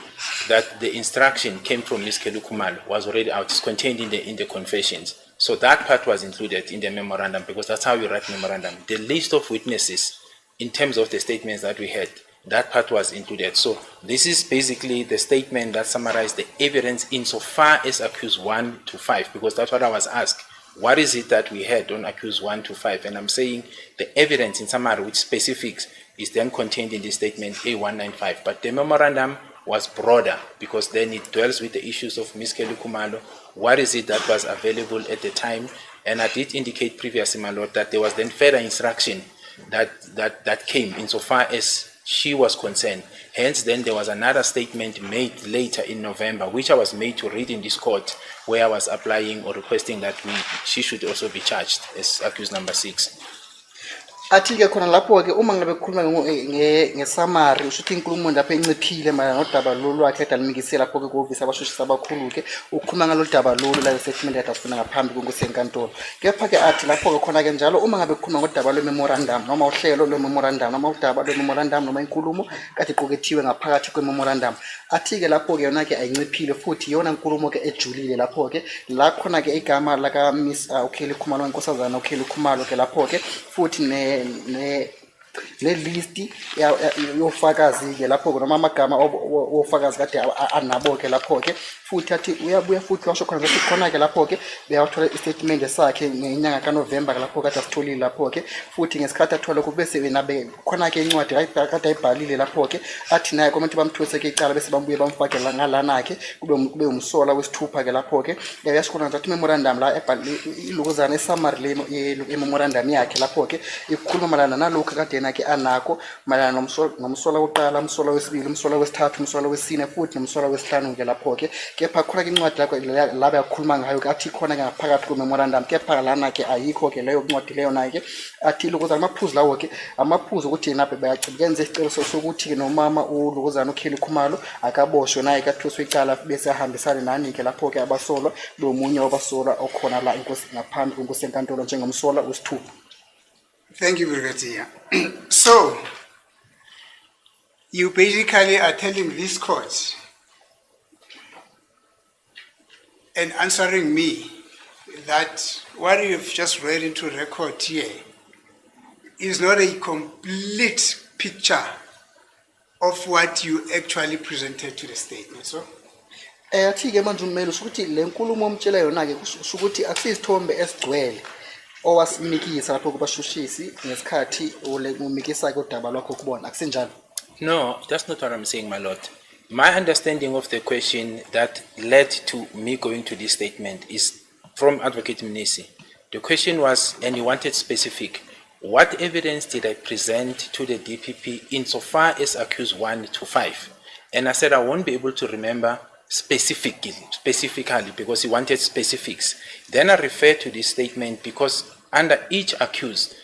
Speaker 7: that the instruction came from Ms. Kelly Kumalo was already out, it's contained in the confessions. So that part was included in the memorandum, because that's how we write memorandum. The list of witnesses, in terms of the statements that we had, that part was included. So this is basically the statement that summarized the evidence insofar as accused 1 to 5, because that's what I was asked. What is it that we had on accused 1 to 5? And I'm saying the evidence in summary, which specifics, is then contained in the statement A195. But the memorandum was broader, because then it dwells with the issues of Ms. Kelly Kumalo. What is it that was available at the time? And I did indicate previously, my lord, that there was then further instruction that came insofar as she was concerned. Hence, then there was another statement made later in November, which I was made to read in this court, where I was applying or requesting that she should also be charged as accused number 6.
Speaker 6: Athi-ke khona lapho-ke uma ngabe kukhuluma nge-summary usho ukuthi inkulumo lapho enciphile mayelana nodaba lolu lwakhe ade alimikise lapho-ke kuhhovisi abashushisi abakhulu-ke ukhuluma ngalolu daba lolu lale statement ade asifuna ngaphambi kwenkosi yenkantolo. Kepha-ke athi lapho-ke khona-ke njalo uma ngabe kukhuluma ngodaba lwe-memorandum noma uhlelo lwe-memorandum noma udaba lwe-memorandum noma inkulumo kade iqukethiwe ngaphakathi kwe-memorandum. Athi-ke lapho-ke yona-ke ayinciphile futhi iyona nkulumo-ke ejulile lapho-ke la khona-ke igama laka-Miss uKheli Khumalo inkosazana uKheli Khumalo-ke lapho-ke futhi listi yofakazi-ke lapho-ke noma amagama wofakazi kade anabo-ke lapho-ke futhi athi uyabuya futhi washo khona ukuthi khona-ke lapho-ke beyawathola istatement sakhe ngenyanga kaNovember lapho kade asitholile lapho-ke futhi ngesikhathi athola lokhu bese nabe khona-ke incwadi kade ayibhalile lapho-ke athi naye komuntu bamthweseke icala bese bambuye bamfake ngalanakhe kube umsola wesithupha-ke lapho-ke yasho khona ukuthi memorandum la ilokuzana esummary le memorandum yakhe lapho-ke ikhuluma malana nalokhu kade yena-ke anakho malana nomsola wokuqala umsola wesibili umsola wesithathu umsola wesine futhi nomsola wesihlanu-ke lapho-ke kepha khona-ke incwadi lakho labe yakhuluma ngayo athi khona-ke ngaphakathi kwe-memorandum kepha lana-ke ayikho-ke leyo ncwadi leyo nayo-ke athi lokuza amaphuzu lawo-ke amaphuzu ukuthi yena benze isicelo sokuthi-ke nomama ulokozana uKheli Khumalo akaboshwe naye kathuswe icala bese ahambisane nani-ke lapho-ke abasolwa beomunye wabasolwa okhona la inkosi ngaphambi kwenkosi yenkantolo njengomsola wesithupha.
Speaker 2: Thank you, Brigadier. So, you basically are telling this court and answering me that what you've just read into record here is not a complete picture of what you actually presented to the statement, so?
Speaker 6: Athi-ke manje ummeli ukuthi le nkulumo omtshela yona-ke kusho ukuthi akusizithombe esigcwele owasimikisa lapho kubashushisi ngesikhathi umikisa-ke udaba lwakho kubona akusenjalo.
Speaker 7: No, that's not what I'm saying, my lord. My understanding of the question that led to me going to this statement is from Advocate Mnisi. The question was, and he wanted specific, what evidence did I present to the DPP insofar as accused 1 to 5? And I said I won't be able to remember specifically because he wanted specifics. Then I referred to this statement because under each accused,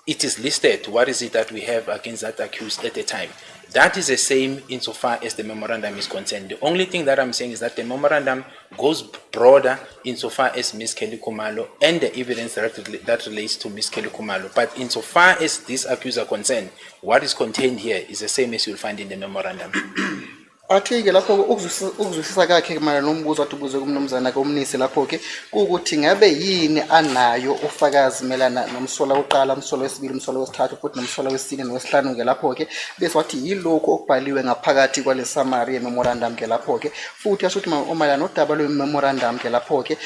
Speaker 7: it is listed what is it that we have against that accused at the time. That is the same insofar as the memorandum is concerned. The only thing that I'm saying is that the memorandum goes broader insofar as Ms. Kheli Khumalo and the evidence that relates to Ms. Kheli Khumalo. But insofar as these accused are concerned, what is contained here is the same as you'll find in the memorandum.
Speaker 6: Athi-ke lapho ukuzwisisa kakhe mayelana nombuzo wathi ubuze kumnumzana kaMnisi lapho-ke kuwukuthi ngabe yini anayo ufakazi melana nomsola wokuqala umsola wesibili umsola wesithathu futhi nomsola wesine nowesihlanu-ke lapho-ke bese wathi yilokhu okubhaliwe ngaphakathi kwale summary ye-memorandum-ke lapho-ke futhi yasho ukuthi umayelana nodaba lwe-memorandum-ke lapho-ke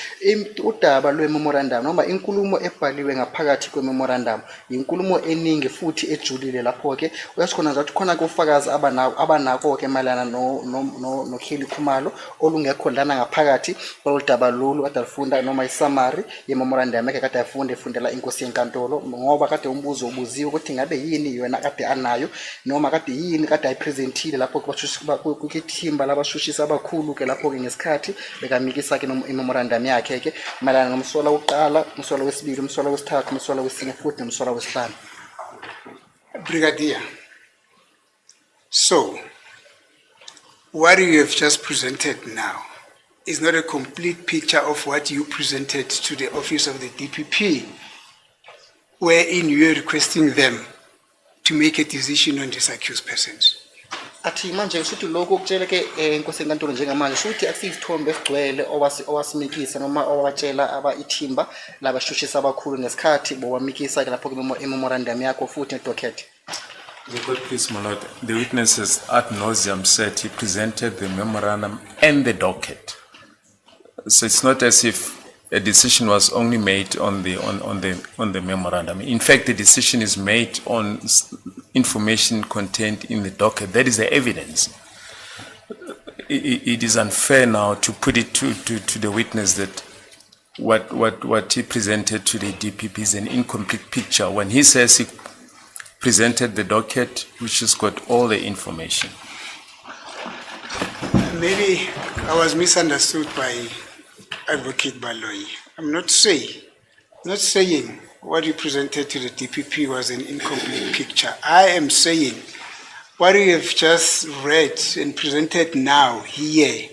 Speaker 6: udaba lwe-memorandum noma inkulumo ebhaliwe ngaphakathi kwe-memorandum inkulumo eningi futhi ejulile lapho-ke uyasho khona ukuthi khona-ke ufakazi abanako-ke mayelana noKheli Khumalo olungekho lana ngaphakathi kwalodaba lolu kade alifunda noma isummary ye-memorandum yakhe kade efundela inkosi yenkantolo ngoba kade umbuzo ubuziwe ukuthi ngabe yini yona kade anayo noma kade yini kade ayipresentile lapho kwithimba labashushisi abakhulu-ke lapho-ke ngesikhathi bekamikisa-ke i-memorandum yakhe-ke mayelana nomsola wokuqala umsola wesibili umsola wesithathu umsola wesine futhi nomsola wesihlanu.
Speaker 2: Brigadier, so what you have just presented now is not a complete picture of what you presented to the office of the DPP, wherein you are requesting them to make a decision on these accused persons.
Speaker 6: Athi manje usuthi lokho okutsheleke inkosi yenkantolo njengamanje usuthi akusizithombe esigcwele owasimikisa noma owatshela ithimba labashushisi abakhulu ngesikhathi bowamikisa-ke lapho memorandum yakho futhi nedocket.
Speaker 3: Please, my lord, the witnesses ad nauseam said he presented the memorandum and the docket. So it's not as if a decision was only made on the memorandum. In fact, the decision is made on information contained in the docket. That is the evidence. It is unfair now to put it to the witness that what he presented to the DPP is an incomplete picture when he says he presented the docket which has got all the information.
Speaker 2: Maybe I was misunderstood by Advocate Baloyi. I'm not saying not saying what you presented to the DPP was an incomplete picture. I am saying what you have just read and presented now here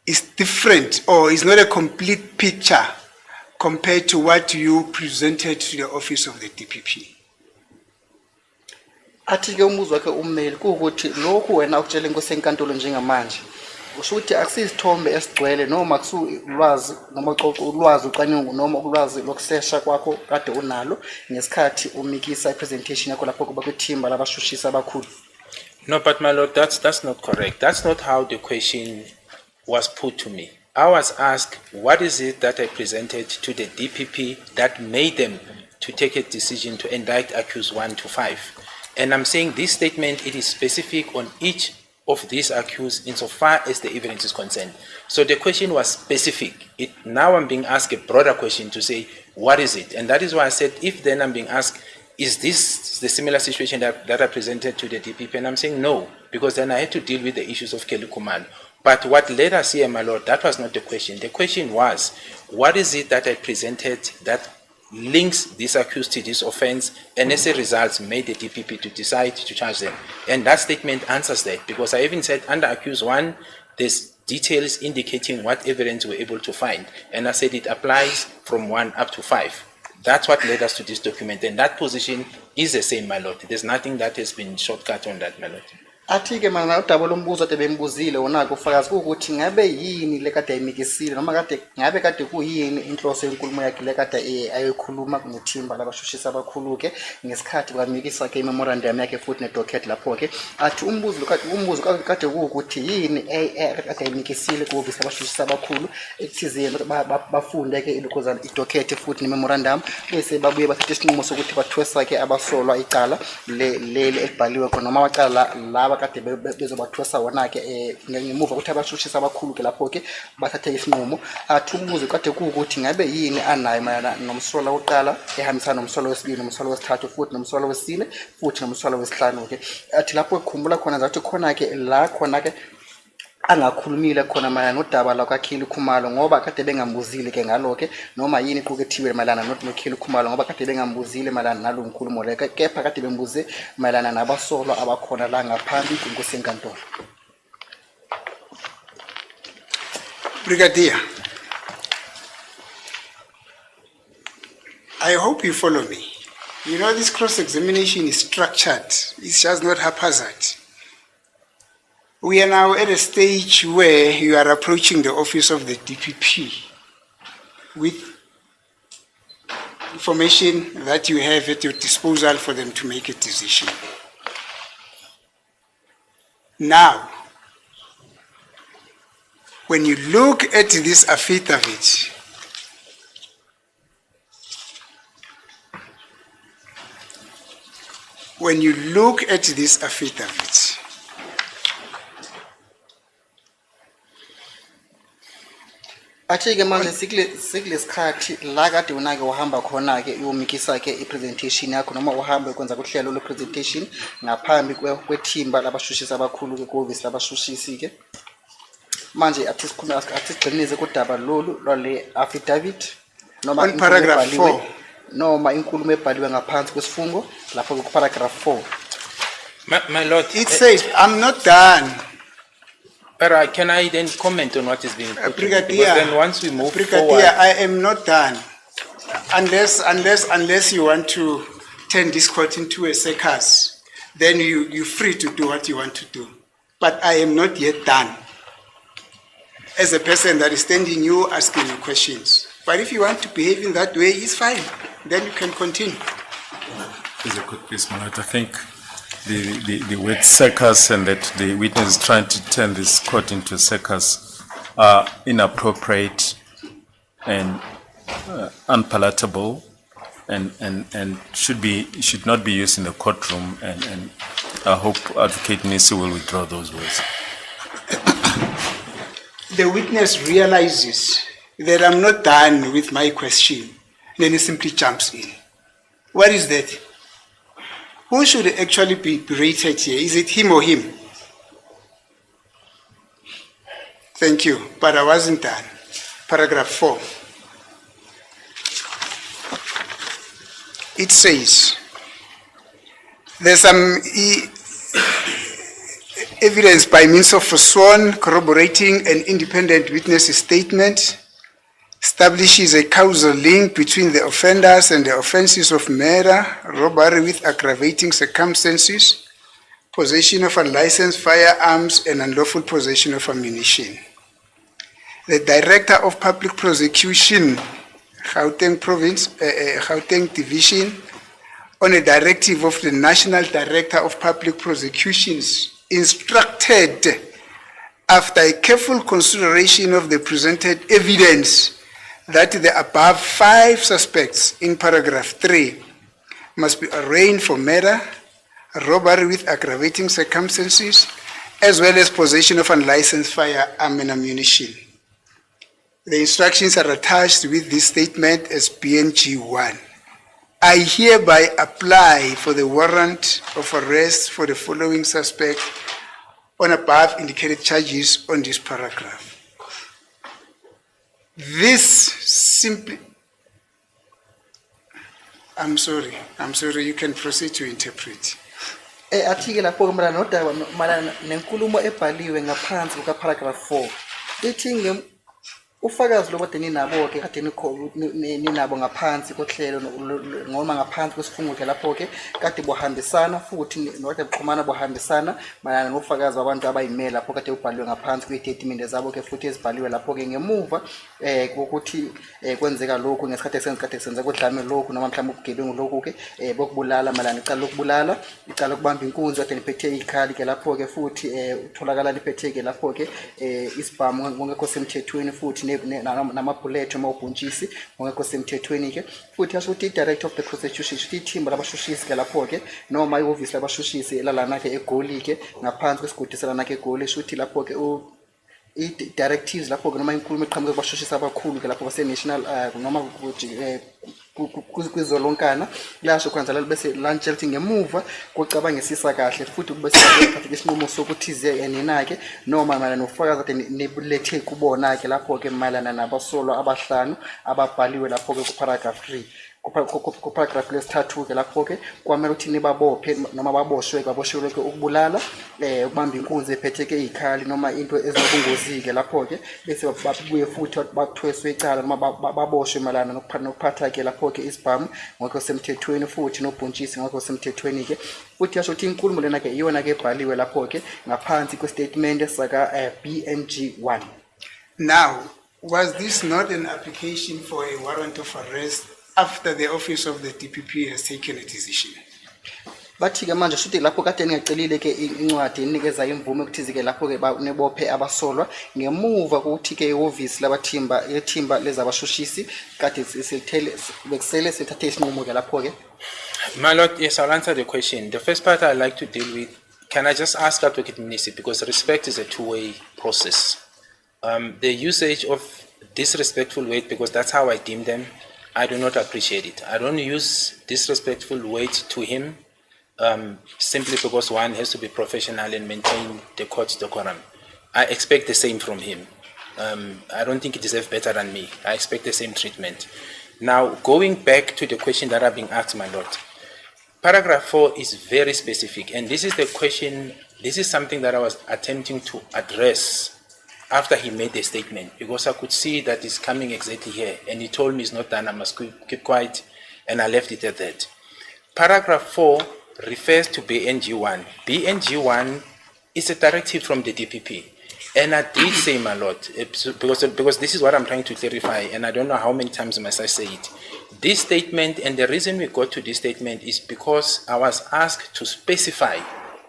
Speaker 2: is different or is not a complete picture compared to what you presented to the office of the DPP.
Speaker 6: Athi ke umbuzo wakhe ummeli kuukuthi lokhu wena ukutshela inkosi enkantolo njengamanje usho ukuthi akusizithombe esigcwele noma kusulwazi noma ulwazi ucwaningo noma ulwazi lokusesha kwakho kade unalo ngesikhathi umikisa ipresentation yakho lapho kuba kwithimba labashushisi abakhulu.
Speaker 7: No, but my lord, that's not correct. That's not how the question was put to me. I was asked, what is it that I presented to the DPP that made them to take a decision to indict accused 1 to 5? And I'm saying this statement, it is specific on each of these accused insofar as the evidence is concerned. So the question was specific. Now I'm being asked a broader question to say, what is it? And that is why I said, if then I'm being asked, is this the similar situation that I presented to the DPP? And I'm saying no, because then I had to deal with the issues of Kelly Kumalo. But what led us here, my lord, that was not the question. The question was, what is it that I presented that links these accused to this offense, and as a result made the DPP to decide to charge them? And that statement answers that, because I even said under accused 1, there's details indicating what evidence we're able to find. And I said it applies from 1 up to 5. That's what led us to this document, and that position is the same, my lord. There's nothing that has been shortcut on that, my lord.
Speaker 6: Athi ke mana udaba lombuzo ade bembuzile wonake ufakazi ukuthi ngabe yini le kade ayimikisile noma ngabe kade kuyini inhloso yenkulumo yakhe le kade ayokhuluma nethimba labashushisi abakhulu ke ngesikhathi kwamikisa ke memorandum yakhe futhi nedocket lapho ke athi umbuzo kade ukuthi yini kade ayimikisile kuhhovisi labashushisi abakhulu ekuthizeni bafunde ke ilokhuzana idocket futhi nememorandum bese babuye bathatha isinqumo sokuthi bathwesa ke abasolwa icala leli elibhaliwe khona noma wacala laba kade bezobathwesa wona ke ngemuva ukuthi abashushisi abakhulu ke lapho ke bathathe isinqumo. Athi umbuzo kade ukuthi ngabe yini anayo mayana nomsola oqala ehambisana nomsola wesibili nomsola wesithathu futhi nomsola wesine futhi nomsola wesihlanu ke athi lapho ekukhumbula khona zathi khona ke la khona ke angakhulumile khona mayana nodaba la kwaKhili Khumalo ngoba kade bengambuzile ke ngaloke noma yini iqukethiwe mayelana noKhili Khumalo ngoba kade bengambuzile mayelana nalo nkulumo le kepha kade bembuze mayelana nabasolwa abakhona la ngaphambi kwenkosi enkantolo.
Speaker 2: Brigadier, I hope you follow me. You know, this cross-examination is structured. It's just not haphazard. We are now at a stage where you are approaching the office of the DPP with information that you have at your disposal for them to make a decision. Now, when you look at this affidavit,
Speaker 6: Athi ke manje sikulesikhathi la kade unake uhamba khona ke uyomikisa ke ipresentation yakho noma uhambe ukwenza kuhlelo lepresentation ngaphambi kwethimba labashushisi abakhulu ke kuhhovisi labashushisi ke manje athi sigxinize kudaba lolu lwale affidavit noma
Speaker 2: on paragraph 4
Speaker 6: noma inkulumo ebhaliwe ngaphansi kwesifungo lapho ku paragraph 4.
Speaker 7: My lord,
Speaker 2: it says, I'm not done.
Speaker 7: Alright, can I then comment on what is being put?
Speaker 2: Brigadier,
Speaker 7: because then once we move
Speaker 2: Brigadier,
Speaker 7: forward,
Speaker 2: I am not done. Unless you want to turn this court into a circus, then you're free to do what you want to do. But I am not yet done. As a person that is standing you asking you questions. But if you want to behave in that way, it's fine. Then you can continue.
Speaker 3: As a quick piece, I think the word circus and that the witness is trying to turn this court into a circus are inappropriate and unpalatable and should not be used in the courtroom, and I hope Advocate Nisi will withdraw those words.
Speaker 2: The witness realizes that I'm not done with my question, then he simply jumps in. What is that? Who should actually be berated here? Is it him or him? Thank you, but I wasn't done. Paragraph 4. it says, there's some evidence by means of a sworn corroborating an independent witness statement, establishes a causal link between the offenders and the offenses of murder, robbery with aggravating circumstances, possession of unlicensed firearms, and unlawful possession of ammunition. The Director of Public Prosecution, Gauteng Province, Gauteng Division, on a directive of the National Director of Public Prosecutions, instructed, after a careful consideration of the presented evidence, that the above 5 suspects in paragraph 3 must be arraigned for murder, robbery with aggravating circumstances, as well as possession of unlicensed firearm and ammunition. The instructions are attached with this statement as BNG 1. I hereby apply for the warrant of arrest for the following suspect on above indicated charges on this paragraph. This simply, I'm sorry, you can proceed to interpret.
Speaker 6: Article lapho malana nodaba malana nenkulumo ebhaliwe ngaphansi kuka paragraph 4 ithi ufakazi lokade ninabo ke kade ninabo ngaphansi kohlelo ngoma ngaphansi kwesifungo ke lapho ke kade bohambisana futhi nokade buxhumana bohambisana malana nofakazi wabantu abayimela lapho kade ubhaliwe ngaphansi kwestatement zabo ke futhi ezibhaliwe lapho ke ngemuva ukuthi kwenzeka lokhu ngesikhathi kade senza kodlame lokhu noma mhlawumbe ubugebengu lokhu ke bokubulala malana icala lokubulala icala kubamba inkunzi kade niphethe ikhali ke lapho ke futhi utholakala liphethe ke lapho ke isibhamu ngekho semthethweni futhi namabhuletho mawubhontshisi ngekho semthethweni ke futhi asho ukuthi i-Director of the Prosecution ithimba labashushisi ke lapho ke noma ihhovisi labashushisi lalana ke eGoli ke ngaphansi kwesigodi selana ke eGoli shuthi lapho ke i-directives lapho ke noma inkulumo eqhamuke kubashushisi abakhulu ke lapho base national noma kwizolonkana lasho kwanza bese lantshelthi ngemuva kocabangisisa kahle futhi bese bathatha isinqumo sokuthize yenina ke noma malana nofakazi kade nebulethe kubona ke lapho ke malana nabasolwa abahlanu ababhaliwe lapho ke ku paragraph 3 ku paragraph lesithathu ke lapho ke kwamela ukuthi nibabophe noma baboshwe kwaboshelwe ke ukubulala ukubamba inkunzi ephethe ke ikhali noma into ezinobungozi ke lapho ke bese babuye futhi bathweswe icala noma baboshwe malana nokuphatha ke lapho ke isibhamu ngakho semthethweni futhi nobhontshisi ngakho semthethweni ke futhi yasho ukuthi inkulumo lena ke iyona ke ebhaliwe lapho ke ngaphansi kwestatement saka BNG 1.
Speaker 2: Now, was this not an application for a warrant of arrest after the office of the DPP has taken a decision?
Speaker 6: Bathi ke manje shuthi lapho kade ningacelile ke incwadi inikeza imvume ukuthize ke lapho ke nebophe abasolwa ngemuva ukuthi ke ihhovisi lethimba lezabashushisi kade silithele bekusele sethathe isinqumo ke lapho ke.
Speaker 7: My Lord, yes, I'll answer the question. The first part I'd like to deal with, can I just ask Advocate Mnisi, because respect is a two-way process. The usage of disrespectful words, because that's how I deem them, I do not appreciate it. I don't use disrespectful words to him simply because one has to be professional and maintain the court's decorum. I expect the same from him. I don't think he deserves better than me. I expect the same treatment. Now, going back to the question that I've been asked, my Lord, paragraph 4 is very specific, and this is the question, this is something that I was attempting to address after he made the statement, because I could see that it's coming exactly here, and he told me it's not done, I must keep quiet, and I left it at that. Paragraph 4 refers to BNG1. BNG1 is a directive from the DPP, and I did say, my Lord, because this is what I'm trying to clarify, and I don't know how many times must I say it. This statement, and the reason we got to this statement is because I was asked to specify,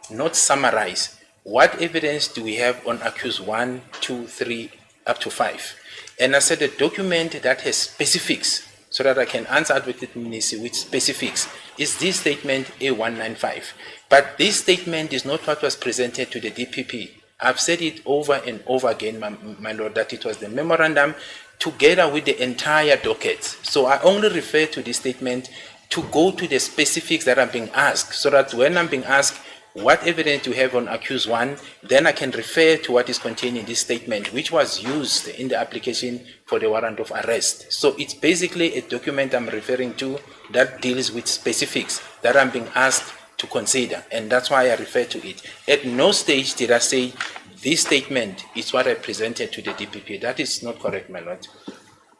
Speaker 7: not summarize, what evidence do we have on accused 1, 2, 3, up to 5? And I said a document that has specifics, so that I can answer Advocate Mnisi with specifics, is this statement A195. But this statement is not what was presented to the DPP. I've said it over and over again, my Lord, that it was the memorandum together with the entire docket. So I only refer to this statement to go to the specifics that are being asked, so that when I'm being asked, what evidence do you have on accused one, then I can refer to what is contained in this statement, which was used in the application for the warrant of arrest. So it's basically a document I'm referring to that deals with specifics that I'm being asked to consider, and that's why I refer to it. At no stage did I say this statement is what I presented to the DPP. That is not correct, my lord.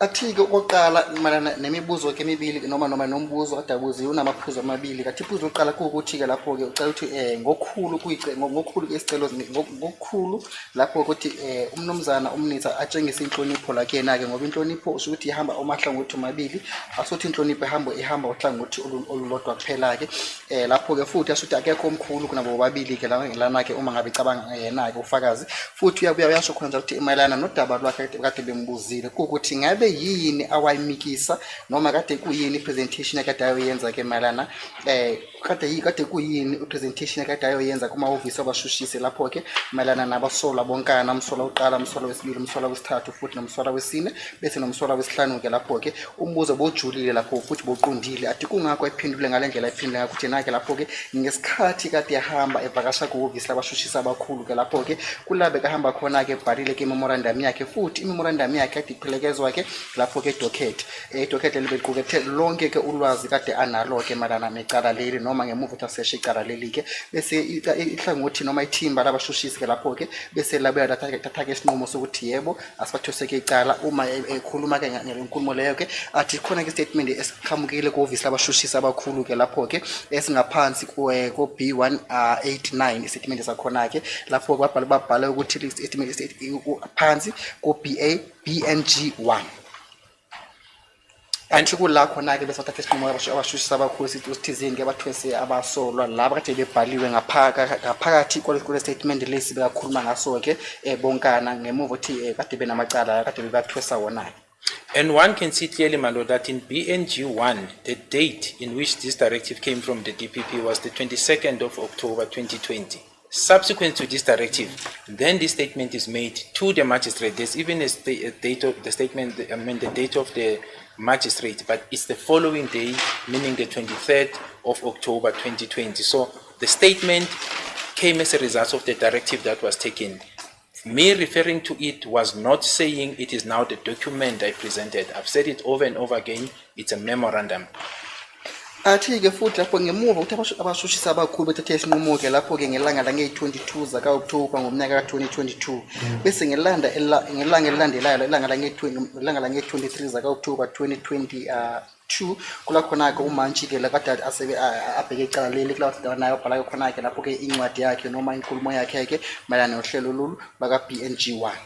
Speaker 6: Athi-ke okokuqala malana nemibuzo ke emibili noma nombuzo kade abuziwe unamaphuzu amabili kathi iphuzu lokuqala kuwukuthi-ke lapho-ke ucela ukuthi ngokukhulu isicelo ngokukhulu lapho ukuthi umnumzana umnitha atshengise inhlonipho lakuyena-ke ngoba inhlonipho usho ukuthi ihamba omahlangothi omabili asuthi inhlonipho ihamba uhlangothi olulodwa kuphela-ke lapho-ke futhi asuthi akekho omkhulu kunabo bobabili-ke lana-ke uma ngabe icabanga yena-ke ufakazi futhi uyabuya uyasho khona njalo ukuthi mayelana nodaba lwakhe kade bembuzile kuwukuthi ngabe yini awayimikisa noma kade kuyini ipresentation akade ayoyenza ke malana kade kuyini ipresentation akade ayoyenza kuma office abashushise lapho ke malana nabasola bonkana umsola oqala umsola wesibili umsola wesithathu futhi nomsola wesine bese nomsola wesihlanu ke lapho ke umbuzo bojulile lapho futhi boqondile athi kungakho iphendule ngalendlela iphendule ngakuthi nake lapho ke ngesikhathi kade yahamba evakasha ku office labashushisa abakhulu ke lapho ke kulabe kahamba khona ke bhalile ke memorandum yakhe futhi memorandum yakhe kade iphelekezwa ke lapho ke docket libequkethe lonke ke ulwazi kade analo ke malana necala leli noma ngemuva uthaseshe icala leli ke bese ihlangothi noma ithimba labashushisi ke lapho ke bese labuya datha ke isinqumo sokuthi yebo asibathoseke icala uma ekhuluma ke ngenkulumo leyo ke athi khona ke statement esiqhamukile ku office labashushisi abakhulu ke lapho ke esingaphansi ku B189 statement sakhona ke lapho babhala ukuthi statement phansi ku BNG1 athi kula khona ke bese bathatha isinqumo abashushisa abakhulu sithi usithizeni ke bathwese abasolwa laba kade bebhaliwe ngaphakathi kule statement lesi bekakhuluma ngaso ke bonkana ngemuva uthi kade benamacala kade bebathwesa wona.
Speaker 7: And one can see clearly, my lord, that in BNG1, the date in which this directive came from the DPP was the 22nd of October 2020. Subsequent to this directive, then this statement is made to the magistrate. There's even a date of the statement, the date of the magistrate, but it's the following day, meaning the 23rd of October 2020. So the statement came as a result of the directive that was taken. Me referring to it was not saying it is now the document I presented. I've said it over and over again. It's a memorandum.
Speaker 6: Athi ke futhi lapho ngemuva ukuthi abashushisa abakhulu bethathe isinqumo ke lapho ke ngelanga la nge-22 zaka October ngomnyaka ka-2022 bese ngelanga elilandelayo ilanga la nge-23 zaka October 2022 kula khona ke umantshi ke la kade abheke icala leli kula nayo bhala khona ke lapho ke incwadi yakhe noma inkulumo yakhe ke mayelana nohlelo lolu baka BNG1.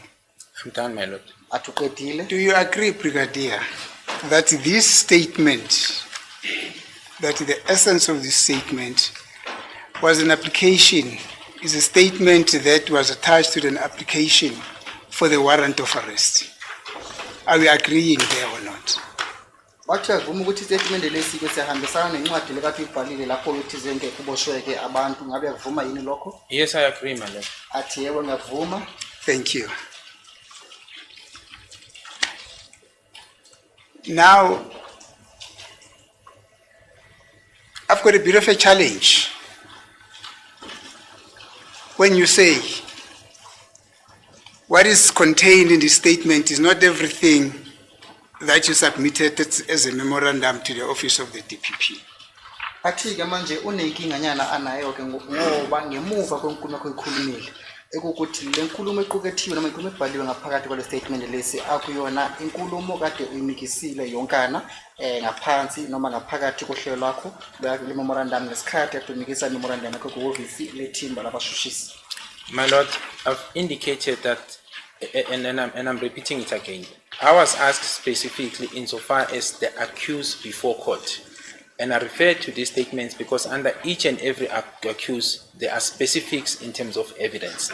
Speaker 7: I'm done, my lord.
Speaker 6: Atuqedile.
Speaker 2: Do you agree, Brigadier, that this statement, that the essence of this statement was an application, is a statement that was attached to an application for the warrant of arrest? Are we agreeing there or not?
Speaker 6: Bathi avuma ukuthi statement lesi ke sihambisana nencwadi lekade ibhalile lapho ukuthi zenke kuboshweke abantu ngabe yakuvuma yini lokho?
Speaker 7: Yes, I agree, my lord.
Speaker 6: Athi yebo ngiyavuma.
Speaker 2: Thank you. Now, I've got a bit of a challenge. When you say what is contained in the statement is not everything that you submitted as a memorandum to the office of the DPP.
Speaker 6: Athi ke manje unenkinga nyana anayo ke ngoba ngemuva kwenkulumo ekhulumile ekukuthi lenkulumo equkethiwe noma inkulumo ebhaliwe ngaphakathi kwale statement lesi akuyona inkulumo kade uyimikisile yonkana ngaphansi noma ngaphakathi kohlelo lwakho le memorandum ngesikhathi atumikisa memorandum yakho ku office lethimba labashushisi.
Speaker 7: My lord, I've indicated that, and I'm repeating it again. I was asked specifically insofar as the accused before court. And I refer to these statements because under each and every accused, there are specifics in terms of evidence.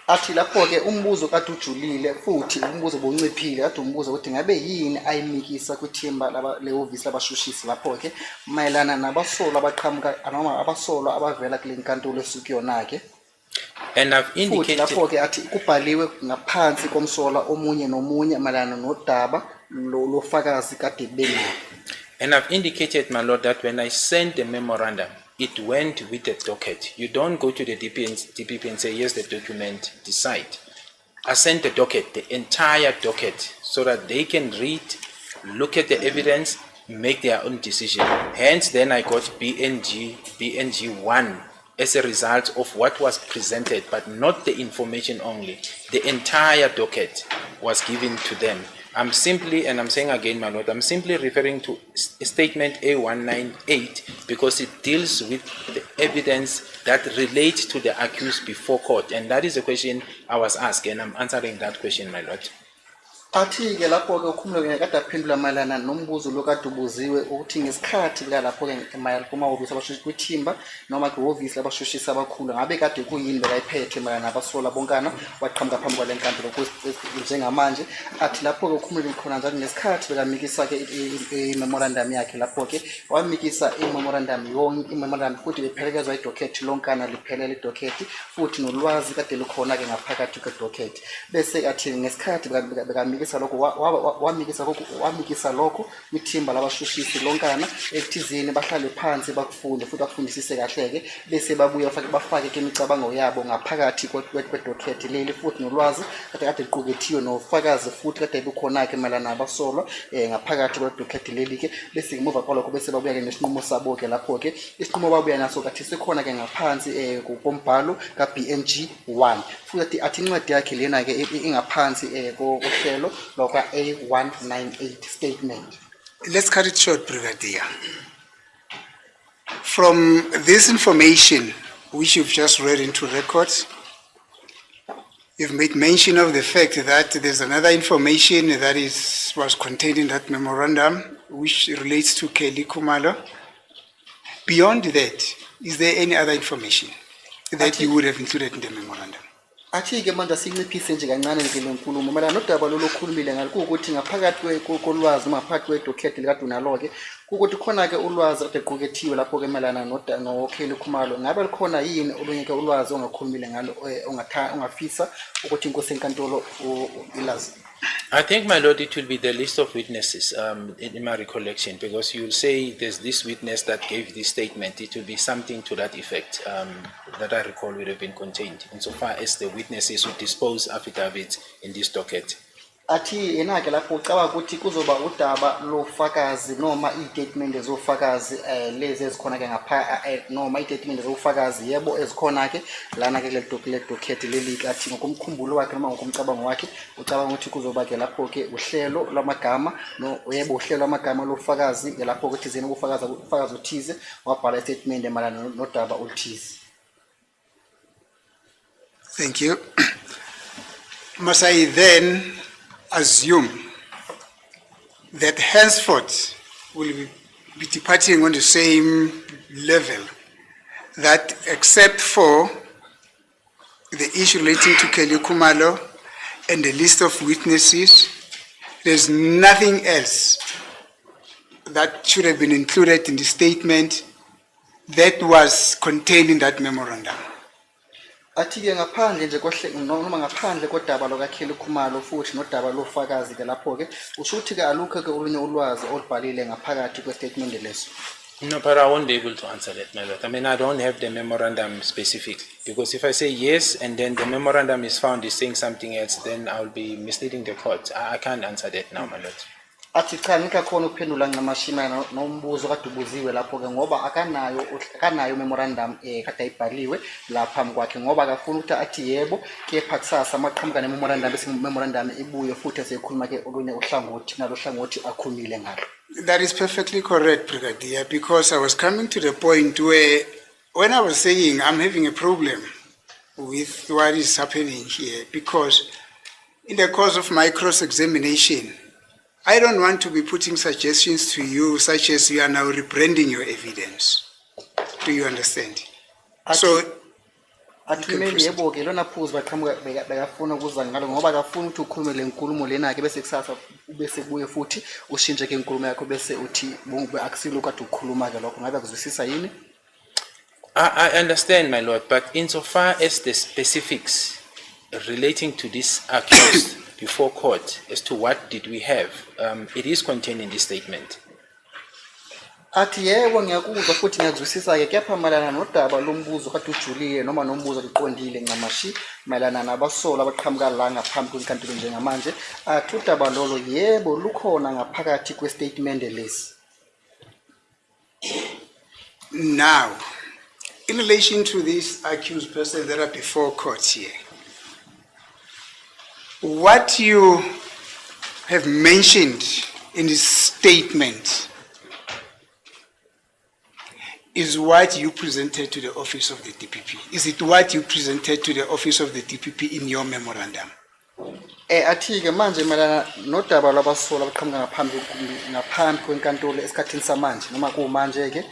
Speaker 6: Athi lapho ke umbuzo kade ujulile futhi umbuzo bonciphile kade umbuzo ukuthi ngabe yini ayimikisa kwithimba le office labashushisi lapho ke mayelana nabasolwa abaqhamuka noma abasolwa abavela kule nkantolo esukuyona ke.
Speaker 7: And I've indicated
Speaker 6: lapho ke athi kubhaliwe ngaphansi komsola omunye nomunye mayelana nodaba lofakazi kade benalo.
Speaker 7: And I've indicated, my lord, that when I sent the memorandum, it went with the docket. You don't go to the DPP and say, yes, the document, decide. I sent the docket, the entire docket, so that they can read, look at the evidence, make their own decision. Hence, then I got BNG1 as a result of what was presented, but not the information only. The entire docket was given to them. I'm simply, and I'm saying again, my lord, I'm simply referring to statement A198 because it deals with the evidence that relates to the accused before court. And that is the question I was asked, and I'm answering that question, my lord.
Speaker 6: Athi ke lapho ke ukhumule kade aphendula mayelana nombuzo lokade ubuziwe ukuthi ngesikhathi lapho ke mayelana kumahhovisi abashushisi kwithimba noma kwihhovisi labashushisi abakhulu ngabe kade kuyini bekayiphethe mayelana nabasola bonkana waqhamuka phambi kwale nkantolo njengamanje athi lapho ke ukhumule khona njalo ngesikhathi bekamikisa ke i-memorandum yakhe lapho ke wamikisa i-memorandum yonke i-memorandum futhi bephelekezwa idocket lonkana liphelele idocket futhi nolwazi kade lukhona ke ngaphakathi kwedocket bese athi ngesikhathi bekamikisa wamikisa lokho kwithimba labashushisi lonkana ekuthizeni bahlale phansi bakufunde futhi bakufundisise kahleke bese babuya bafake ke imicabango yabo ngaphakathi kwedocket leli futhi nolwazi kade liqukethiwe nofakazi futhi kade bukhona ke mayelana nabasolwa ngaphakathi kwedocket leli ke bese ngemuva kwalokho bese babuya ke nesinqumo sabo ke lapho ke isinqumo babuya naso kathi sikhona ke ngaphansi kombhalo ka BNG1 futhi athi incwadi yakhe lena ke ingaphansi kohlelo lokwa A198 statement.
Speaker 2: Let's cut it short, Brigadier. From this information, which you've just read into records, you've made mention of the fact that there's another information that was contained in that memorandum, which relates to Kelly Khumalo. Beyond that, is there any other information that you would have included in the memorandum?
Speaker 6: Athi ke manje sinciphise nje kancane ke lenkulumo mala nodaba lolukhulumile ngalo ukuthi ngaphakathi kolwazi maphakathi kwedocket likade unalo ke ukuthi khona ke ulwazi odequkethiwe lapho ke melana noKelly Khumalo ngabe likhona yini olunye ke ulwazi ongakhulumile ngalo ongafisa ukuthi inkosi enkantolo ilazi.
Speaker 7: I think, my lord, it will be the list of witnesses in my recollection, because you will say there's this witness that gave this statement. It will be something to that effect that I recall would have been contained, insofar as the witnesses who dispose affidavits in this docket.
Speaker 6: Athi yena ke lapho ucaba ukuthi kuzoba udaba lofakazi noma istatement ezofakazi lezi ezikhona ke ngapha noma istatement ezofakazi yebo ezikhona ke lana ke le docket leli athi ngokumkhumbulo wakhe noma ngokumcabango wakhe ucabanga ukuthi kuzoba ke lapho ke uhlelo lwamagama no yebo uhlelo lwamagama lofakazi ke lapho ukuthi zeni ufakazi uthize wabhala istatement emalana nodaba oluthize.
Speaker 2: Thank you. Must I then assume that henceforth will be departing on the same level, that except for the issue relating to Kelly Khumalo and the list of witnesses, there's nothing else that should have been included in the statement that was contained in that memorandum?
Speaker 6: Athi ke ngaphandle nje noma ngaphandle kodaba lokaKelly Khumalo futhi nodaba lofakazi ke lapho ke usho ukuthi ke alukho ke olunye ulwazi olubhalile ngaphakathi kwestatement leso.
Speaker 7: No, but I won't be able to answer that, my lord. I mean, I don't have the memorandum specifically, because if I say yes and then the memorandum is found is saying something else, then I'll be misleading the court. I can't answer that now, my lord.
Speaker 6: Athi cha ngikakhona ukuphendula ngamashima nombuzo kade ubuziwe lapho ke ngoba akanayo memorandum kade ayibhaliwe lapha phambi kwakhe ngoba akafuna ukuthi athi yebo kepha kusasa maqhamuka nememorandum bese memorandum ibuye futhi esekhuluma ke olunye uhlangothi nalo hlangothi akhulumile ngalo.
Speaker 2: That is perfectly correct, Brigadier, because I was coming to the point where when I was saying I'm having a problem with what is happening here, because in the course of my cross-examination, I don't want to be putting suggestions to you such as you are now rebranding your evidence. Do you understand? So
Speaker 6: athumele yebo ke lona phuzu baqhamuka bekafuna ukuza ngalo ngoba akafuna ukuthi ukhulume lenkulumo lena ke bese kusasa bese kuye futhi ushintshe ke inkulumo yakho bese uthi akusilo kade ukhuluma ke lokho ngabe akuzwisisa yini?
Speaker 7: I understand, my lord, but insofar as the specifics relating to this accused before court as to what did we have, it is contained in this statement.
Speaker 6: Athi yebo ngiyakuzwa futhi ngiyazwisisa-ke kepha mayelana nodaba lombuzo kade ujulile noma nombuzo liqondile ncamashi mayelana nabasola abaqhamuka la ngaphambi kwenkantolo njengamanje athi udaba lolo yebo lukhona ngaphakathi kwestatemende lesi.
Speaker 2: Now, in relation to this accused person that are before court here, what you have mentioned in this statement is what you presented to the office of the DPP. Is it what you presented to the office of the DPP in your memorandum?
Speaker 6: Athi-ke manje mayelana nodaba lwabasola abaqhamuka ngaphambi kwenkantolo esikhathini samanje noma kumanje-ke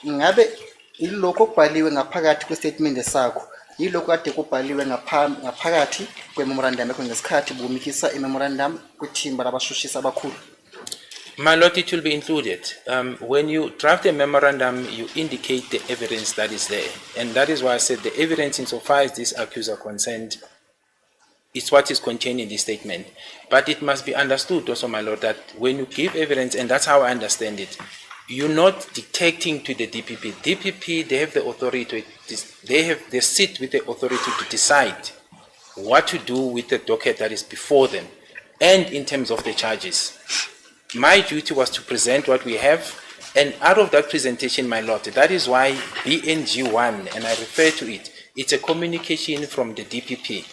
Speaker 6: ngabe yilokho okubhaliwe ngaphakathi kwestatement sakho yilokho kade kubhaliwe ngaphakathi kwememorandum yakho ngesikhathi bukumikisa imemorandum kwithimba labashushisi abakhulu.
Speaker 7: My lord, it will be included. When you draft a memorandum, you indicate the evidence that is there. And that is why I said the evidence insofar as this accused are concerned is what is contained in this statement. But it must be understood also, my lord, that when you give evidence, and that's how I understand it, you're not dictating to the DPP. DPP, they have the authority they sit with the authority to decide what to do with the docket that is before them and in terms of the charges. My duty was to present what we have, and out of that presentation, my lord, that is why BNG1, and I refer to it, it's a communication from the DPP.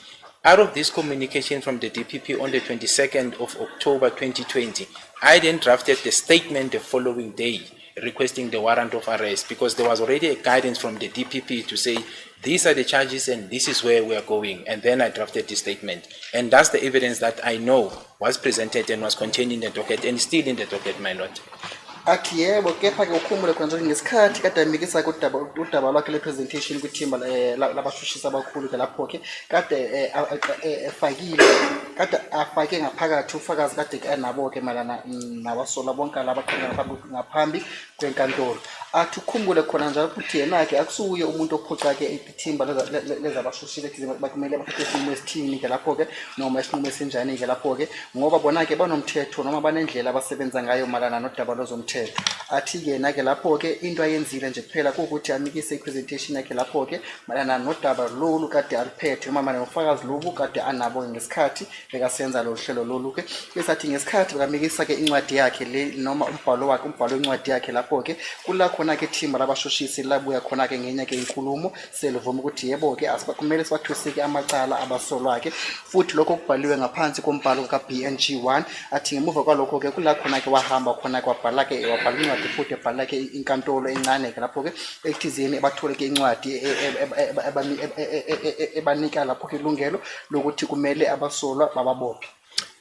Speaker 7: Out of this communication from the DPP on the 22nd of October 2020, I then drafted the statement the following day requesting the warrant of arrest because there was already a guidance from the DPP to say these are the charges and this is where we are going, and then I drafted the statement, and that's the evidence that I know was presented and was contained in the docket and still in the docket, my lord.
Speaker 6: Athi yebo kepha-ke ukhumbule khona nje ngesikhathi kade amikisa udaba lwakhe le-presentation kwithimba labashushisi abakhulu-ke lapho-ke kade afake ngaphakathi ufakazi kade anabo-ke mayelana nabasola bonke laba ngaphambi kwenkantolo. Athi ukhumbule khona njalo ukuthi yena-ke akusuye umuntu ophoxa-ke ithimba lezabashushisi bakumele bathathe isinqumo esithini-ke lapho-ke noma isinqumo esinjani-ke lapho-ke ngoba bona-ke banomthetho noma banendlela abasebenza ngayo mayelana nodaba lozomthetho. Athi yena-ke lapho-ke into ayenzile nje kuphela kuwukuthi amikise i-presentation yakhe lapho-ke mayelana nodaba lolu kade aliphethe noma mayelana nofakazi lobu kade anabo ngesikhathi bekasenza lolu hlelo lolu-ke bese athi ngesikhathi bekamikisa-ke incwadi yakhe le noma umbhalo wencwadi yakhe lapho-ke kula khona-ke ithimba labashushisi labuya khona-ke ngenye-ke inkulumo selivuma ukuthi yebo-ke kumele sibathwise-ke amacala abasolwa-ke futhi lokho kubhaliwe ngaphansi kombhalo ka-BNG1. Athi ngemuva kwalokho-ke kula khona-ke wahamba khona-ke wabhala-ke wabhala incwadi futhi ebhala-ke inkantolo encane-ke lapho-ke ekuthizeni bathole-ke incwadi ebanika lapho-ke ilungelo lokuthi kumele abasolwa bababophe.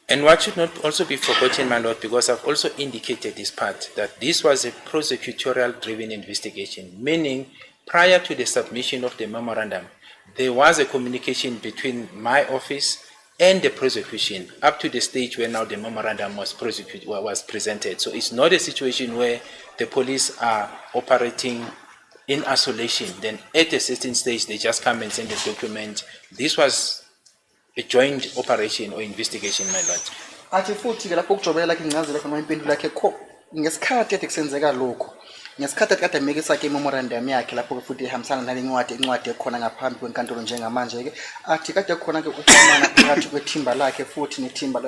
Speaker 7: And what should not also be forgotten, my lord, because I've also indicated this part, that this was a prosecutorial driven investigation, meaning prior to the submission of the memorandum, there was a communication between my office and the prosecution up to the stage where now the memorandum was presented. So it's not a situation where the police are operating in isolation. Then at a certain stage, they just come and send a document. This was a joint operation or investigation, my lord.
Speaker 6: Athi futhi-ke lapho ukujobela lakhe ngingazela khona impendulo yakhe ngesikhathi ade kusenzeka lokho ngesikhathi kade amikisa-ke imemorandum yakhe lapho-ke futhi ihambisana nale incwadi ekhona ngaphambi kwenkantolo njengamanje-ke athi kade khona-ke ukuxhumana phakathi kwethimba lakhe futhi nethimba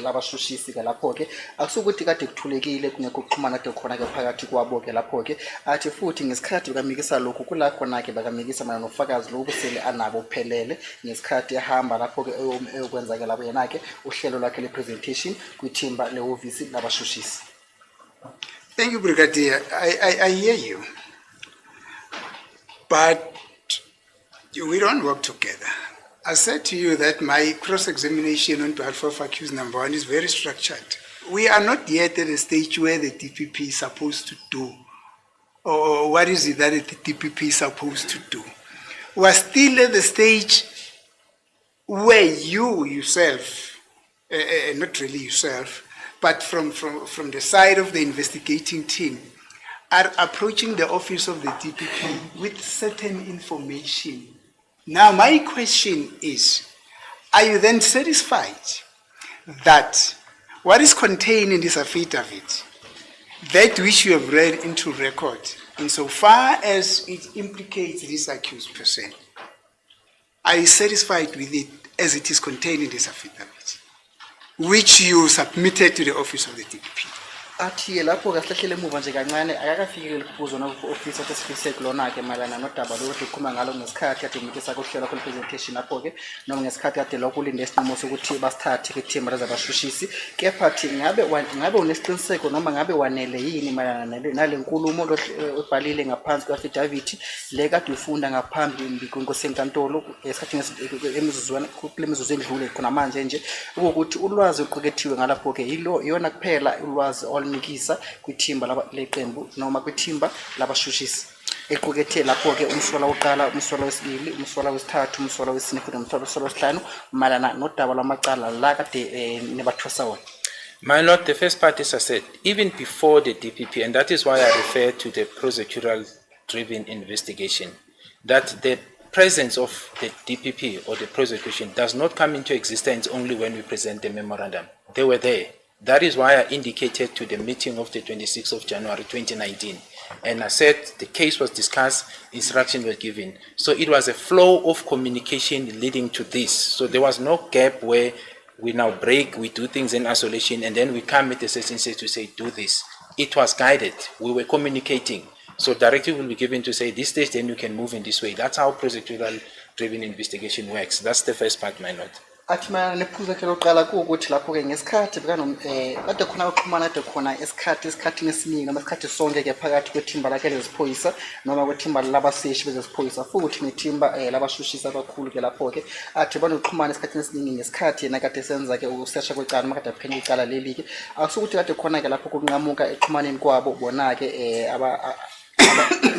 Speaker 6: labashushisi-ke lapho-ke akusukuthi kade kuthulekile kungekho ukuxhumana kade khona-ke phakathi kwabo-ke lapho-ke athi futhi ngesikhathi bekamikisa lokhu kula khona-ke bekamikisa mayelana nofakazi lobu sele anabo uphelele ngesikhathi ehamba lapho-ke eyokwenza-ke lapho yena-ke uhlelo lwakhe le-presentation kwithimba lehhovisi labashushisi.
Speaker 2: Thank you, Brigadier. I hear you. But we don't work together. I said to you that my cross-examination on behalf of accused number one is very structured. We are not yet at a stage where the DPP is supposed to do, or what is it that the DPP is supposed to do. We are still at the stage where you yourself, not really yourself, but from the side of the investigating team, are approaching the office of the DPP with certain information. Now, my question is, are you then satisfied that what is contained in this affidavit that which you have read into record, insofar as it implicates this accused person, are you satisfied with it as it is contained in this affidavit, which you submitted to the office of the DPP?
Speaker 6: Athi lapho kahlahlele emuva nje kancane akakafikile kubuzo na office of specific lona ke malana nodaba lokuthi ukhuluma ngalo ngesikhathi kade ngitisa kuhlela kule presentation lapho ke noma ngesikhathi kade lokulinde isinqumo sokuthi basithathe ke team razabashushisi kepha thi ngabe unesiqiniseko noma ngabe wanele yini malana nale nkulumo obhalile ngaphansi kwa affidavit le kade ufunda ngaphambi kwenkosenkantolo esikhathini emizuzwana kule mizuzu endlule khona manje nje ukuthi ulwazi uqhekethiwe ngalapho ke yilo yona kuphela ulwazi nikisa kwithimba leqembu noma kwithimba labashushisi equkethe lapho ke umsola oqala umsola wesibili umsola wesithathu umsola wesine futhi umsola wesihlanu malana nodaba lwamacala la kade nebathosa wona.
Speaker 7: My lord, the first part is I said even before the DPP, and that is why I refer to the procedural driven investigation, that the presence of the DPP or the prosecution does not come into existence only when we present the memorandum. They were there. That is why I indicated to the meeting of the 26th of January 2019. And I said the case was discussed, instructions were given. So it was a flow of communication leading to this. So there was no gap where we now break, we do things in isolation, and then we come at a certain stage to say, do this. It was guided. We were communicating. So directive will be given to say, this stage, then you can move in this way. That's how procedural driven investigation works. That's the first part, my lord.
Speaker 6: Athi mana nephuzekelo oqala ukuthi lapho ke ngesikhathi kade khona uxhumana kade khona esikhathini esiningi noma isikhathi sonke ke phakathi kwethimba lakhe leziphoyisa noma kwethimba labaseshi beziphoyisa futhi nethimba labashushisa abakhulu ke lapho ke athi banoxhumana esikhathini esiningi ngesikhathi yena kade senza ke ukusesha kwecala noma kade aphenya icala leli ke akusukuthi kade khona ke lapho kunqamuka exhumaneni kwabo bona ke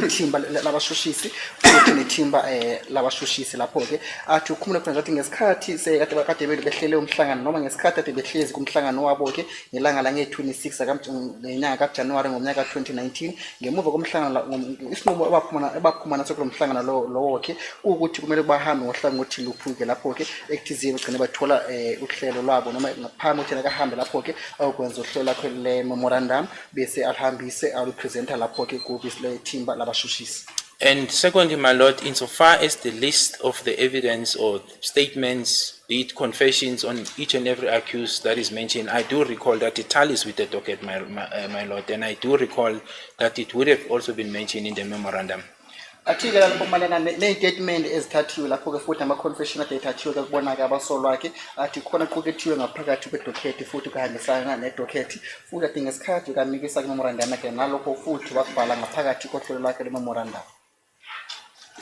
Speaker 6: ithimba labashushisi futhi nethimba labashushisi lapho ke athi ukhumule khona ukuthi ngesikhathi kade behlele umhlangano noma ngesikhathi kade behlezi kumhlangano wabo ke ngelanga la nge-26 ngenyanga kaJanuwari ngomnyaka 2019 ngemuva komhlangano isinqumo abaphumana sokulo mhlangano lowo ke ukuthi kumele bahambe ngohlangothi luphuke lapho ke ekuthizeni ugcine bathola uhlelo lwabo noma ngaphambi ukuthi akahambe lapho ke awukwenza uhlelo lakhe le memorandum bese alihambise alupresenta lapho ke kubisile timba labashushisi.
Speaker 7: And secondly, my lord, insofar as the list of the evidence or statements, be it confessions on each and every accused that is mentioned, I do recall that it tallies with the docket, my lord, and I do recall that it would have also been mentioned in the memorandum.
Speaker 6: Athi-ke lapho malana ne-statement ezithathiwe lapho ke futhi ama-confession ade ethathiwe ke kubona-ke abasolwa ke athi khona kuqukethiwe ngaphakathi kwedokhethi futhi kuhambisana nedokhethi futhi ade ngesikhathi kamikisa ku-memorandum yakhe nalokho futhi wakubhala ngaphakathi kohlelo lwakhe le-memorandum.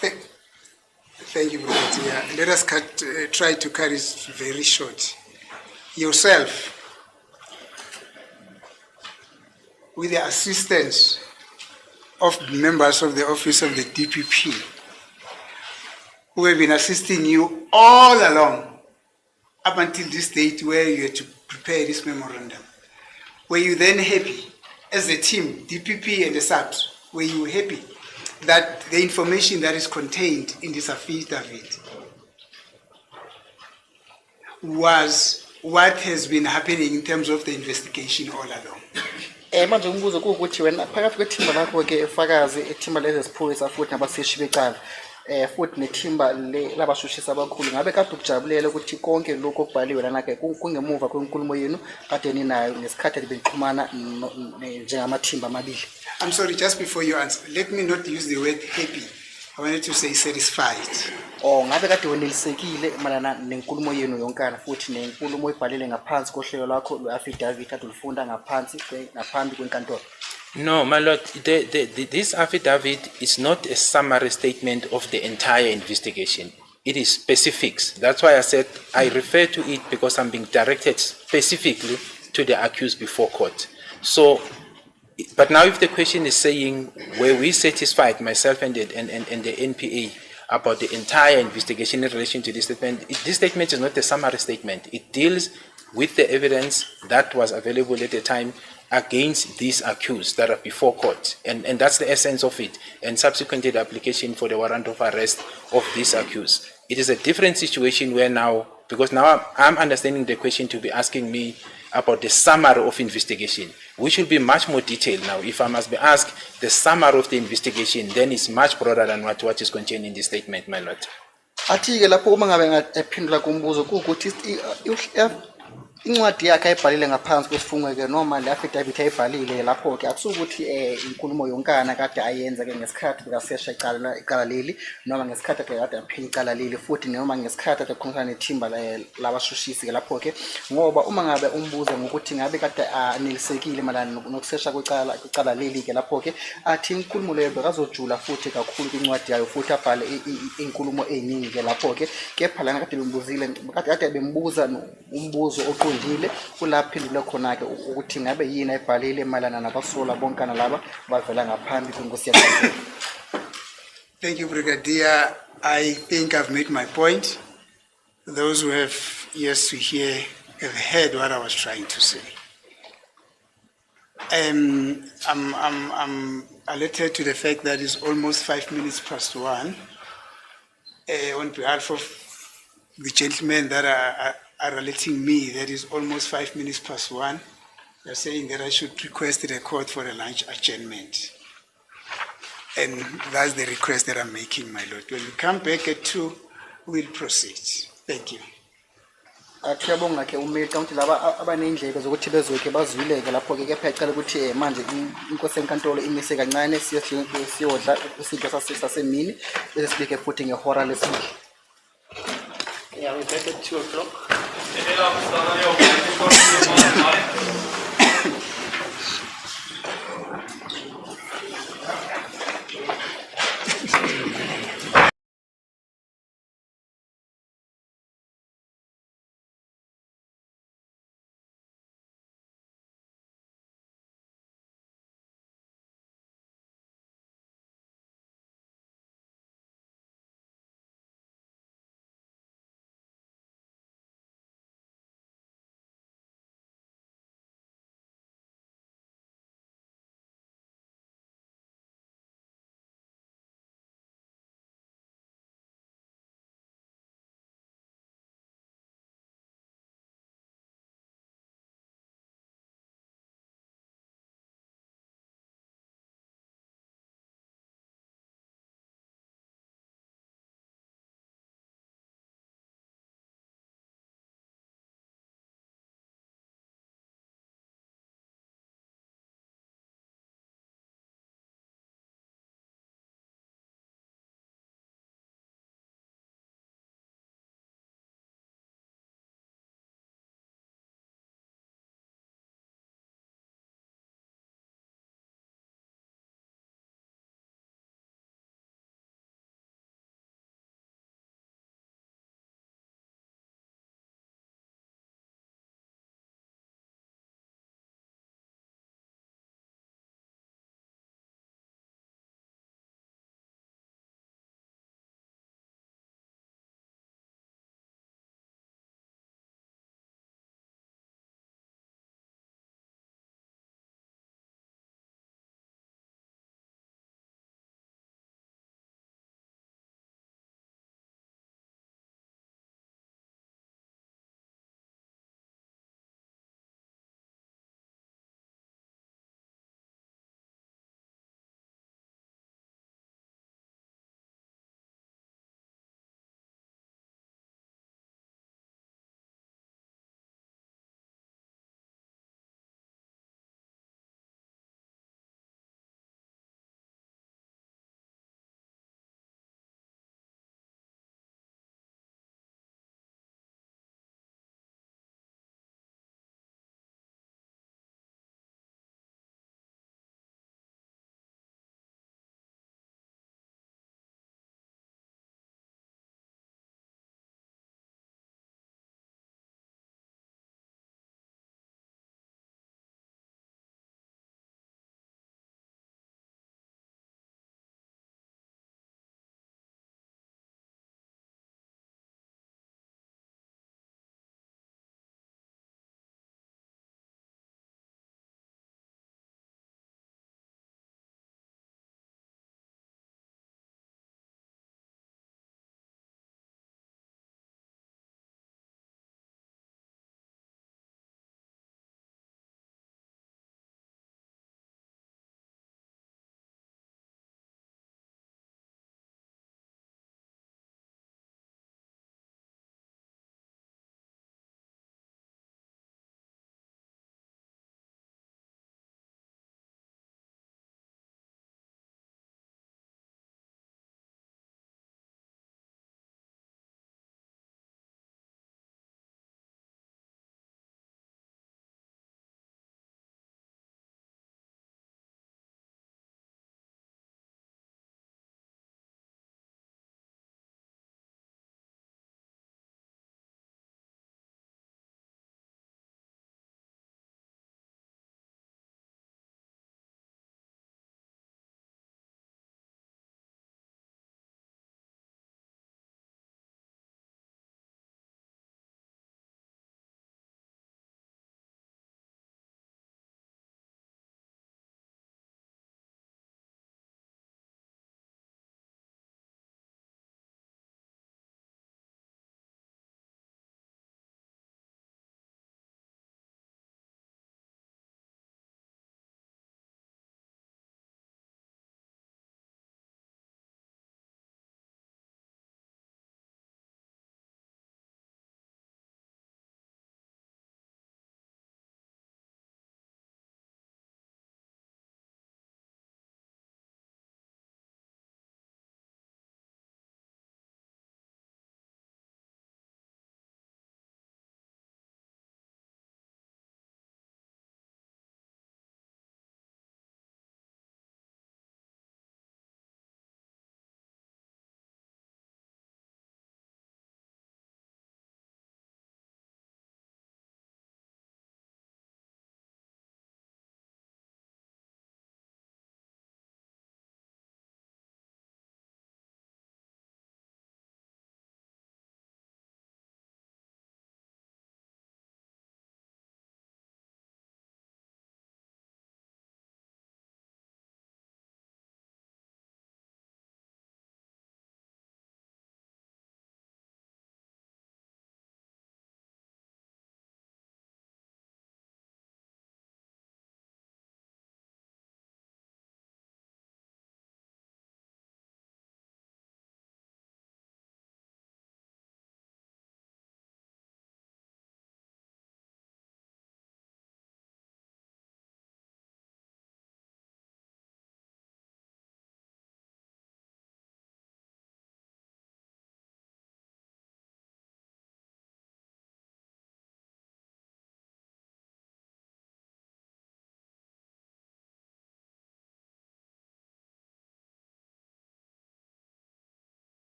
Speaker 2: Thank you, Brother. Let us try to carry it very short. Yourself, with the assistance of members of the office of the DPP, who have been assisting you all along up until this date where you had to prepare this memorandum. Were you then happy, as a team, DPP and the SAPS, were you happy that the information that is contained in this affidavit was what has been happening in terms of the investigation all along?
Speaker 6: Manje umbuzo ukuthi wena phakathi kwethimba lakho ke efakazi ethimba leziphoyisa futhi nabaseshi becala futhi nethimba labashushisa abakhulu ngabe kade ukujabulela ukuthi konke lokho okubhaliwe lana ke kungemuva kwenkulumo yenu kade ninayo ngesikhathi benixhumana njengamathimba amabili.
Speaker 2: I'm sorry, just before you answer, let me not use the word happy. I wanted to say satisfied.
Speaker 6: Ngabe kade wenelisekile malana nenkulumo yenu yonkana futhi nenkulumo ebhalile ngaphansi kohlelo lwakho lwe-affidavit ade ulifunda ngaphambi kwenkantolo?
Speaker 7: No, my lord, this affidavit is not a summary statement of the entire investigation. It is specifics. That's why I said I refer to it because I'm being directed specifically to the accused before court. So, but now if the question is saying, were we satisfied, myself and the NPA, about the entire investigation in relation to this statement is not a summary statement. It deals with the evidence that was available at the time against these accused that are before court. And that's the essence of it. And subsequently the application for the warrant of arrest of these accused. It is a different situation where now, because now I'm understanding the question to be asking me, about the summary of investigation, which will be much more detailed. Now, if I must be asked, the summary of the investigation then is much broader than what is contained in the statement, my lord.
Speaker 6: Athi-ke lapho uma ngabe ephendula kumbuzo kuwukuthi incwadi yakhe ayibhalile ngaphansi kwesifungo-ke noma le affidavit ayibhalile lapho-ke akusukuthi inkulumo yonkana kade ayenza-ke ngesikhathi bekasesha icala leli noma ngesikhathi kade aphila icala leli futhi noma ngesikhathi kade akhulumisana nethimba labashushisi-ke lapho-ke ngoba uma ngabe umbuza ngokuthi ngabe kade anelisekile mayelana nokusesha kwicala leli-ke lapho-ke athi inkulumo leyo bekazojula futhi kakhulu kwincwadi yayo futhi abhale iy'nkulumo ey'ningi-ke lapho-ke kepha lana kade bembuzile kade bembuza umbuzo oqondile kulapho phendula khona-ke ukuthi ngabe yini ayibhalile mayelana nabasola bonkana laba bavela ngaphambi kwenkosi yakhe.
Speaker 2: Thank you, Brigadier. I think I've made my point. Those who have ears to hear have heard what I was trying to say. I'm alerted to the fact that it's almost 5 minutes past 1. On behalf of the gentlemen that are alerting me, that is almost 5 minutes past 1. They're saying that I should request the court for a lunch adjournment. And that's the request that I'm making, my lord. When we come back at 2, we'll proceed. Thank you.
Speaker 6: Siyabonga-ke ummeli xa ukuthi laba abaney'ndleko zokuthi bezoke bazwileke lapho-ke kepha yacala ukuthi manje inkosi enkantolo imise kancane siyodla isidlo sasemini bese sibike futhi ngehora lesibili.
Speaker 1: Yeah, we're back at 2 o'clock.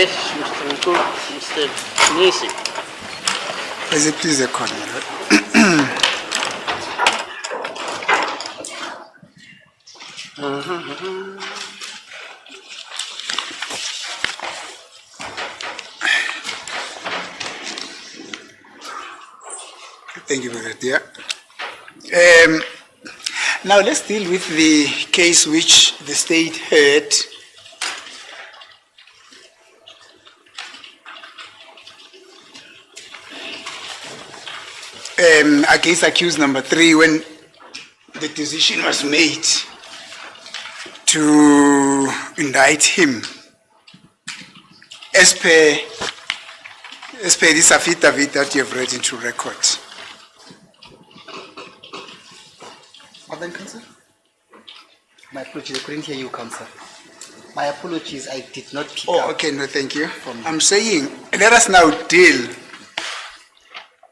Speaker 1: Yes, Mr. Nkulu, Mr. Nisi.
Speaker 2: Is it please a corner? Thank you, Brigadier. Now let's deal with the case which the state heard. Against accused number 3, when the decision was made to indict him as per this affidavit that you have read into record.
Speaker 6: Pardon, Counsel? My apologies, I couldn't hear you, Counsel. My apologies, I did not pick
Speaker 2: Oh,
Speaker 6: up.
Speaker 2: okay, no, thank you. I'm saying, let us now deal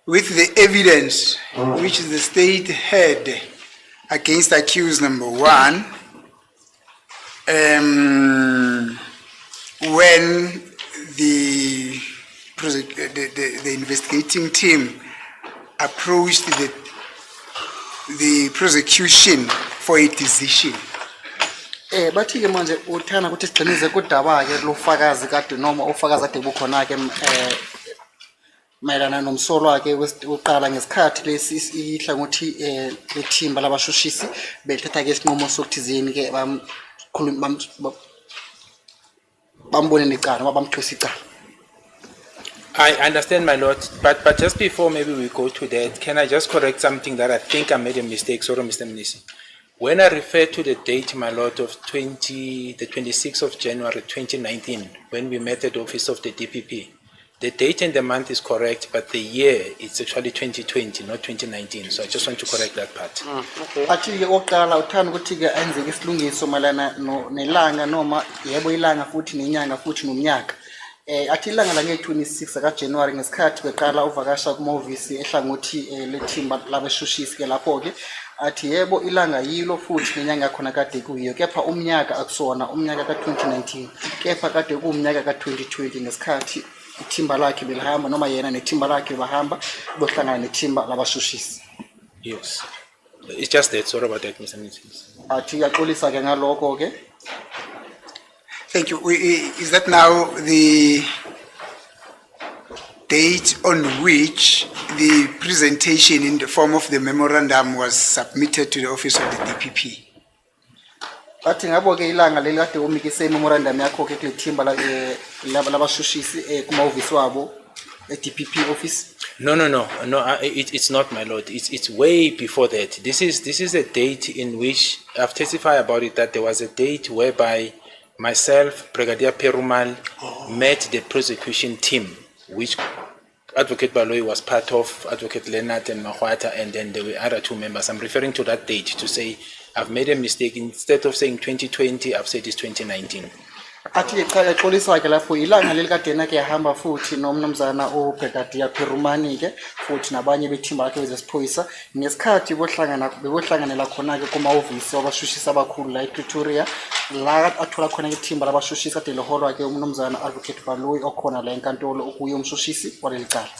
Speaker 2: with the evidence which the state had against accused number 1 when the investigating team approached the prosecution for a decision.
Speaker 6: Bathi ke manje uthana ukuthi sigcinize kudaba ke lofakazi kade noma ufakazi ade bukhona ke mayelana nomsolo wakhe uqala ngesikhathi lesi ihlangothi lethimba labashushisi bethatha ke isinqumo sokuthizeni ke bambone necala noma bamthosa icala.
Speaker 7: I understand, my lord, but just before maybe we go to that, can I just correct something that I think I made a mistake? Sorry, Mr. Mnisi. When I refer to the date, my lord, of the 26th of January 2019, when we met at the office of the DPP, the date and the month is correct, but the year it's actually 2020, not 2019. So I just want to correct that part.
Speaker 6: Athi ke oqala uthanda ukuthi ke enze isilungiso malana nelanga noma yebo ilanga futhi nenyanga futhi nomnyaka. Athi ilanga la nge-26 ka January ngesikhathi beqala uvakasha kumovisi ehlangothi lethimba labashushisi ke lapho ke athi yebo ilanga yilo futhi nenyanga khona kade kuyiyo kepha umnyaka akusona umnyaka ka2019 kepha kade kuumnyaka ka2020 ngesikhathi ithimba lakhe belihamba noma yena nethimba lakhe bahamba bohlangana nethimba labashushisi.
Speaker 7: Yes. It's just that. Sorry about that, Mr. Mnisi.
Speaker 6: Athi yaxolisa ke ngalokho ke.
Speaker 2: Thank you. Is that now the date on which the presentation in the form of the memorandum was submitted to the office of the DPP?
Speaker 6: Athi ngabo ke ilanga leli kade umikise memorandum yakho ke kulethimba labashushisi kuma office wabo DPP office.
Speaker 7: No. It's not, my lord. It's way before that. This is a date in which I've testified about it, that there was a date whereby myself, Brigadier Perumal, met the prosecution team, which Advocate Baloyi was part of, Advocate Leonard and Mahwata, and then there were other 2 members. I'm referring to that date to say I've made a mistake. Instead of saying 2020, I've said it's 2019.
Speaker 6: Athi yaxolisa ke lapho ilanga leli kade na ke hamba futhi nomnumzana uBrigadier Perumani ke futhi nabanye bethimba lakhe bezesiphoyisa ngesikhathi bebohlanganela khona ke kuma office wabashushisa abakhulu la ePretoria la athola khona ke ithimba labashushisa kade leholwa ke umnumzana Advocate Baloyi okhona la enkantolo okuye umshushisi walelicala.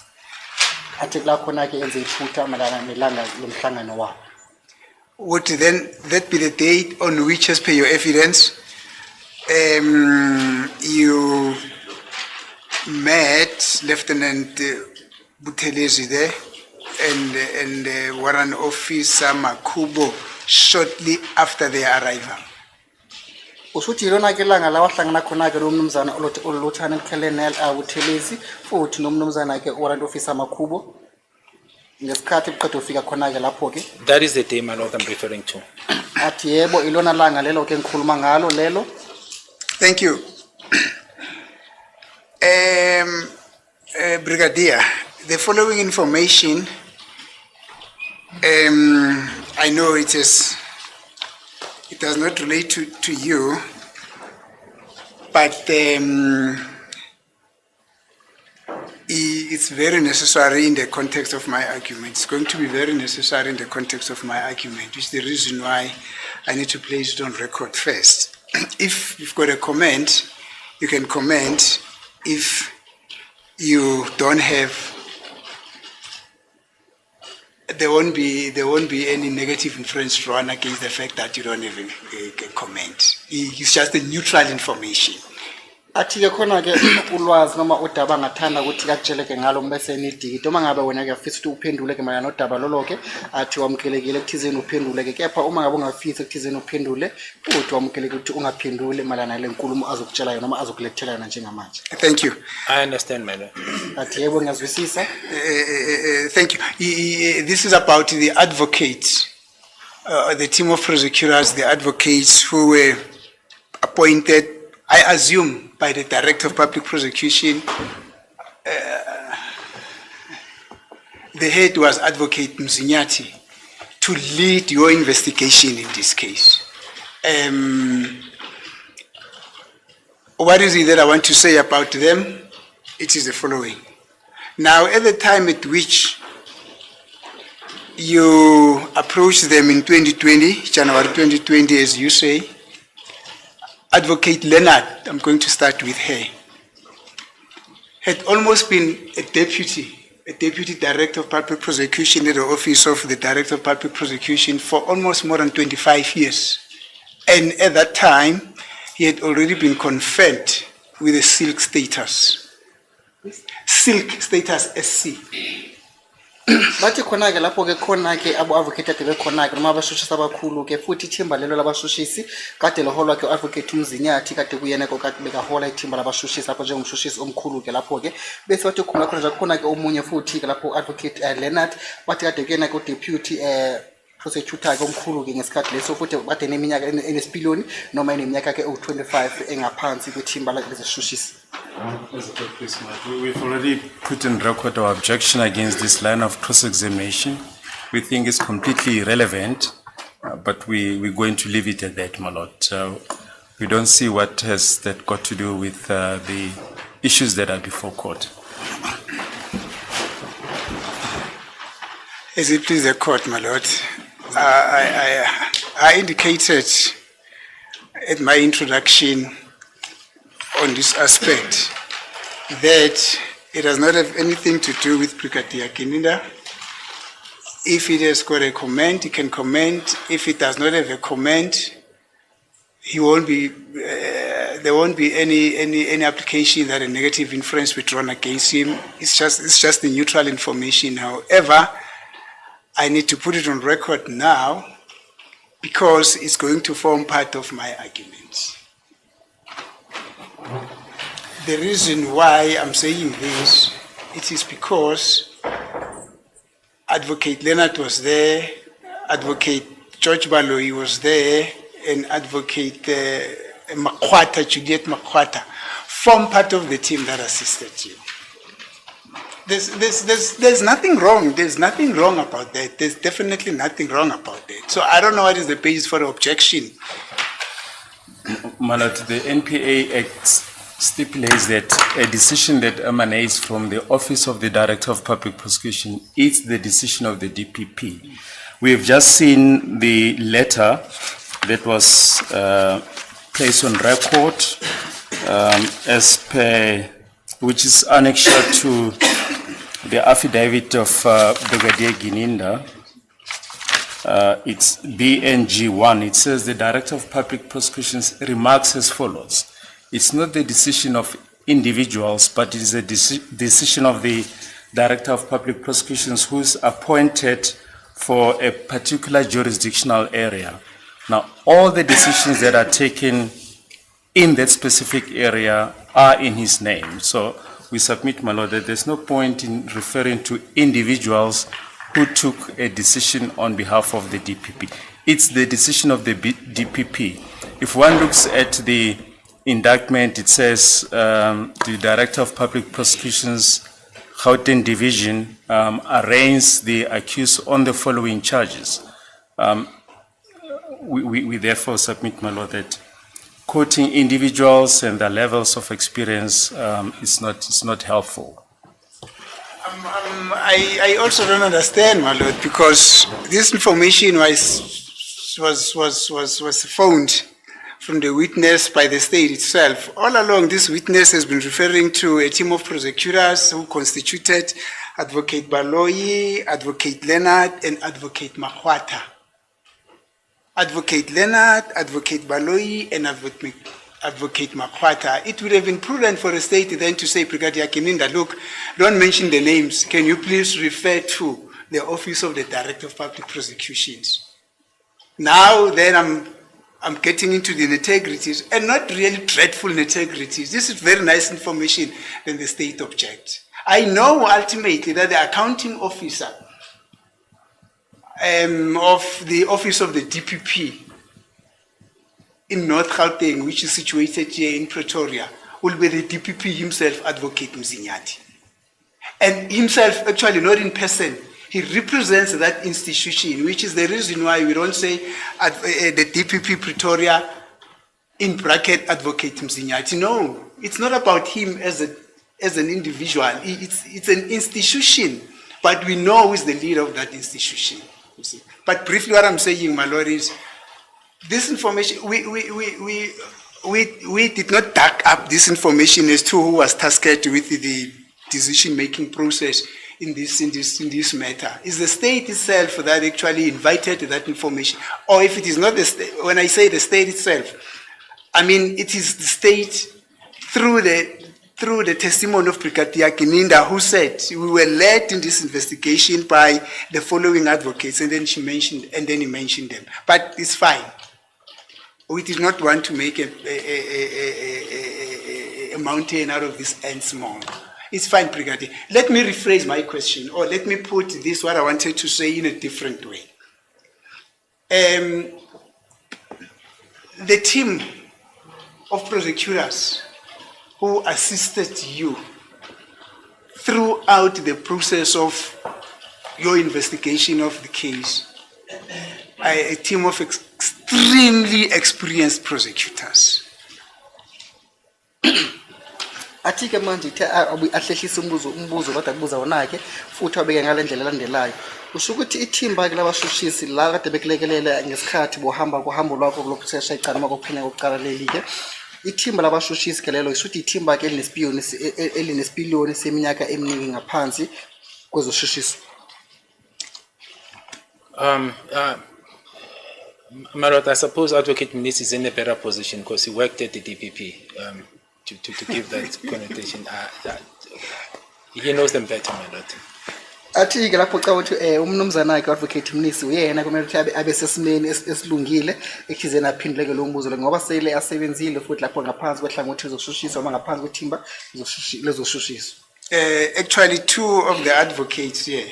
Speaker 6: Athi la khona ke enze iphutha malana nelanga lomhlangano wabo.
Speaker 2: Would then that be the date on which, as per your evidence, you met Lieutenant Buthelezi there and Warrant Officer Makubo shortly after their arrival?
Speaker 6: Usuthi lona ke langa la wahlangana khona ke lo mnumzana Lieutenant Colonel Buthelezi futhi nomnumzana ke Warrant Officer Makubo ngesikhathi uqeda ufika khona ke lapho ke.
Speaker 7: That is the day, my lord, I'm referring to.
Speaker 6: Athi yebo ilona langa lelo ke ngikhuluma ngalo lelo.
Speaker 2: Thank you. Brigadier, the following information, I know it does not relate to you, but it's very necessary in the context of my argument. It's going to be very necessary in the context of my argument, which is the reason why I need to place it on record first. If you've got a comment, you can comment. if you don't have, there won't be any negative inference drawn against the fact that you don't have a comment. It's just a neutral information.
Speaker 6: Athi-ke khona-ke ulwazi noma udaba ngathanda ukuthi kakutsheleke ngalo bese nidikide uma ngabe wena kuyafisa ukuthi uphendule-ke mayelana nodaba lolo-ke athi wamukelekile ekuthizeni uphendule-ke kepha uma ngabe ungafisi ekuthizeni uphendule futhi wamukelekile ukuthi ungaphendule mayelana nale nkulumo azokutshelayo noma azokulethela yona njengamanje.
Speaker 2: Thank you.
Speaker 7: I understand, my lord.
Speaker 6: Athi yebo ngiyazwisisa.
Speaker 2: Thank you. This is about the advocates, the team of prosecutors, the advocates who were appointed, I assume, by the Director of Public Prosecution. The head was Advocate Mzinyati to lead your investigation in this case. What is it that I want to say about them? It is the following. Now, at the time at which you approached them in 2020, January 2020, as you say, Advocate Leonard, I'm going to start with her, had almost been a deputy director of public prosecution at the office of the director of public prosecution for almost more than 25 years. And at that time, he had already been conferred with a silk status. Silk status SC.
Speaker 6: Bathi khona-ke lapho-ke khona-ke abo-advocate ade bekhona-ke noma abashushisi abakhulu-ke futhi ithimba lelo labashushisi kade liholwa-ke u-advocate uMzinyathi kade kuyena-ke kade bekahola ithimba labashushisi lapho njengomshushisi omkhulu-ke lapho-ke bese bathi khona khona khona-ke omunye futhi-ke lapho u-advocate Leonard bathi kade kuyena-ke u-deputy prosecutor-ke omkhulu-ke ngesikhathi leso futhi bade neminyaka enesipiliyoni noma eneminyaka-ke ewu-25 engaphansi kwethimba lezeshushisi.
Speaker 3: We've already put in record our objection against this line of cross-examination. We think it's completely irrelevant, but we're going to leave it at that, my lord. We don't see what has that got to do with the issues that are before court.
Speaker 2: As it please the court, my lord, I indicated at my introduction on this aspect that it does not have anything to do with Brigadier Gininda. If it has got a comment, he can comment. If it does not have a comment, he won't be. There won't be any application that a negative inference be drawn against him. It's just the neutral information. However, I need to put it on record now because it's going to form part of my arguments. The reason why I'm saying this, it is because Advocate Leonard was there, Advocate George Baloyi was there, and Advocate Juliet Makwata form part of the team that assisted you. There's nothing wrong. There's nothing wrong about that. There's definitely nothing wrong about that. So I don't know what is the basis for the objection.
Speaker 3: My lord, the NPA Act stipulates that a decision that emanates from the Office of the Director of Public Prosecution is the decision of the DPP. We have just seen the letter that was placed on record as per, which is annexed to the affidavit of Brigadier Gininda. It's BNG1. It says the Director of Public Prosecutions remarks as follows. It's not the decision of individuals, but it is a decision of the Director of Public Prosecutions who's appointed for a particular jurisdictional area. Now, all the decisions that are taken in that specific area are in his name. So we submit, my lord, that there's no point in referring to individuals who took a decision on behalf of the DPP. It's the decision of the DPP. If one looks at the indictment, it says the Director of Public Prosecutions, Gauteng Division, arraigns the accused on the following charges. We therefore submit, my lord, that quoting individuals and their levels of experience is not helpful.
Speaker 2: I also don't understand, my lord, because this information was found from the witness by the state itself. All along, this witness has been referring to a team of prosecutors who constituted Advocate Baloyi, Advocate Leonard, and Advocate Mahwata. Advocate Leonard, Advocate Baloyi, and Advocate Mahwata. It would have been prudent for the state then to say, Brigadier Kininda, look, don't mention the names. Can you please refer to the Office of the Director of Public Prosecutions? Now then I'm getting into the nitty-gritties, and not really dreadful nitty-gritties. This is very nice information, then the state objects. I know ultimately that the accounting officer of the Office of the DPP in North Gauteng, which is situated here in Pretoria, will be the DPP himself, Advocate Mzinyati. And himself, actually not in person, he represents that institution, which is the reason why we don't say the DPP Pretoria, in bracket, Advocate Mzinyati. No, it's not about him as an individual. It's an institution, but we know who is the leader of that institution. You see. But briefly, what I'm saying, my lord, is this information, we did not back up this information as to who was tasked with the decision-making process in this matter. It's the state itself that actually invited that information. Or if it is not the state, when I say the state itself, I mean it is the state through the testimony of Brigadier Kininda, who said we were led in this investigation by the following advocates, and then he mentioned them. But it's fine. We did not want to make a mountain out of this ant small. It's fine, Brigadier. Let me rephrase my question, or let me put this, what I wanted to say, in a different way. The team of prosecutors who assisted you throughout the process of your investigation of the case, a team of extremely experienced prosecutors.
Speaker 6: Athi-ke manje ithe ahlehlisa umbuzo kodwa kubuza wona-ke futhi wabeke ngale ndlela elandelayo. Usho ukuthi ithimba-ke labashushisi la kade bekulekelela ngesikhathi kuhambo lwakho lokuthesha icala noma kokuphenya kokuqala leli-ke. Ithimba labashushisi-ke lelo isho ukuthi ithimba-ke elinesipiliyoni seminyaka eminingi ngaphansi kwezoshushiso.
Speaker 7: My lord, I suppose Advocate Mnisi is in a better position because he worked at the DPP. To give that connotation, he knows them better, my lord.
Speaker 6: Athi-ke lapho xa uthi umnumzana-ke Advocate Mnisi uyena kumele ukuthi abe sesimeni esilungile ekuthizeni aphenduleke lo mbuzo lo ngoba sele asebenzile futhi lapho ngaphansi kwehlangothi ezoshushiswa noma ngaphansi kwethimba lezoshushiswa.
Speaker 2: Actually, two of the advocates here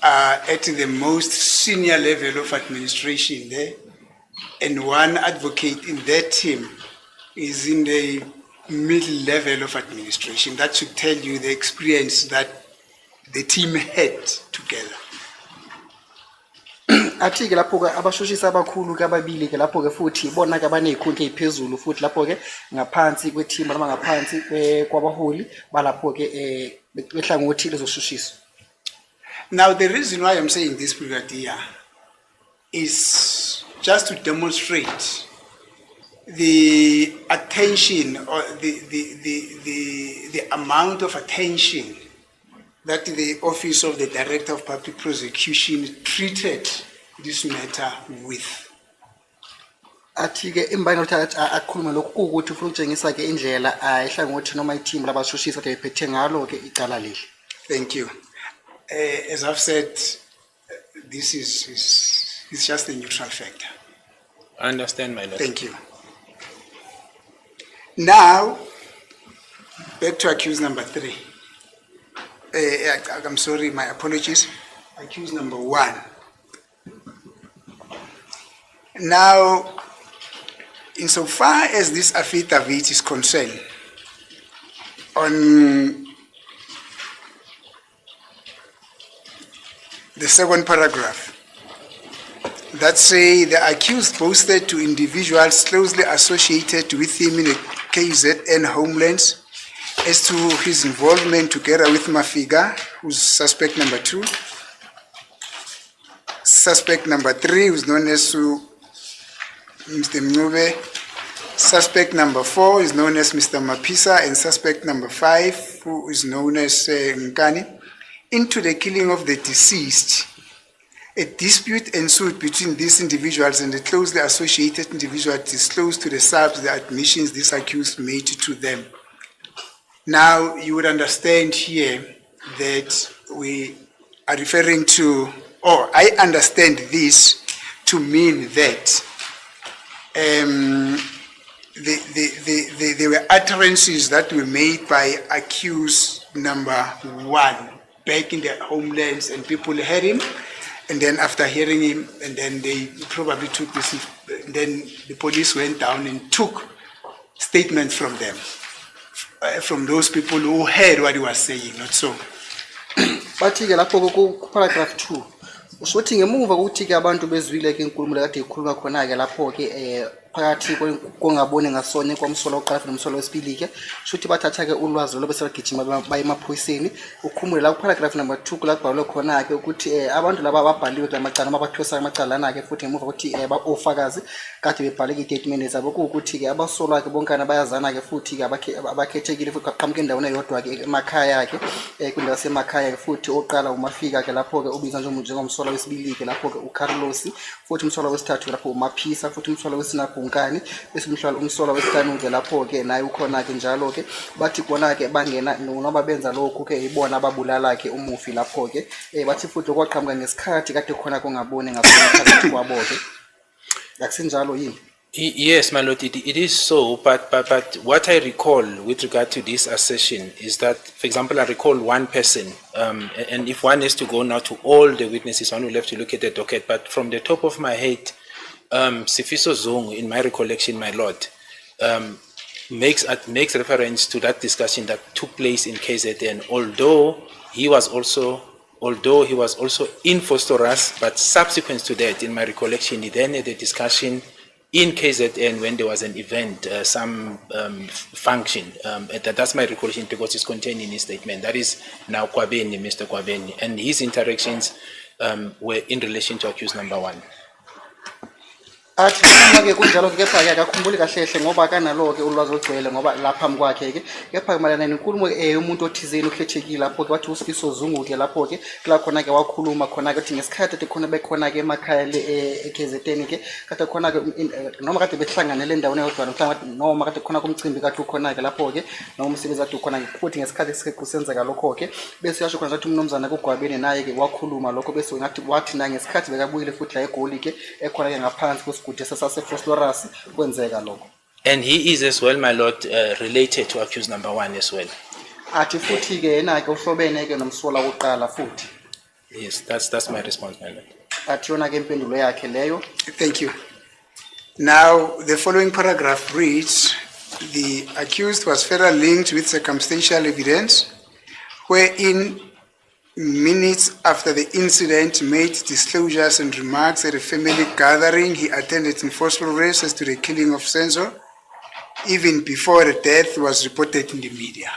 Speaker 2: are at the most senior level of administration there, and one advocate in that team is in the middle level of administration. That should tell you the experience that the team had together.
Speaker 6: Athi-ke lapho-ke abashushisi abakhulu-ke ababili-ke lapho-ke futhi bona-ke abaney'khundla ey'phezulu futhi lapho-ke ngaphansi kwethimba noma ngaphansi kwabaholi balapho-ke behlangothi lezoshushiso.
Speaker 2: Now, the reason why I'm saying this, Brigadier, is just to demonstrate the attention or the amount of attention that the Office of the Director of Public Prosecution treated this matter with.
Speaker 6: Athi-ke imbangela ukuthi akhulume lokhu kuwukuthi ufuna ukutshengisa-ke indlela ihlangothi noma ithimba labashushisi kade bephethe ngalo-ke icala leli.
Speaker 2: Thank you. As I've said, this is just a neutral factor.
Speaker 7: I understand, my lord.
Speaker 2: Thank you. Now, back to accused number 3. I'm sorry, my apologies. Accused number 1. Now, insofar as this affidavit is concerned, on the second paragraph, that say the accused boasted to individuals closely associated with him in the KZN homelands as to his involvement together with Mafiga, who's suspect number 2, suspect number 3, who's known as Mr. Mncube. Suspect number 4 is known as Mr. Mapisa, and suspect number 5, who is known as Nkani, into the killing of the deceased. A dispute ensued between these individuals, and the closely associated individual disclosed to the SAPS the admissions this accused made to them. Now, you would understand here that we are referring to, or I understand this to mean that there were utterances that were made by accused number 1 back in their homelands, and people heard him, and then after hearing him, and then they probably took this, then the police went down and took statements from them, from those people who heard what he was saying, not so.
Speaker 6: Bathi-ke lapho ku paragraph 2 usho ukuthi ngemuva kokuthi-ke abantu bezwile ke inkulumo lekade ikhuluma khona-ke lapho-ke phakathi kongaboni ngasonye komsolo wokuqala nomsolo wesibili-ke sho ukuthi bathatha-ke ulwazi lo bese bagijima baye emaphoyiseni. Ukhumule la kuparagraph number 2 kula kubhalwe khona-ke ukuthi abantu laba ababhaliwe kula macala abakhosa amacala lana-ke futhi ngemuva kokuthi ofakazi kade bebhaleke itatimende zabo kuwukuthi-ke abasolwa-ke bonkana bayazana-ke futhi-ke abakhethekile futhi baqhamuka endaweni eyodwa-ke emakhaya-ke kwindawo yasemakhaya-ke futhi oqala umafika-ke lapho-ke ubizwa njengomsolo wesibili-ke lapho-ke uCarlos, futhi umsolo wesithathu lapho uMaphisa, futhi umsolo wesinapho uNkani, bese umsolo wesitanu-ke lapho-ke naye ukhona-ke njalo-ke bathi kona-ke bangena noma benza lokhu-ke ibona ababulala-ke umufi lapho-ke bathi futhi okwaqhamuka ngesikhathi kade khona kongaboni ngaphakathi kwabo-ke akusenjalo yini?
Speaker 7: Yes, my lord, it is so, but what I recall with regard to this assertion is that, for example, I recall one person, and if one has to go now to all the witnesses, one will have to look at the docket, but from the top of my head, Sifiso Zungu, in my recollection, my lord, makes reference to that discussion that took place in KZN, although he was also in Fostoras, but subsequent to that, in my recollection, he then had a discussion in KZN when there was an event, some function. That's my recollection because it's contained in his statement. That is now Kwabeni, Mr. Kwabeni, and his interactions were in relation to accused number 1.
Speaker 6: Athi uma-ke kunjalo-ke kepha-ke akakhumbuli kahle-hle ngoba kanalo-ke ulwazi olugcwele ngoba laphambi kwakhe-ke kepha-ke mayelana nenkulumo yomuntu othizeni okhethekile lapho-ke wathi uSifiso Zungu-ke lapho-ke kula khona-ke wakhuluma khona-ke ukuthi ngesikhathi ade khona bekhona-ke emakhaya eKZN-ke kade khona-ke noma kade behlanganele endaweni eyodwa noma kade khona kumcimbi kade ukhona-ke lapho-ke noma umsebenzi kade ukhona-ke futhi ngesikhathi kusenzeka lokho-ke bese yasho khona ukuthi umnumzana kuGwabeni naye-ke wakhuluma lokho bese ngathi wathi na ngesikhathi bekabuyile futhi la eGoli-ke ekhona-ke ngaphansi
Speaker 7: and he is as well, my lord, related to accused number 1 as well. Yes, that's my response, my lord.
Speaker 2: Thank you. Now, the following paragraph reads, the accused was further linked with circumstantial evidence, wherein minutes after the incident made disclosures and remarks at a family gathering he attended in forceful races to the killing of Senzo, even before the death was reported in the media.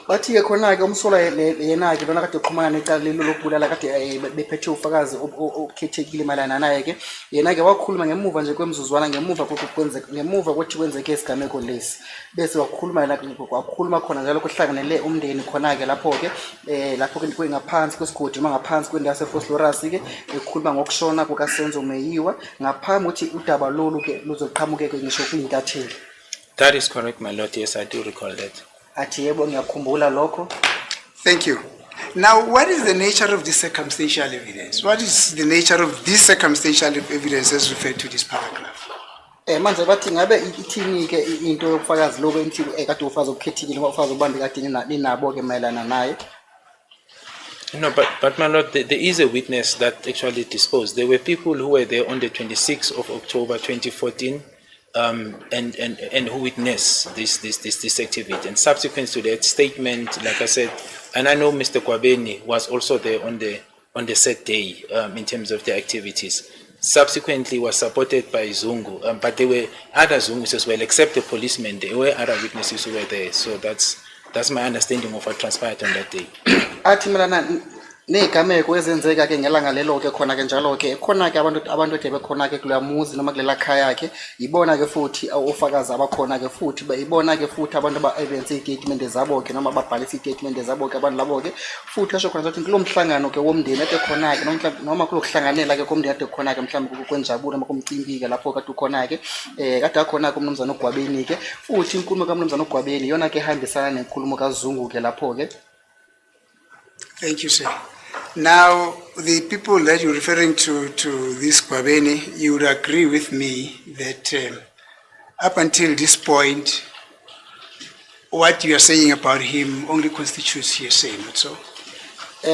Speaker 6: Bathi-ke khona-ke umsola yena-ke lona kade uqhumana necala lelo lokubulala kade bephethe ufakazi okhethekile mayelana naye-ke yena-ke wakhuluma ngemuva nje kwemzuzwana ngemuva kokuthi kwenzeke isigameko lesi bese wakhuluma khona njalo kuhlanganele umndeni khona-ke lapho-ke lapho-ke ngaphansi kwesigodi noma ngaphansi kwendawo yaseFosloras-ke ekhuluma ngokushona kukaSenzo Meyiwa ngaphambi ukuthi udaba lolu-ke luzoqhamuke-ke ngisho kuyintatheli.
Speaker 7: That is correct, my lord. Yes, I do recall that.
Speaker 2: Thank you. Now, what is the nature of this circumstantial evidence? What is the nature of this circumstantial evidence as referred to this paragraph?
Speaker 6: Manje bathi ngabe ithini-ke into yobufakazi lobo enithi kade ufazi obukhethekile ngoba ubambe kade ninabo-ke mayelana naye?
Speaker 7: No, but my lord, there is a witness that actually disposed. There were people who were there on the 26th of October 2014. And who witnessed this activity, and subsequent to that statement, like I said, and I know Mr. Kwabeni was also there on the set day in terms of the activities. Subsequently, was supported by Zungu, but there were other Zungus as well, except the policemen. There were other witnesses who were there. So that's my understanding of what transpired on that day.
Speaker 6: Negameko ezenzeka ke ngelanga lelo ke khona ke njalo ke khona ke abantu ede bekhona ke kuleya muzi noma kulela khaya ke yibona ke futhi ofakazi abakhona ke futhi bayibona ke futhi abantu aba-evidence iy'tatimende zabo ke noma babhalisa iy'tatimende zabo ke abantu labo ke futhi asho khona ukuthi kulo mhlangano ke womndeni ade khona ke noma kulo kuhlanganela ke komndeni ade khona ke mhlawumbe kwenjabulo noma kumcimbi ke lapho kade ukhona ke kade akhona ke umnumzana uGwabeni ke futhi inkulumo kaMnumzana uGwabeni iyona ke ehambisana nenkulumo kaZungu ke lapho ke.
Speaker 2: Thank you, sir. Now, the people that you're referring to this Kwabeni, you would agree with me that up until this point, what you are saying about him only constitutes hearsay, not so?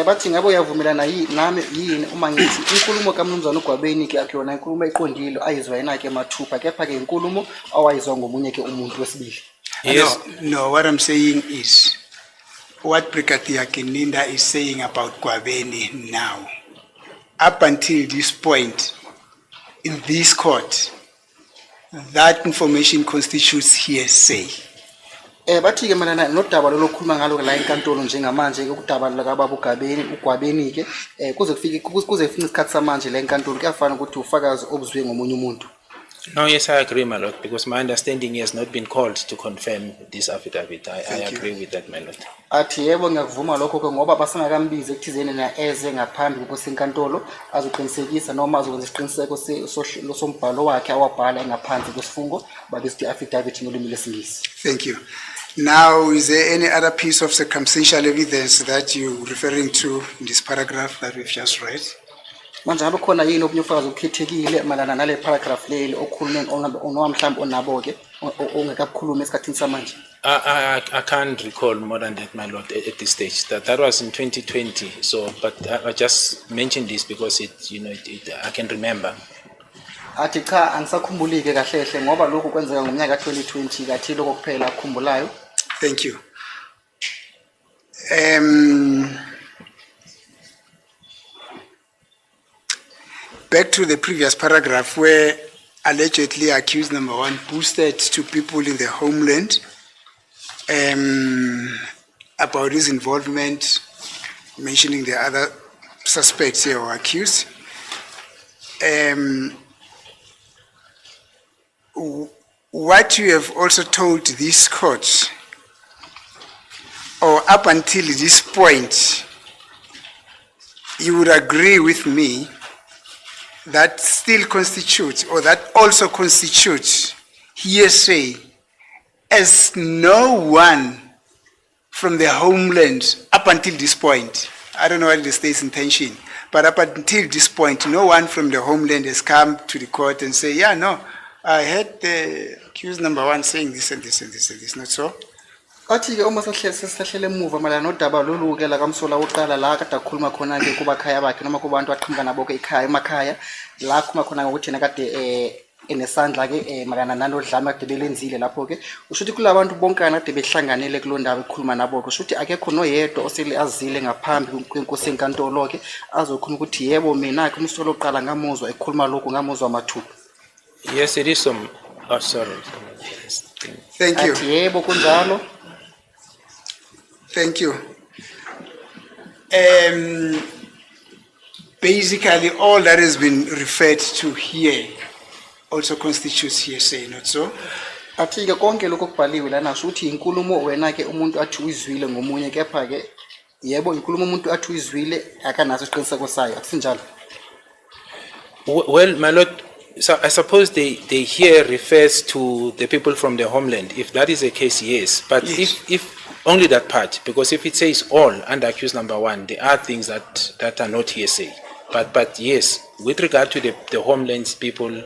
Speaker 6: Bathi ngabe uyavumelana nami yini uma ngithi inkulumo kaMnumzana uGwabeni ke akuyona inkulumo eqondile ayizwa yena ke mathupha kepha ke inkulumo awayizwa ngomunye ke umuntu wesibili.
Speaker 7: Yes.
Speaker 2: No, what I'm saying is, what Brigadier Kininda is saying about Kwabeni now, up until this point, in this court, that information constitutes hearsay.
Speaker 6: Bathi ke mana nodaba lokukhuluma ngalo la enkantolo njengamanje ke udaba lakababa uGwabeni ke kuze kufika isikhathi samanje la enkantolo kuyafana ukuthi ufakazi obuzwe ngomunye umuntu.
Speaker 7: No, yes, I agree, my lord, because my understanding has not been called to confirm this affidavit. I agree with that, my lord.
Speaker 6: Athi yebo ngiyakuvuma lokho ke ngoba basengakambiza ekuthizeni na eze ngaphambi kokusenkantolo azoqinisekisa noma azokwenza isiqiniseko sombhalo wakhe awabhala ngaphansi kwesifungo babesithi affidavit ngolimi lwesingisi.
Speaker 2: Thank you. Now, is there any other piece of circumstantial evidence that you're referring to in this paragraph that we've just read?
Speaker 6: Manje ngabe khona yini obunye ufakazi obukhethekile malana nale paragraph leli okhulumeni onoma mhlawumbe onabo ke ongekakhuluma esikhathini samanje?
Speaker 7: I can't recall more than that, my lord, at this stage. That was in 2020. So, but I just mentioned this because I can remember.
Speaker 6: Athi cha angisakhumbuli ke kahle hle ngoba lokho kwenzeka ngomnyaka ka2020 kathi lokho kuphela akukhumbulayo.
Speaker 2: Thank you. Back to the previous paragraph where allegedly accused number one boosted to people in the homeland about his involvement, mentioning the other suspects here or accused. What you have also told this court, or up until this point, you would agree with me that still constitutes, or that also constitutes hearsay, as no one from the homeland up until this point, I don't know what the state's intention, but up until this point, no one from the homeland has come to the court and say, yeah, no, I heard the accused number one saying this and this and this and this, not so?
Speaker 6: Athi ke uma sehlahlele emuva malana nodaba lolu ke la kamsola uqala la kade akhuluma khona ke kuba khaya bakhe noma kubantu aqhamuka nabo ke ekhaya emakhaya la khuluma khona ngokuthi yena kade enesandla ke malana nalodlame kade belenzile lapho ke usho ukuthi kulabantu bonkana kade behlanganele kulondaba ekhuluma nabo ke usho ukuthi akekho noyedwa osele azile ngaphambi kwenkosi enkantolo ke azokhuluma ukuthi yebo mina ke umsolo oqala ngamuzwa ekhuluma lokho ngamuzwa mathupha.
Speaker 7: Yes, it is some. Oh, sorry.
Speaker 2: Thank you.
Speaker 6: Athi yebo kunjalo.
Speaker 2: Thank you. Basically, all that has been referred to here also constitutes hearsay, not so?
Speaker 6: Athi ke konke lokho kubhaliwe lana ukuthi inkulumo wena ke umuntu athi uyizwile ngomunye kepha ke yebo inkulumo umuntu athi uyizwile akanaso isiqiniseko sayo akusinjalo.
Speaker 7: Well, my lord, so I suppose they here refers to the people from the homeland. If that is the case, yes. But
Speaker 2: Yes.
Speaker 7: if only that part, because if it says all under accused number one, there are things that are not hearsay. But yes, with regard to the homelands people,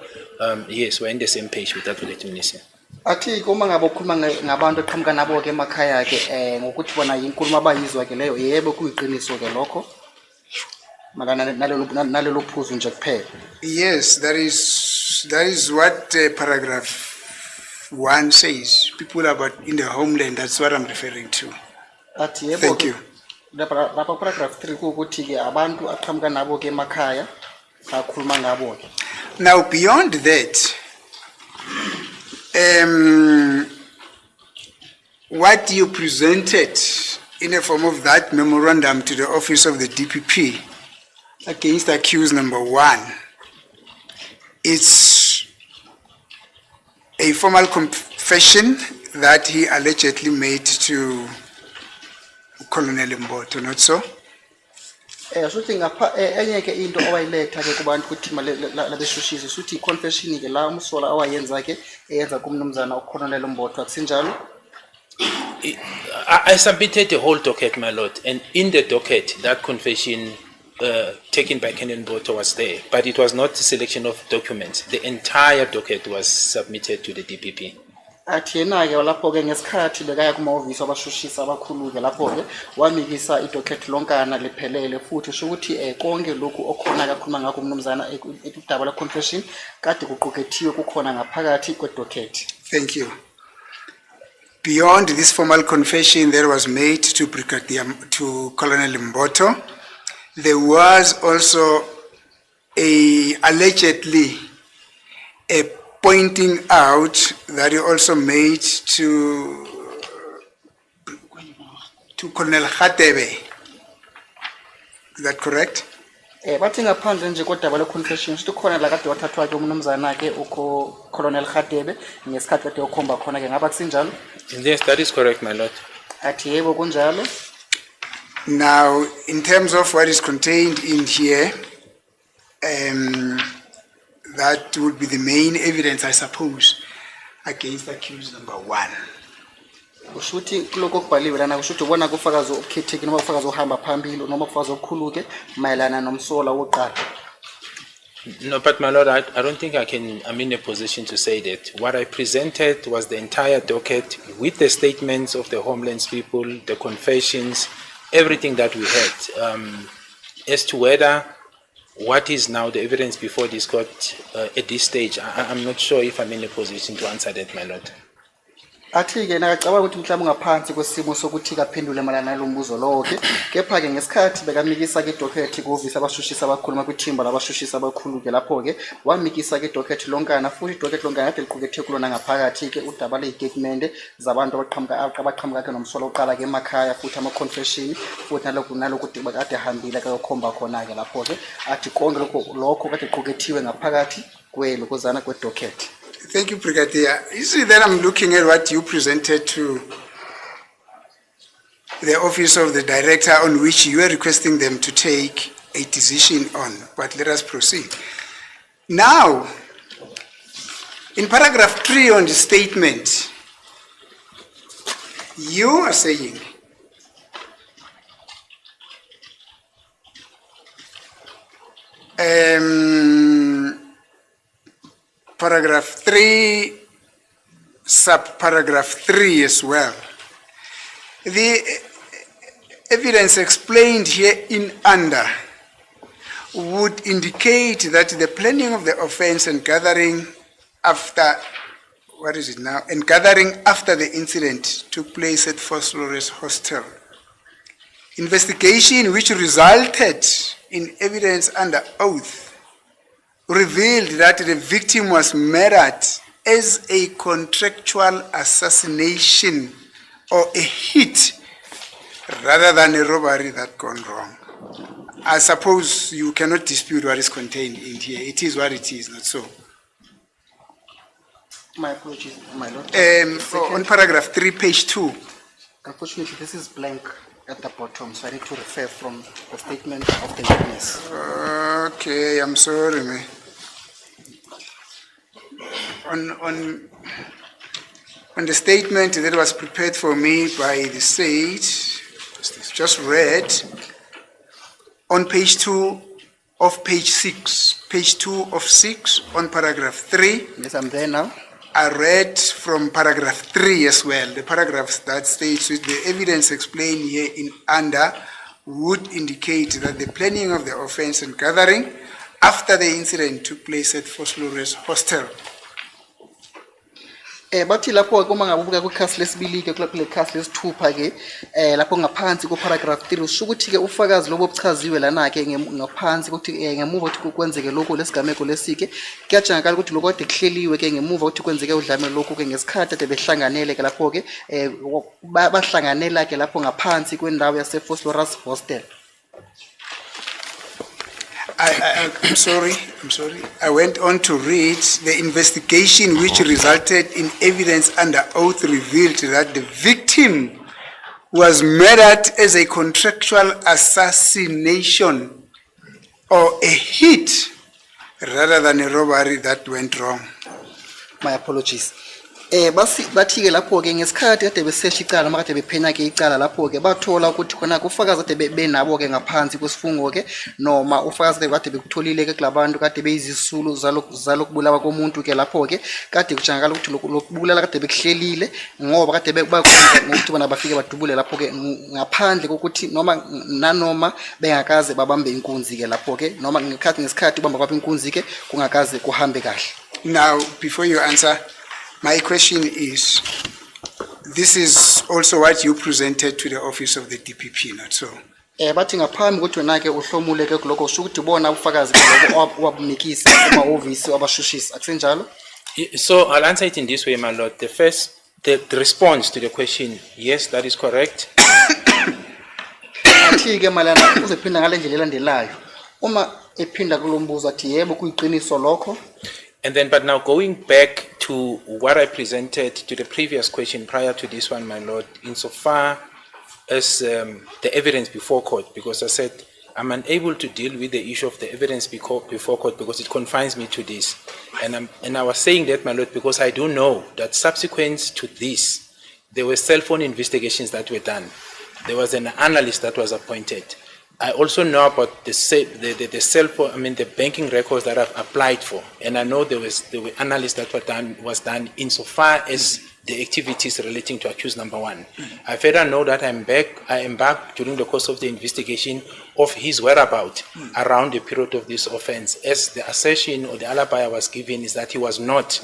Speaker 7: yes, we're in the same page with that with the Tunisia.
Speaker 6: Athi uma ngabe ukhuluma ngabantu eqhamuka nabo ke emakhaya ke ngokuthi bona inkulumo abayizwa ke leyo yebo kuyiqiniso ke lokho makana nalelo phuzu nje kuphela.
Speaker 2: Yes, that is what paragraph 1 says. People about in the homeland, that's what I'm referring to.
Speaker 6: Athi yebo.
Speaker 2: Thank you.
Speaker 6: Lapha paragraph 3 ukuthi ke abantu aqhamuka nabo ke emakhaya akhuluma ngabo ke.
Speaker 2: Now, beyond that, what you presented in a form of that memorandum to the office of the DPP against accused number 1. It's a formal confession that he allegedly made to Colonel Mboto, not so?
Speaker 6: Suthi ngapha enye ke into owayiletha ke kubantu kuthi labeshushisi suthi confession ke la umsola awayenza ke eyenza kumnumzana uColonel Mboto akusinjalo.
Speaker 7: I submitted the whole docket, my lord, and in the docket, that confession taken by Colonel Mboto was there, but it was not a selection of documents. The entire docket was submitted to the DPP.
Speaker 6: Athi yena ke lapho ke ngesikhathi bekaya kumahhovisi abashushisa abakhulu ke lapho ke wamikisa idocket lonkana lephelele futhi sho ukuthi konke lokhu okhona kakhuluma ngakho umnumzana edaba la confession kade kuqukethiwe kukhona ngaphakathi kwedocket.
Speaker 2: Thank you. Beyond this formal confession that was made to Colonel Mboto, there was also allegedly a pointing out that he also made to Colonel Khatebe. Is that correct?
Speaker 6: Bathi ngaphandle nje kodaba le confession sithi khona la kade wathathwa ke umnumzana ke uko Colonel Khatebe ngesikhathi kade ukhomba khona ke ngaba kusinjalo.
Speaker 7: Yes, that is correct, my lord.
Speaker 6: Athi yebo kunjalo.
Speaker 2: Now, in terms of what is contained in here, that would be the main evidence, I suppose, against accused number 1.
Speaker 6: Ushuthi kuloko kubhaliwe lana kushuthi ubona kufakazi obukhethekile noma ufakazi ohamba phambili noma ufakazi okhuluke mayelana nomsola woqala.
Speaker 7: No, but my lord, I don't think I'm in a position to say that. What I presented was the entire docket with the statements of the Homelands people, the confessions, everything that we had. As to whether what is now the evidence before this court at this stage, I'm not sure if I'm in a position to answer that, my lord.
Speaker 6: Athi ke nakacabanga ukuthi mhlawumbe ngaphansi kwesimo sokuthi kaphendule malana lombuzo lo ke kepha ke ngesikhathi bekamikisa ke docket kuovisa abashushisa abakhuluma kwithimba labashushisa abakhulu ke lapho ke wamikisa ke docket lonkana futhi docket lonkana kade liqukethe kulona ngaphakathi ke udaba lezistatement zabantu abaqhamuka ke nomsola oqala ke emakhaya futhi ama confession futhi naloku kade hambile ke yokhomba khona ke lapho ke athi konke lokho kade liqukethiwe ngaphakathi kwelokozana kwedocket.
Speaker 2: Thank you, Brigadier. You see, then I'm looking at what you presented to the office of the director on which you are requesting them to take a decision on. But let us proceed. Now, in paragraph 3 on the statement, you are saying paragraph 3, subparagraph 3 as well. The evidence explained here in under would indicate that the planning of the offense and gathering after, and gathering after the incident took place at Fort Flores Hostel. Investigation which resulted in evidence under oath revealed that the victim was murdered as a contractual assassination or a hit rather than a robbery that gone wrong. I suppose you cannot dispute what is contained in here. It is what it is, not so.
Speaker 6: My apologies, my lord.
Speaker 2: On paragraph 3, page 2.
Speaker 6: Unfortunately, this is blank at the bottom, so I need to refer from the statement of the witness.
Speaker 2: Okay, I'm sorry, man. On the statement that was prepared for me by the state, just read, on page 2 of page 6, page 2 of 6 on paragraph 3.
Speaker 6: Yes, I'm there now.
Speaker 2: I read from paragraph 3 as well, the paragraphs that states with the evidence explained here in under would indicate that the planning of the offense and gathering after the incident took place at Fort Flores Hostel.
Speaker 6: bathi lapho ke uma ngabe ubuka kwikhasi lesibili ke kule khasi lesithupha ke lapho ngaphansi ku paragraph 3 usho ukuthi ke ufakazi lobo obuchaziwe lana ke ngaphansi ukuthi ngemuva ukuthi kwenzeke lokho lesigameko lesike kuyajangakala ukuthi lokho kade kuhleliwe ke ngemuva ukuthi kwenzeke udlame lokho ke ngesikhathi ade behlanganele ke lapho ke bahlanganela ke lapho ngaphansi kwendawo yase Phosphorus Hostel.
Speaker 2: I'm sorry. I went on to read the investigation which resulted in evidence under oath revealed that the victim was murdered as a contractual assassination or a hit rather than a robbery that went wrong.
Speaker 6: My apologies. Bathi ke lapho ke ngesikhathi kade besesha icala makade bephenya ke icala lapho ke bathola ukuthi khona ufakazi kade benabo ke ngaphansi kwesifungo ke noma ufakazi kade bekutholile ke kulabantu kade beyizisulu zalokubulawa komuntu ke lapho ke kade kujangakala ukuthi lokubulala kade bekuhlelile ngoba kade bakwenza ngokuthi bona bafike badubule lapho ke ngaphandle kokuthi noma bengakaze babambe inkunzi ke lapho ke noma ngesikhathi ubamba kwapha inkunzi ke kungakaze kuhambe kahle.
Speaker 2: Now, before you answer, my question is, this is also what you presented to the office of the DPP, not so?
Speaker 6: Bathi ngaphambi ukuthi wena ke uhlomule ke lokho usho ukuthi bona ubufakazi lokho wabunikisa ema-office wabashushisa akusenjalo?
Speaker 7: So I'll answer it in this way, my lord. The response to the question, yes, that is correct.
Speaker 6: Athi ke malana uzephinda ngale ndlela elandelayo. Uma ephinda kulombuzo athi yebo kuyiqiniso lokho.
Speaker 7: And then, but now going back to what I presented to the previous question prior to this one, my lord, insofar as the evidence before court, because I said I'm unable to deal with the issue of the evidence before court because it confines me to this. And I was saying that, my lord, because I do know that subsequent to this, there were cell phone investigations that were done. There was an analyst that was appointed. I also know about the cell phone, the banking records that I've applied for, and I know there were analysis that was done insofar as the activities relating to accused number one. I further know that I am back during the course of the investigation of his whereabouts around the period of this offense, as the assertion or the alibi I was given is that he was not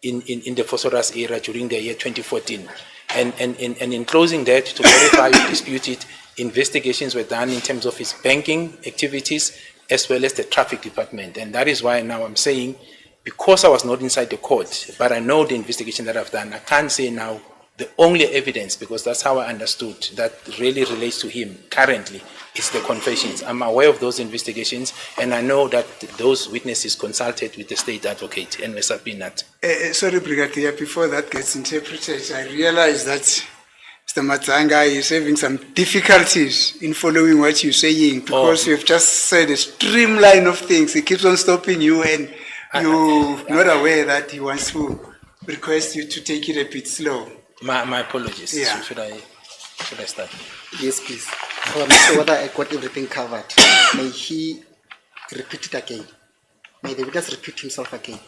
Speaker 7: in the Phosphorus area during the year 2014. And in closing that, to verify or dispute it, investigations were done in terms of his banking activities as well as the traffic department. And that is why now I'm saying, because I was not inside the court, but I know the investigation that I've done, I can't say now the only evidence, because that's how I understood, that really relates to him currently, is the confessions. I'm aware of those investigations, and I know that those witnesses consulted with the state advocate and were subpoenaed.
Speaker 2: Sorry, Brigadier, before that gets interpreted, I realize that Mr. Matsanga is having some difficulties in following what you're saying, because you've just said a streamline of things. He keeps on stopping you, and you're not aware that he wants to request you to take it a bit slow.
Speaker 7: My apologies.
Speaker 2: Yeah.
Speaker 7: Should I start?
Speaker 6: Yes, please. I'm not sure whether I got everything covered. May he repeat it again? May the witness repeat himself again?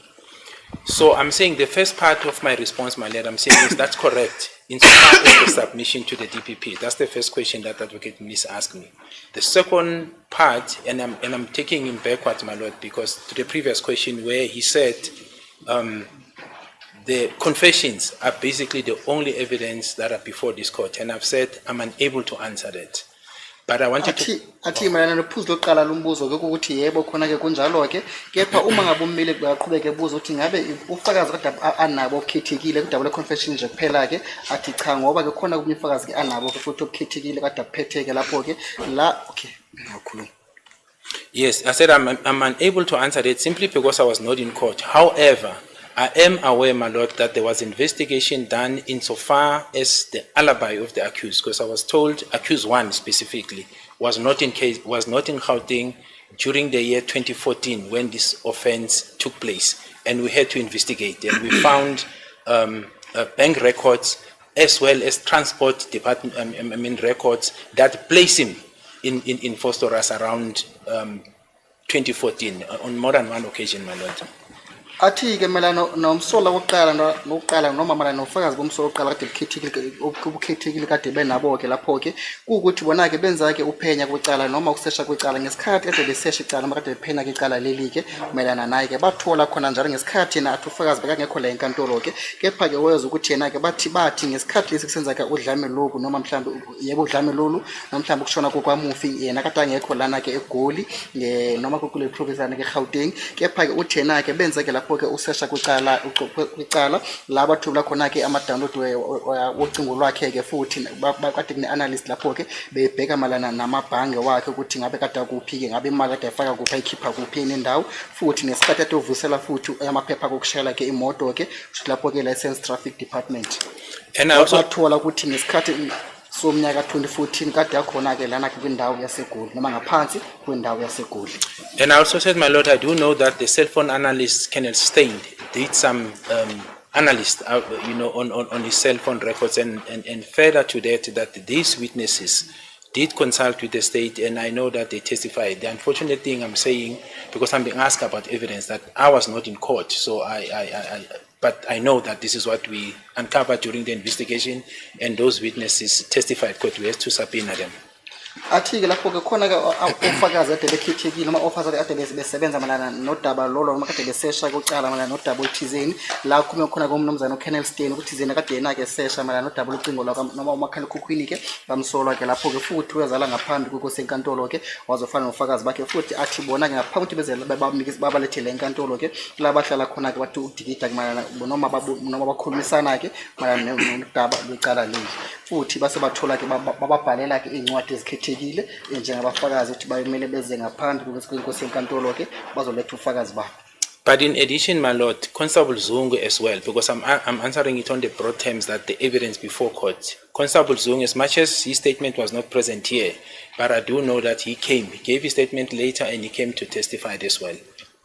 Speaker 7: So I'm saying the first part of my response, my lord, I'm saying is that's correct. In the submission to the DPP, that's the first question that Advocate Ms. asked me. The second part, and I'm taking him backwards, my lord, because to the previous question where he said the confessions are basically the only evidence that are before this court, and I've said I'm unable to answer that. But I wanted to
Speaker 6: athi mayelana nophuzu lokuqala lumbuzo ke ukuthi yebo khona ke kunjalo ke kepha uma ngabe ummeli baqhubeke ebuza ukuthi ngabe ufakazi kodwa anabo okhethekile kodwa le confession nje kuphela ke athi cha ngoba ke khona kunye ufakazi ke anabo futhi okhethekile kodwa kuphetheke lapho ke la okay ngiyakhuluma.
Speaker 7: Yes, I said I'm unable to answer that simply because I was not in court. However, I am aware, my lord, that there was investigation done insofar as the alibi of the accused, because I was told accused one specifically was not in Gauteng during the year 2014 when this offense took place, and we had to investigate, and we found bank records as well as transport department records that place him in Phosphorus around 2014 on more than one occasion, my lord.
Speaker 6: Athi-ke mayelana nomsola wokuqala noma mayelana nofakazi bomsola wokuqala kade ubukhethekile kade benabo-ke lapho-ke kuwukuthi bona-ke benza-ke uphenya kwecala noma ukusesha kwecala ngesikhathi kade besesha icala noma kade bephenya kwecala leli-ke mayelana naye-ke bathola khona njalo ngesikhathi yena athi ufakazi bekangekho la enkantolo-ke kepha-ke weza ukuthi yena-ke bathi ngesikhathi lesi kusenza-ke udlame loku noma mhlawumbe yebo udlame lolu noma mhlawumbe ukushona kokwamufi yena kade angekho lana-ke eGoli noma kule province lana-ke eGauteng kepha-ke uthi yena-ke benza-ke lapho-ke usesha kwicala la bathula khona-ke ama-download wocingo lwakhe-ke futhi kade kune-analyst lapho-ke bebheka malana namabhange wakhe ukuthi ngabe kade akuphi-ke ngabe imali kade ayifaka kuphi ayikhipha kuphi nendawo futhi nesikhathi kade uvusela futhi amaphepha kokushayela-ke imoto-ke lapho-ke license traffic department
Speaker 7: And I also
Speaker 6: bathola ukuthi ngesikhathi somnyaka 2014 kade yakhona-ke lana-ke kwindawo yaseGoli noma ngaphansi kwindawo yaseGoli.
Speaker 7: And I also said, my lord, I do know that the cell phone analyst, Kenneth Stein, did some analysis, on his cell phone records, and further to that these witnesses did consult with the state, and I know that they testified. The unfortunate thing I'm saying, because I'm being asked about evidence, that I was not in court, so but I know that this is what we uncovered during the investigation, and those witnesses testified court. We have to subpoena them.
Speaker 6: Athi-ke lapho-ke khona-ke ofakazi kade bekhethekile noma ofakazi kade besebenza malana nodaba lolo noma kade besesha kucala malana nodaba oluthizeni la kume khona komnumzana uKenneth Stein ukuthi yena kade yena-ke sesha malana nodaba locingo noma umakhalekhukhwini-ke bamsolwa-ke lapho-ke futhi uyazala ngaphambi kwenkantolo-ke wazofana nofakazi bakhe futhi athi bona-ke ngaphambi ukuthi babalethele enkantolo-ke la bahlala khona-ke bathi udikida malana noma bakhulumisana-ke malana nodaba lwecala leli futhi base bathola-ke bababhalela-ke iy'ncwadi ezikhethekile njengabafakazi ukuthi bayimele beze ngaphambi kwenkosi yenkantolo-ke bazoletha ufakazi babo.
Speaker 7: But in addition, my lord, Constable Zungu as well, because I'm answering it on the broad terms that the evidence before court. Constable Zungu, as much as his statement was not present here, but I do know that he gave his statement later, and he came to testify as well.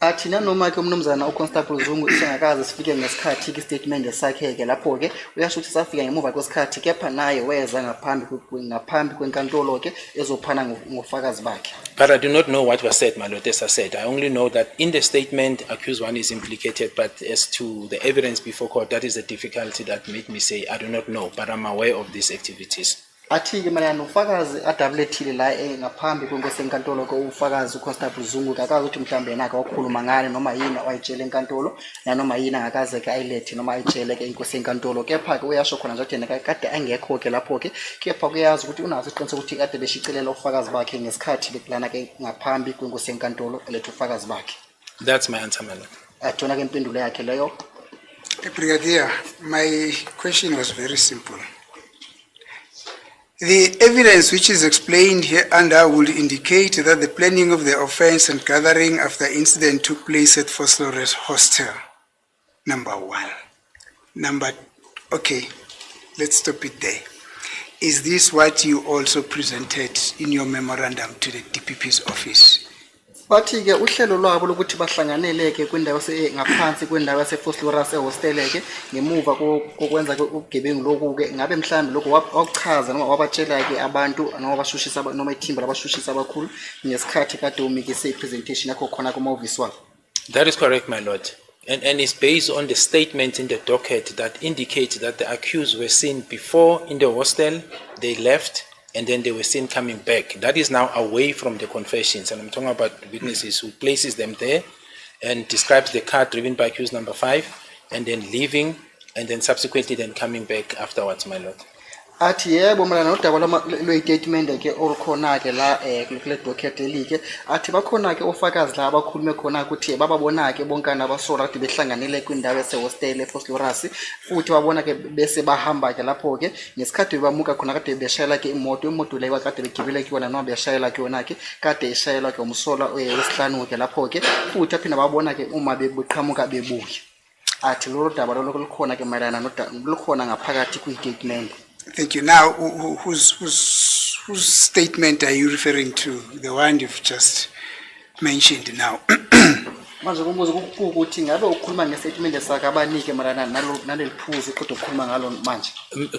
Speaker 6: Athi nanoma-ke umnumzana uConstable Zungu isengakaze sifike ngesikhathi istatement sakhe-ke lapho-ke uyasho ukuthi safika ngemuva kwesikhathi kepha naye weza ngaphambi kwenkantolo-ke ezophana ngofakazi bakhe.
Speaker 7: But I do not know what was said, my lord, as I said. I only know that in the statement, accused one is implicated, but as to the evidence before court, that is the difficulty that made me say I do not know, but I'm aware of these activities.
Speaker 6: Athi-ke mayelana ufakazi adabulethile la ngaphambi kwenkosi yenkantolo-ke ufakazi uConstable Zungu akazi ukuthi mhlawumbe yena-ke wakhuluma ngani noma yini wayitshela enkantolo nanoma yini angakaze-ke ayilethe noma ayitshele-ke inkosi yenkantolo kepha-ke uyasho khona nje yena kade angekho-ke lapho-ke kepha kuyazi ukuthi unazo isiqiniseko ukuthi kade beshicilela ufakazi bakhe ngesikhathi bekulana-ke ngaphambi kwenkosi yenkantolo eletha ufakazi bakhe.
Speaker 7: That's my answer, my lord.
Speaker 6: Athona-ke impendulo yakhe leyo.
Speaker 2: Brigadier, my question was very simple. The evidence which is explained here under would indicate that the planning of the offense and gathering after incident took place at Flores Hostel. Number one. Okay, let's stop it there. Is this what you also presented in your memorandum to the DPP's office?
Speaker 6: Bathi-ke uhlelo lwabo lokuthi bahlanganeleke kwindawo ngaphansi kwendawo yaseFosloras ehosteleke ngemuva kokwenza-ke ubugebengu loku-ke ngabe mhlawumbe lokho wakuchaza noma wabatshela-ke abantu noma abashushisa noma ithimba labashushisi abakhulu ngesikhathi kade umikise i-presentation yakho khona kumahhovisi wabo.
Speaker 7: That is correct, my lord. And it's based on the statement in the docket that indicates that the accused were seen before in the hostel, they left, and then they were seen coming back. That is now away from the confessions, and I'm talking about witnesses who places them there and describes the car driven by accused number 5 and then leaving and then subsequently then coming back afterwards, my lord.
Speaker 6: Athi yebo malana nodaba lwe-statement-ke olukhona-ke la kule docket leli-ke athi bakhona-ke ofakazi la abakhulume khona ukuthi bababona-ke bonkana abasola kade behlanganele kwindawo yasehostele eFosloras futhi babona-ke bese bahamba-ke lapho-ke ngesikhathi bebamuka khona kade beshayela-ke imoto leyo kade begibele kuyona noma beshayela kuyona-ke kade ishayelwa-ke umsola wesihlanu-ke lapho-ke futhi aphinde babona-ke uma beqhamuka bebuya athi lolo daba lolo lukhona-ke mayelana lukhona ngaphakathi kwi-statement.
Speaker 2: Thank you. Now, whose statement are you referring to? The one you've just mentioned now.
Speaker 6: Manje kumbuzo ukuthi ngabe ukhuluma ngestatement esakhe abanike malana naleliphuzu kodwa ukhuluma ngalo manje.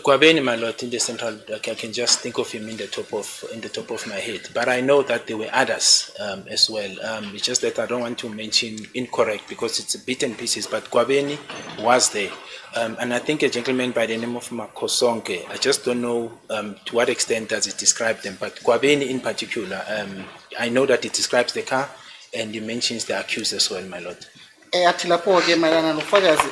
Speaker 7: Kwabeni, my lord, in the central, I can just think of him in the top of my head. But I know that there were others as well. It's just that I don't want to mention incorrect because it's a bit and pieces. But Kwabeni was there, and I think a gentleman by the name of Makosonke. I just don't know to what extent does it describe them. But Kwabeni in particular, I know that it describes the car, and it mentions the accused as well, my lord.
Speaker 6: Athi lapho ke malana nofakazi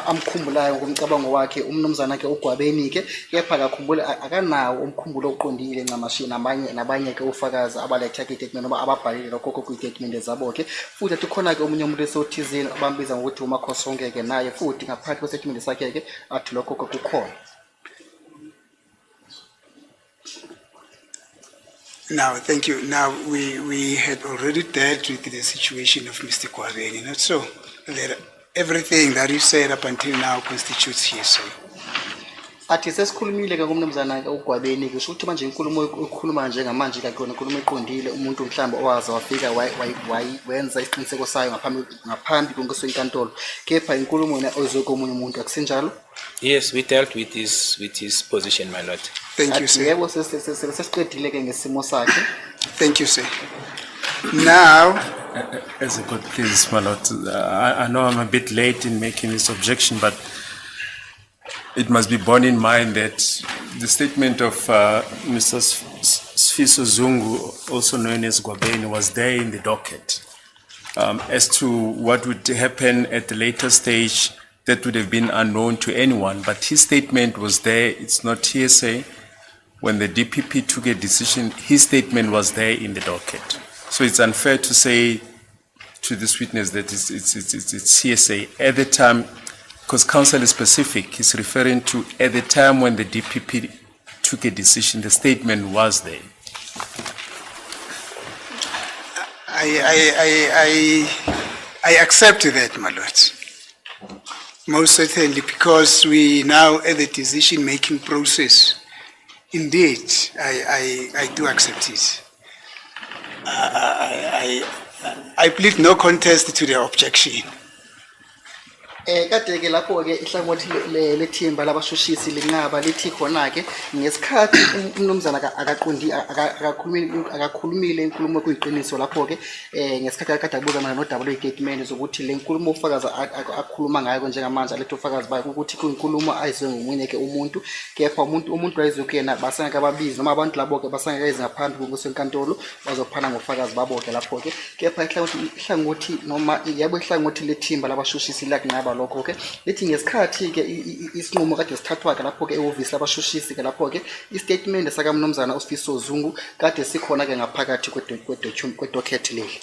Speaker 6: amkhumbulayo ngomcabango wakhe umnumzana ke uGwabeni ke kepha akakhumbula akanawo umkhumbulo oqondile ncamashi nabanye ke ufakazi abaletha ke statement noma ababhalile lokho ku statement zabo ke futhi athi khona ke omunye umuntu esothizini abambiza ngokuthi uMakhosonke ke naye futhi ngaphathi kwestatement sakhe ke athi lokho kukhona.
Speaker 2: Now, thank you. Now, we had already dealt with the situation of Mr. Gwabeni, not so? That everything that you said up until now constitutes hearsay.
Speaker 6: Athi sesikhulumile ke kumnumzana ke uGwabeni kusho ukuthi manje inkulumo ukukhuluma njengamanje ke kona inkulumo eqondile umuntu mhlamba owazi wafika wenza isiqiniseko sayo ngaphambi kwenkantolo kepha inkulumo yena ozokomunye umuntu akusenjalo.
Speaker 7: Yes, we dealt with his position, my lord.
Speaker 2: Thank you, sir.
Speaker 6: Yebo sesiqedile ke ngesimo sakhe.
Speaker 2: Thank you, sir. Now,
Speaker 3: As a court, please, my lord, I know I'm a bit late in making this objection, but it must be borne in mind that the statement of Mr. Sfiso Zungu, also known as Gwabeni, was there in the docket. As to what would happen at the later stage, that would have been unknown to anyone, but his statement was there. It's not hearsay. When the DPP took a decision, his statement was there in the docket. So it's unfair to say to this witness that it's hearsay. At the time, because counsel is specific, he's referring to at the time when the DPP took a decision, the statement was there.
Speaker 2: I accept that, my lord. Most certainly, because we now at the decision-making process. Indeed, I do accept it. I plead no contest to the objection.
Speaker 6: Kade ke lapho ke ihlangothi lethimba labashushisi linqaba lithi khona ke ngesikhathi umnumzana akakhulumile inkulumo kuyiqiniso lapho ke ngesikhathi akade abuza mana nodaba lwegateman zokuthi le nkulumo ufakazi akhuluma ngayo njengamanje alethe ufakazi bakhe ukuthi kuyinkulumo ayizwe ngomunye ke umuntu kepha umuntu wayizwe kuyena basanga kababizi noma abantu labo ke basanga kayeze ngaphambi kwenkantolo bazophana ngofakazi babo ke lapho ke kepha ihlangothi noma yabo ihlangothi lethimba labashushisi lakunqaba lokho ke lithi ngesikhathi ke isinqumo kade sithathwa ke lapho ke ehhovisi labashushisi ke lapho ke istatement saka mnumzana uSfiso Zungu kade sikhona ke ngaphakathi kwedocket leli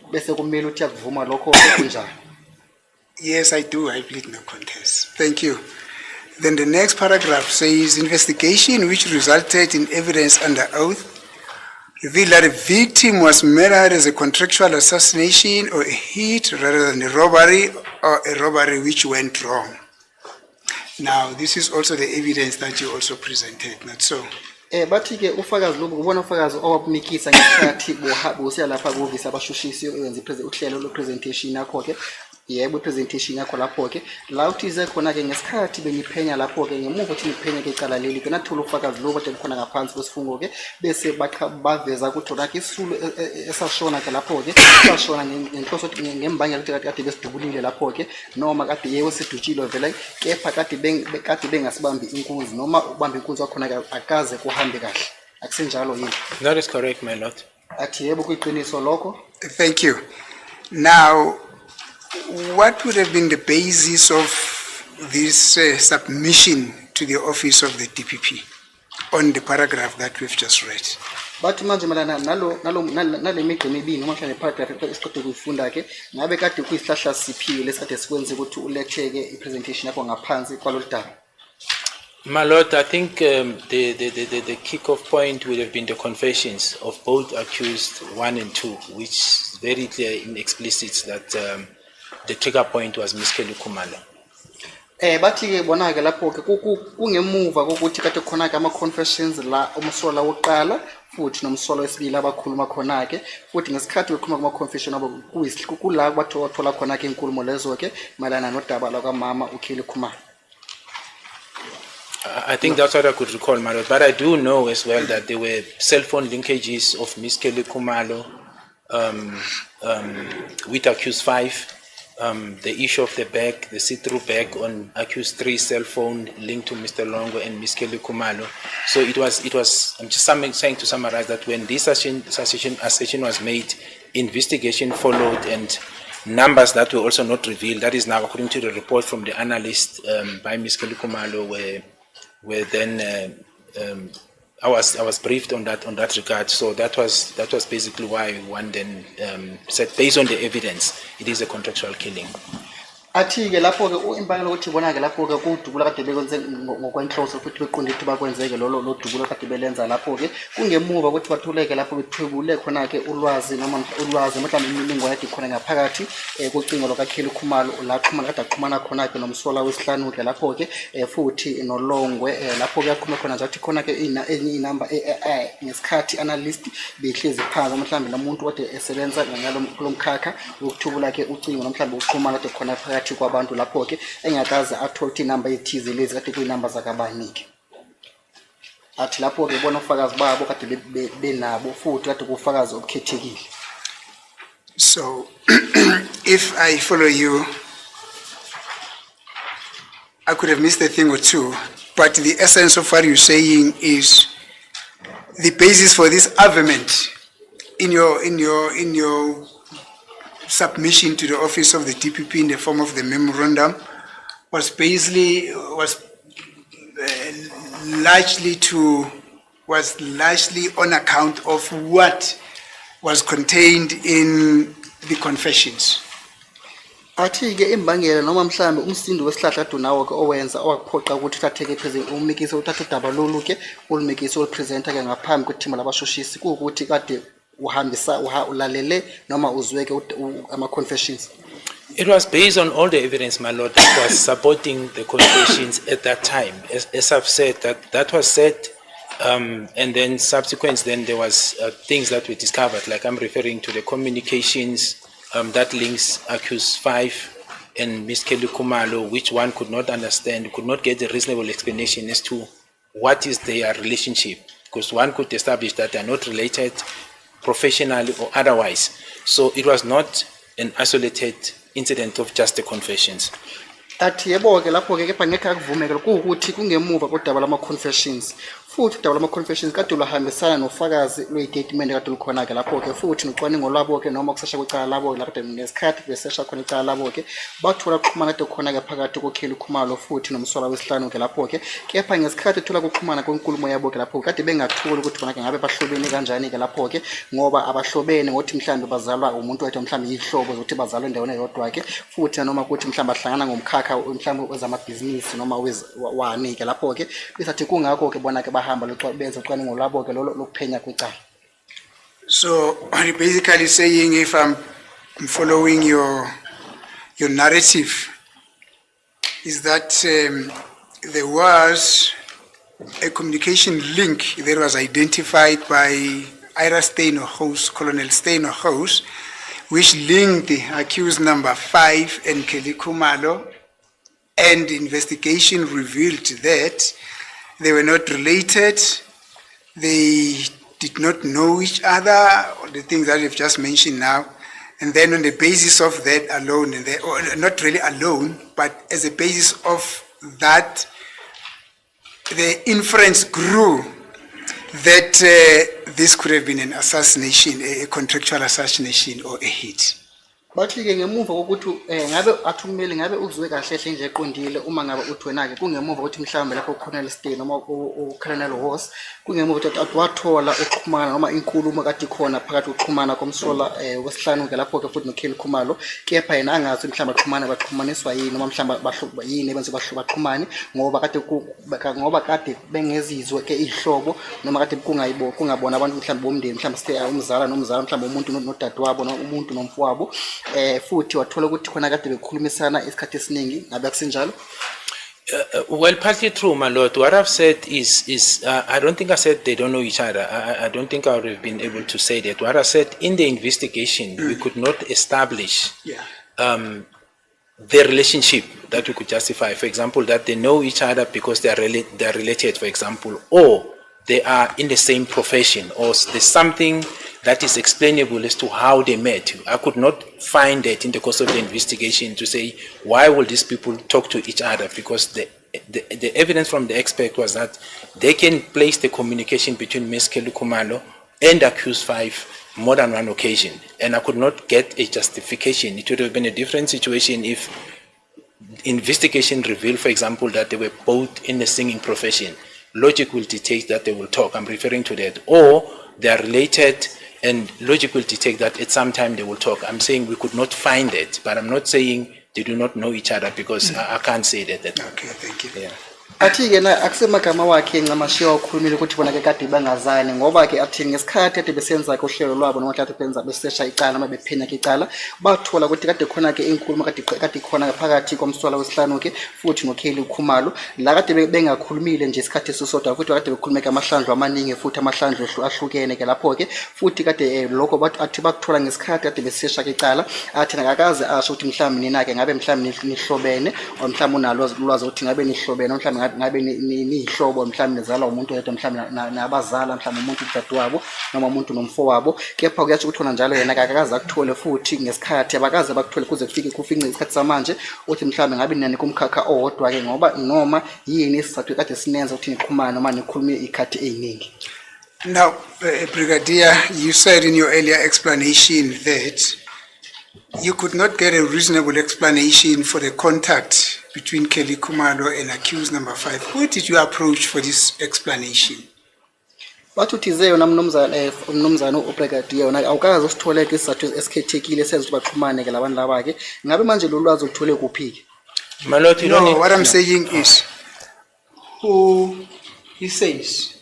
Speaker 6: bese kumele uthi akuvuma lokho kunjani.
Speaker 2: Yes, I do. I plead no contest. Thank you. Then the next paragraph says, investigation which resulted in evidence under oath revealed that the victim was murdered as a contractual assassination or a hit rather than a robbery or a robbery which went wrong. Now, this is also the evidence that you also presented, not so?
Speaker 6: Bathi ke ufakazi lobu ubona ufakazi owapumikisa ngesikhathi bohabo lapha kuvisa abashushisi yenza uhlelo lo presentation yakho ke yebo presentation yakho lapho ke la uthize khona ke ngesikhathi bengiphenya lapho ke ngemuva uthi ngiphenya ke icala leli ke nathola ufakazi lo kade khona ngaphansi kwesifungo ke bese baveza ukuthi lakhe isulu esashona ke lapho ke sashona ngenhloso ngembangela ukuthi kade besidubulile lapho ke noma kade yebo sidutshilo vele kepha kade bengasibambi inkunzi noma ubamba inkunzi wakhona ke akaze kuhambe kahle akusenjalo yini?
Speaker 7: That is correct, my lord.
Speaker 6: Athi yebo kuyiqiniso lokho.
Speaker 2: Thank you. Now, what would have been the basis of this submission to the office of the DPP on the paragraph that we've just read?
Speaker 6: Bathi manje malana nale migqa emibili noma mhlawumbe paragraph esiqede kuyifunda ke ngabe kade kuyisihlahla siphiwe lesikade sikwenze ukuthi uletheke ipresentation yakho ngaphansi kwaloludaba.
Speaker 7: My lord, I think the kick-off point would have been the confessions of both accused 1 and 2, which is very clear in explicit that the trigger point was Ms. Kelly Khumalo.
Speaker 6: Bathi ke bona ke lapho ke kungemuva kokuthi kade khona ke ama confessions la umsola woqala futhi nomsolo wesibili abakhuluma khona ke futhi ngesikhathi bekhuluma kuma confession abo kula bathola khona ke inkulumo lezo ke malana nodaba lakamama uKheli Khumalo.
Speaker 7: I think that's what I could recall, my lord. But I do know as well that there were cell phone linkages of Ms. Kheli Khumalo with accused 5. The issue of the bag, the see-through bag on accused 3 cell phone linked to Mr. Longo and Ms. Kheli Khumalo. So it was. I'm just saying to summarize that when this assertion was made, investigation followed, and numbers that were also not revealed. That is now according to the report from the analyst by Ms. Kheli Khumalo, where then I was briefed on that regard. So that was basically why one then said, based on the evidence, it is a contractual killing.
Speaker 6: Athi ke lapho ke imbangela ukuthi bona ke lapho ke kudubula kade bekwenze ngokwenhloso futhi beqonde ukuthi bakwenzeke lo dubulo kade belenza lapho ke kungemuva ukuthi bathuleke lapho bethwebule khona ke ulwazi mhlawumbe imininingwane yakhe khona ngaphakathi kucingo lokaKheli Khumalo la xhumana kade axhumana khona ke nomsola wesihlanu ke lapho ke futhi noLongwe lapho ke yaqhuma khona nje athi khona ke enye inamba ngesikhathi analyst behlezi phansi mhlawumbe nomuntu kade esebenza kulomkhakha ukuthubula ke ucingo mhlawumbe uxhumana kade khona phakathi kwabantu lapho ke engakaze athole inamba ethize lezi kade kuyinamba zakabanike. Athi lapho ke bona ufakazi babo kade benabo futhi kade kufakazi obukhethekile.
Speaker 2: So if I follow you, I could have missed a thing or two, but the essence of what you're saying is the basis for this argument in your submission to the office of the DPP in the form of the memorandum was largely on account of what was contained in the confessions.
Speaker 6: Athi ke imbangela noma mhlambe umsindo wesihlahla dunawo ke owenza owaphoqa ukuthi uthatheke phezulu umikise uthatha udaba lolu ke ulumikise ulipresenta ke ngaphambi kwethimba labashoshisi ukuthi kade uhambisa ulalele noma uzweke ama confessions.
Speaker 7: It was based on all the evidence, my lord, that was supporting the confessions at that time. As I've said, that was said, and then subsequent, then there was things that were discovered, like I'm referring to the communications that links accused 5 and Ms. Kheli Khumalo, which one could not understand, could not get a reasonable explanation as to what is their relationship, because one could establish that they are not related professionally or otherwise. So it was not an isolated incident of just the confessions.
Speaker 6: Athi yebo ke lapho ke kepha ngeke akuvumeke ukuthi kungemuva kodaba lama confessions futhi udaba lama confessions kade luhambisana nofakazi lwestatement kade lukhona ke lapho ke futhi nocwaningo lwabo ke noma kusesha kwecala labo lapho ngesikhathi besesha khona icala labo ke bathola kuxhumana kade khona ke phakathi koKheli Khumalo futhi nomsola wesihlanu ke lapho ke kepha ngesikhathi thola ukuxhumana kwenkulumo yabo ke lapho kade bengathuli ukuthi bona ke ngabe bahlobene kanjani ke lapho ke ngoba abahlobene ngothi mhlambe bazalwa umuntu wethu mhlambe ihlobo zokuthi bazalwa endaweni eyodwa ke futhi noma ukuthi mhlambe ahlangana ngomkhakha mhlambe wezamabhizinisi noma wani ke lapho ke bisathi kungakho ke bona ke bahamba benza ucwaningo lwabo ke lokuphenya kwicala.
Speaker 2: So are you basically saying, if I'm following your narrative, is that there was a communication link that was identified by Ira Steinohouse, Colonel Steinohouse, which linked the accused number 5 and Kheli Khumalo, and investigation revealed that they were not related, they did not know each other, or the things that you've just mentioned now, and then on the basis of that alone, or not really alone, but as a basis of that, the inference grew that this could have been an assassination, a contractual assassination or a hit.
Speaker 6: Bathi ke ngemuva kokuthi ngabe athumele ngabe uzwe kahle hle nje eqondile uma ngabe uthi wena ke kungemuva ukuthi mhlawumbe lapho uColonel Stein noma uColonel Ross kungemuva ukuthi wathola ukuxhumana noma inkulumo kade khona phakathi ukuxhumana komsola wesihlanu ke lapho ke futhi noKheli Khumalo kepha yena angazi mhlawumbe baxhumaniswa yini noma mhlawumbe bahluba yini benze baxhumane ngoba kade bengezizwe ke ihlobo noma kade kungabona abantu mhlawumbe bomndeni mhlawumbe umzala nomzala mhlawumbe umuntu nodadewabo noma umuntu nomfowabo futhi wathola ukuthi khona kade bekhulumisana isikhathi esiningi ngabe akusenjalo.
Speaker 7: Well, partly true, my lord. What I've said is I don't think I said they don't know each other. I don't think I would have been able to say that. What I said in the investigation, we could not establish
Speaker 2: Yeah.
Speaker 7: the relationship that we could justify. For example, that they know each other because they are related, for example, or they are in the same profession, or there's something that is explainable as to how they met. I could not find that in the course of the investigation to say, why will these people talk to each other? Because the evidence from the expert was that they can place the communication between Ms. Kelly Kumalo and accused 5 more than one occasion. And I could not get a justification. It would have been a different situation if investigation revealed, for example, that they were both in the singing profession. Logic will dictate that they will talk. I'm referring to that. Or they are related, and logic will dictate that at some time they will talk. I'm saying we could not find it, but I'm not saying they do not know each other, because I can't say that.
Speaker 2: Okay, thank you.
Speaker 7: Yeah.
Speaker 6: Athi-ke na akusemagama wakhe ncamashiwa ukhulumile ukuthi bona ke kade bangazani ngoba ke athi ngesikhathi kade besenza ke uhlelo lwabo noma kade benza besesha icala noma bephenya ke icala bathola ukuthi kade khona ke inkulumo kade khona phakathi komswala wesihlanu ke futhi noKelly Khumalo la kade bengakhulumile nje isikhathi sisodwa futhi kade bekhulumeka amahlandlo amaningi futhi amahlandlo ahlukene ke lapho ke futhi kade lokho athi bakuthola ngesikhathi kade besesha ke icala athi nakakaze asho ukuthi mhlawumbe nina ke ngabe mhlawumbe nihlobene or mhlawumbe unalo ulwazi ukuthi ngabe nihlobene mhlawumbe ngabe nihlobo mhlawumbe nezala umuntu oyedwa mhlawumbe nabazala mhlawumbe umuntu udadewabo noma umuntu nomfowabo kepha kuyasho ukuthi wona njalo yena akakaze akuthole futhi ngesikhathi abakaze bakuthole kuze kufike isikhathi samanje uthi mhlawumbe ngabe nani kumkhakha owodwa ke ngoba noma yini isizathu kade sinenza ukuthi niqhumane noma nikhulume ikhathi eziningi.
Speaker 2: Now, Brigadier, you said in your earlier explanation that you could not get a reasonable explanation for the contact between Kelly Khumalo and accused number 5. Who did you approach for this explanation?
Speaker 6: Bathuthi yona mnumzana ubrigadier yona awukazi usithole ke isizathu esikhethekile senza ukuthi baxhumane ke labantu laba ke ngabe manje lo lwazi uthole kuphi ke?
Speaker 7: My lord,
Speaker 2: No, what I'm saying is, who he says,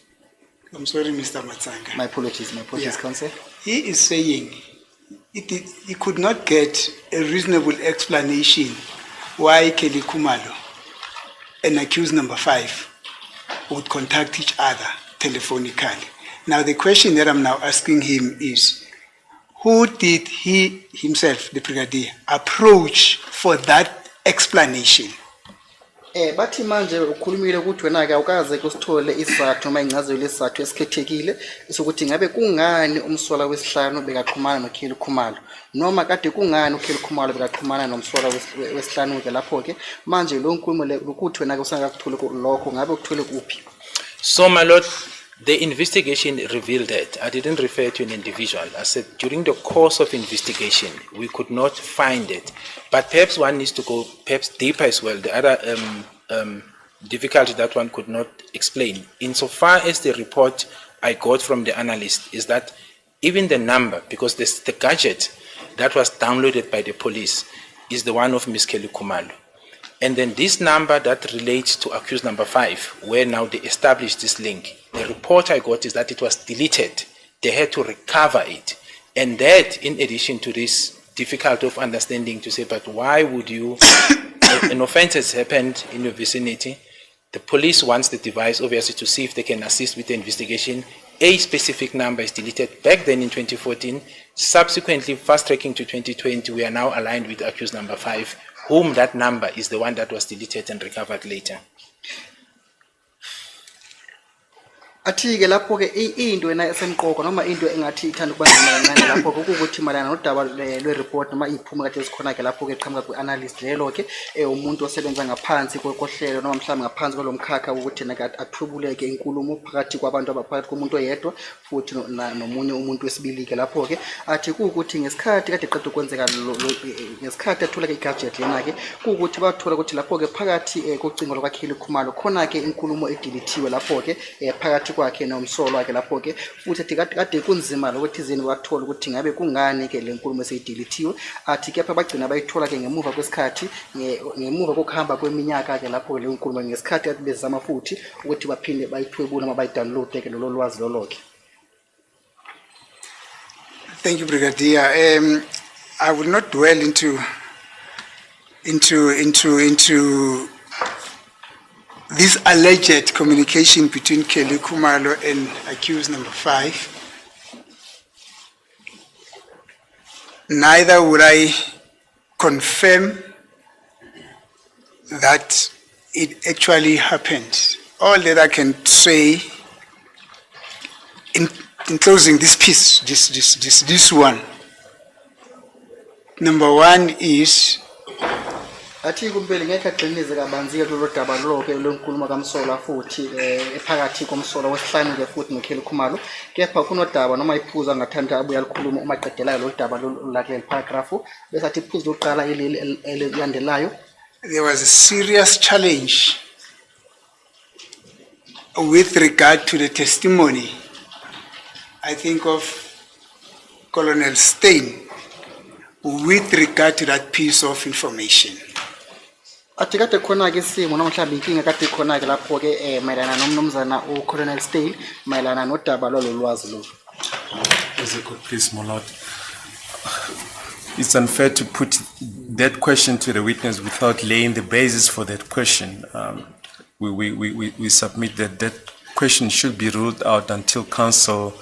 Speaker 2: I'm sorry, Mr. Matsanga.
Speaker 6: My apologies,
Speaker 2: Yeah.
Speaker 6: counsel.
Speaker 2: He is saying he could not get a reasonable explanation why Kelly Khumalo and accused number 5 would contact each other telephonically. Now the question that I'm now asking him is, who did he himself, the brigadier, approach for that explanation?
Speaker 6: Bathi manje ukhulumile ukuthi wena ke awukaze kusithole isizathu noma ingcazelo lesizathu esikhethekile sokuthi ngabe kungani umswala wesihlanu bekaxhumana noKelly Khumalo noma kade kungani uKelly Khumalo bekaxhumana nomswala wesihlanu ke lapho ke manje lo nkulumo ukuthi wena ke usangakuthola lokho ngabe ukuthole kuphi?
Speaker 7: So, my lord, the investigation revealed that. I didn't refer to an individual. I said during the course of investigation, we could not find it. But perhaps one needs to go perhaps deeper as well. The other difficulty that one could not explain, insofar as the report I got from the analyst, is that even the number, because the gadget that was downloaded by the police is the one of Ms. Kelly Khumalo. And then this number that relates to accused number 5, where now they established this link, the report I got is that it was deleted. They had to recover it. And that, in addition to this difficulty of understanding to say, but why would you, an offense has happened in your vicinity, the police wants the device obviously to see if they can assist with the investigation. A specific number is deleted back then in 2014. Subsequently, fast tracking to 2020, we are now aligned with accused number 5, whom that number is the one that was deleted and recovered later.
Speaker 6: Athi-ke lapho ke into ena esemqoko noma into engathi ithanda ukubanzima kancane lapho ke ukuthi malana nodaba lwe-report noma iphume kade zikhona ke lapho ke qhamuka kwi-analyst lelo ke umuntu osebenza ngaphansi kohlelo noma mhlawumbe ngaphansi kwalomkhakha ukuthi athubuleke inkulumo phakathi kwabantu abaphakathi komuntu oyedwa futhi nomunye umuntu wesibili ke lapho ke athi ukuthi ngesikhathi kade qeda ukwenzeka ngesikhathi athola ke i-gadget lena ke ukuthi bathola ukuthi lapho ke phakathi kocingo lwaKelly Khumalo khona ke inkulumo edilithiwe lapho ke phakathi kwakhe nomsolo wakhe lapho ke futhi athi kade kunzima lokuthi izini wathola ukuthi ngabe kungani ke le nkulumo eseyidilithiwe athi kepha bagcina bayithola ke ngemuva kwesikhathi ngemuva kokuhamba kweminyaka ke lapho le nkulumo ngesikhathi kade bezama futhi ukuthi baphinde bayithwebula noma bayidownload ke lolo lwazi lolokhe.
Speaker 2: Thank you, Brigadier. I will not dwell into this alleged communication between Kelly Kumalo and accused number 5, neither would I confirm that it actually happened. All that I can say in closing this piece, this one. Number 1 is
Speaker 6: athi kumpeli ngeke aqinise kabanzi ke lo daba lonke lonkuluma kaMsola futhi ephakathi komsola wesihlanu ke futhi noKelly Khumalo kepha kunodaba noma iphuzu angathanda abuya likhuluma uma qedelayo lo daba lakule paragraph bese athi iphuzu loqala elilandelayo.
Speaker 2: there was a serious challenge with regard to the testimony, I think, of Colonel Stein with regard to that piece of information.
Speaker 6: Athi kade khona ke simo noma mhlawumbe inkinga kade khona ke lapho ke mayelana nomnumzana uColonel Stein mayelana nodaba lolwazi lo.
Speaker 3: Please, my lord. It's unfair to put that question to the witness without laying the basis for that question. We submit that question should be ruled out until counsel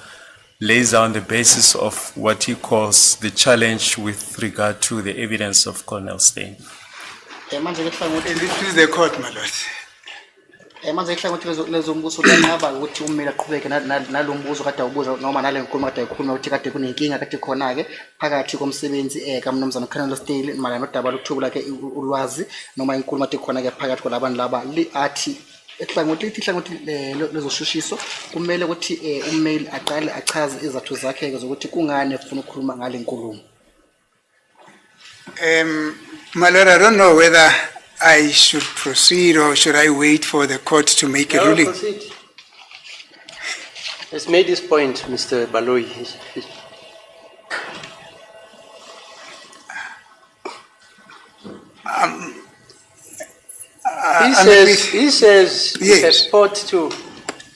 Speaker 3: lays down the basis of what he calls the challenge with regard to the evidence of Colonel Stein.
Speaker 6: Manje ke hlangothi
Speaker 2: And this is the court, my lord.
Speaker 6: manje ke hlangothi lezombuso laba ukuthi ummeli aqhubeke nalombuzo kade awubuza noma nale nkulumo kade ayikhuluma ukuthi kade kunenkinga kade khona ke phakathi komsebenzi kaMnumzana Colonel Stein malana nodaba lokuthubula ke ulwazi noma inkulumo kade khona ke phakathi kwalabantu laba athi ehlangothi lezoshushiso kumele ukuthi ummeli aqale achaze izathu zakhe zokuthi kungani efuna ukukhuluma ngale nkulumo.
Speaker 2: My lord, I don't know whether I should proceed or should I wait for the court to make a
Speaker 1: No,
Speaker 2: ruling.
Speaker 1: proceed. Let's make this point, Mr. Baloyi. He says
Speaker 2: Yes.
Speaker 1: he purport to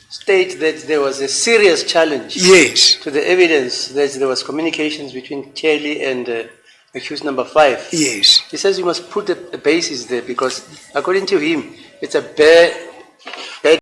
Speaker 1: state that there was a serious challenge
Speaker 2: Yes,
Speaker 1: to the evidence that there was communications between Kelly and accused number 5.
Speaker 2: yes.
Speaker 1: He says you must put a basis there because according to him, it's a bare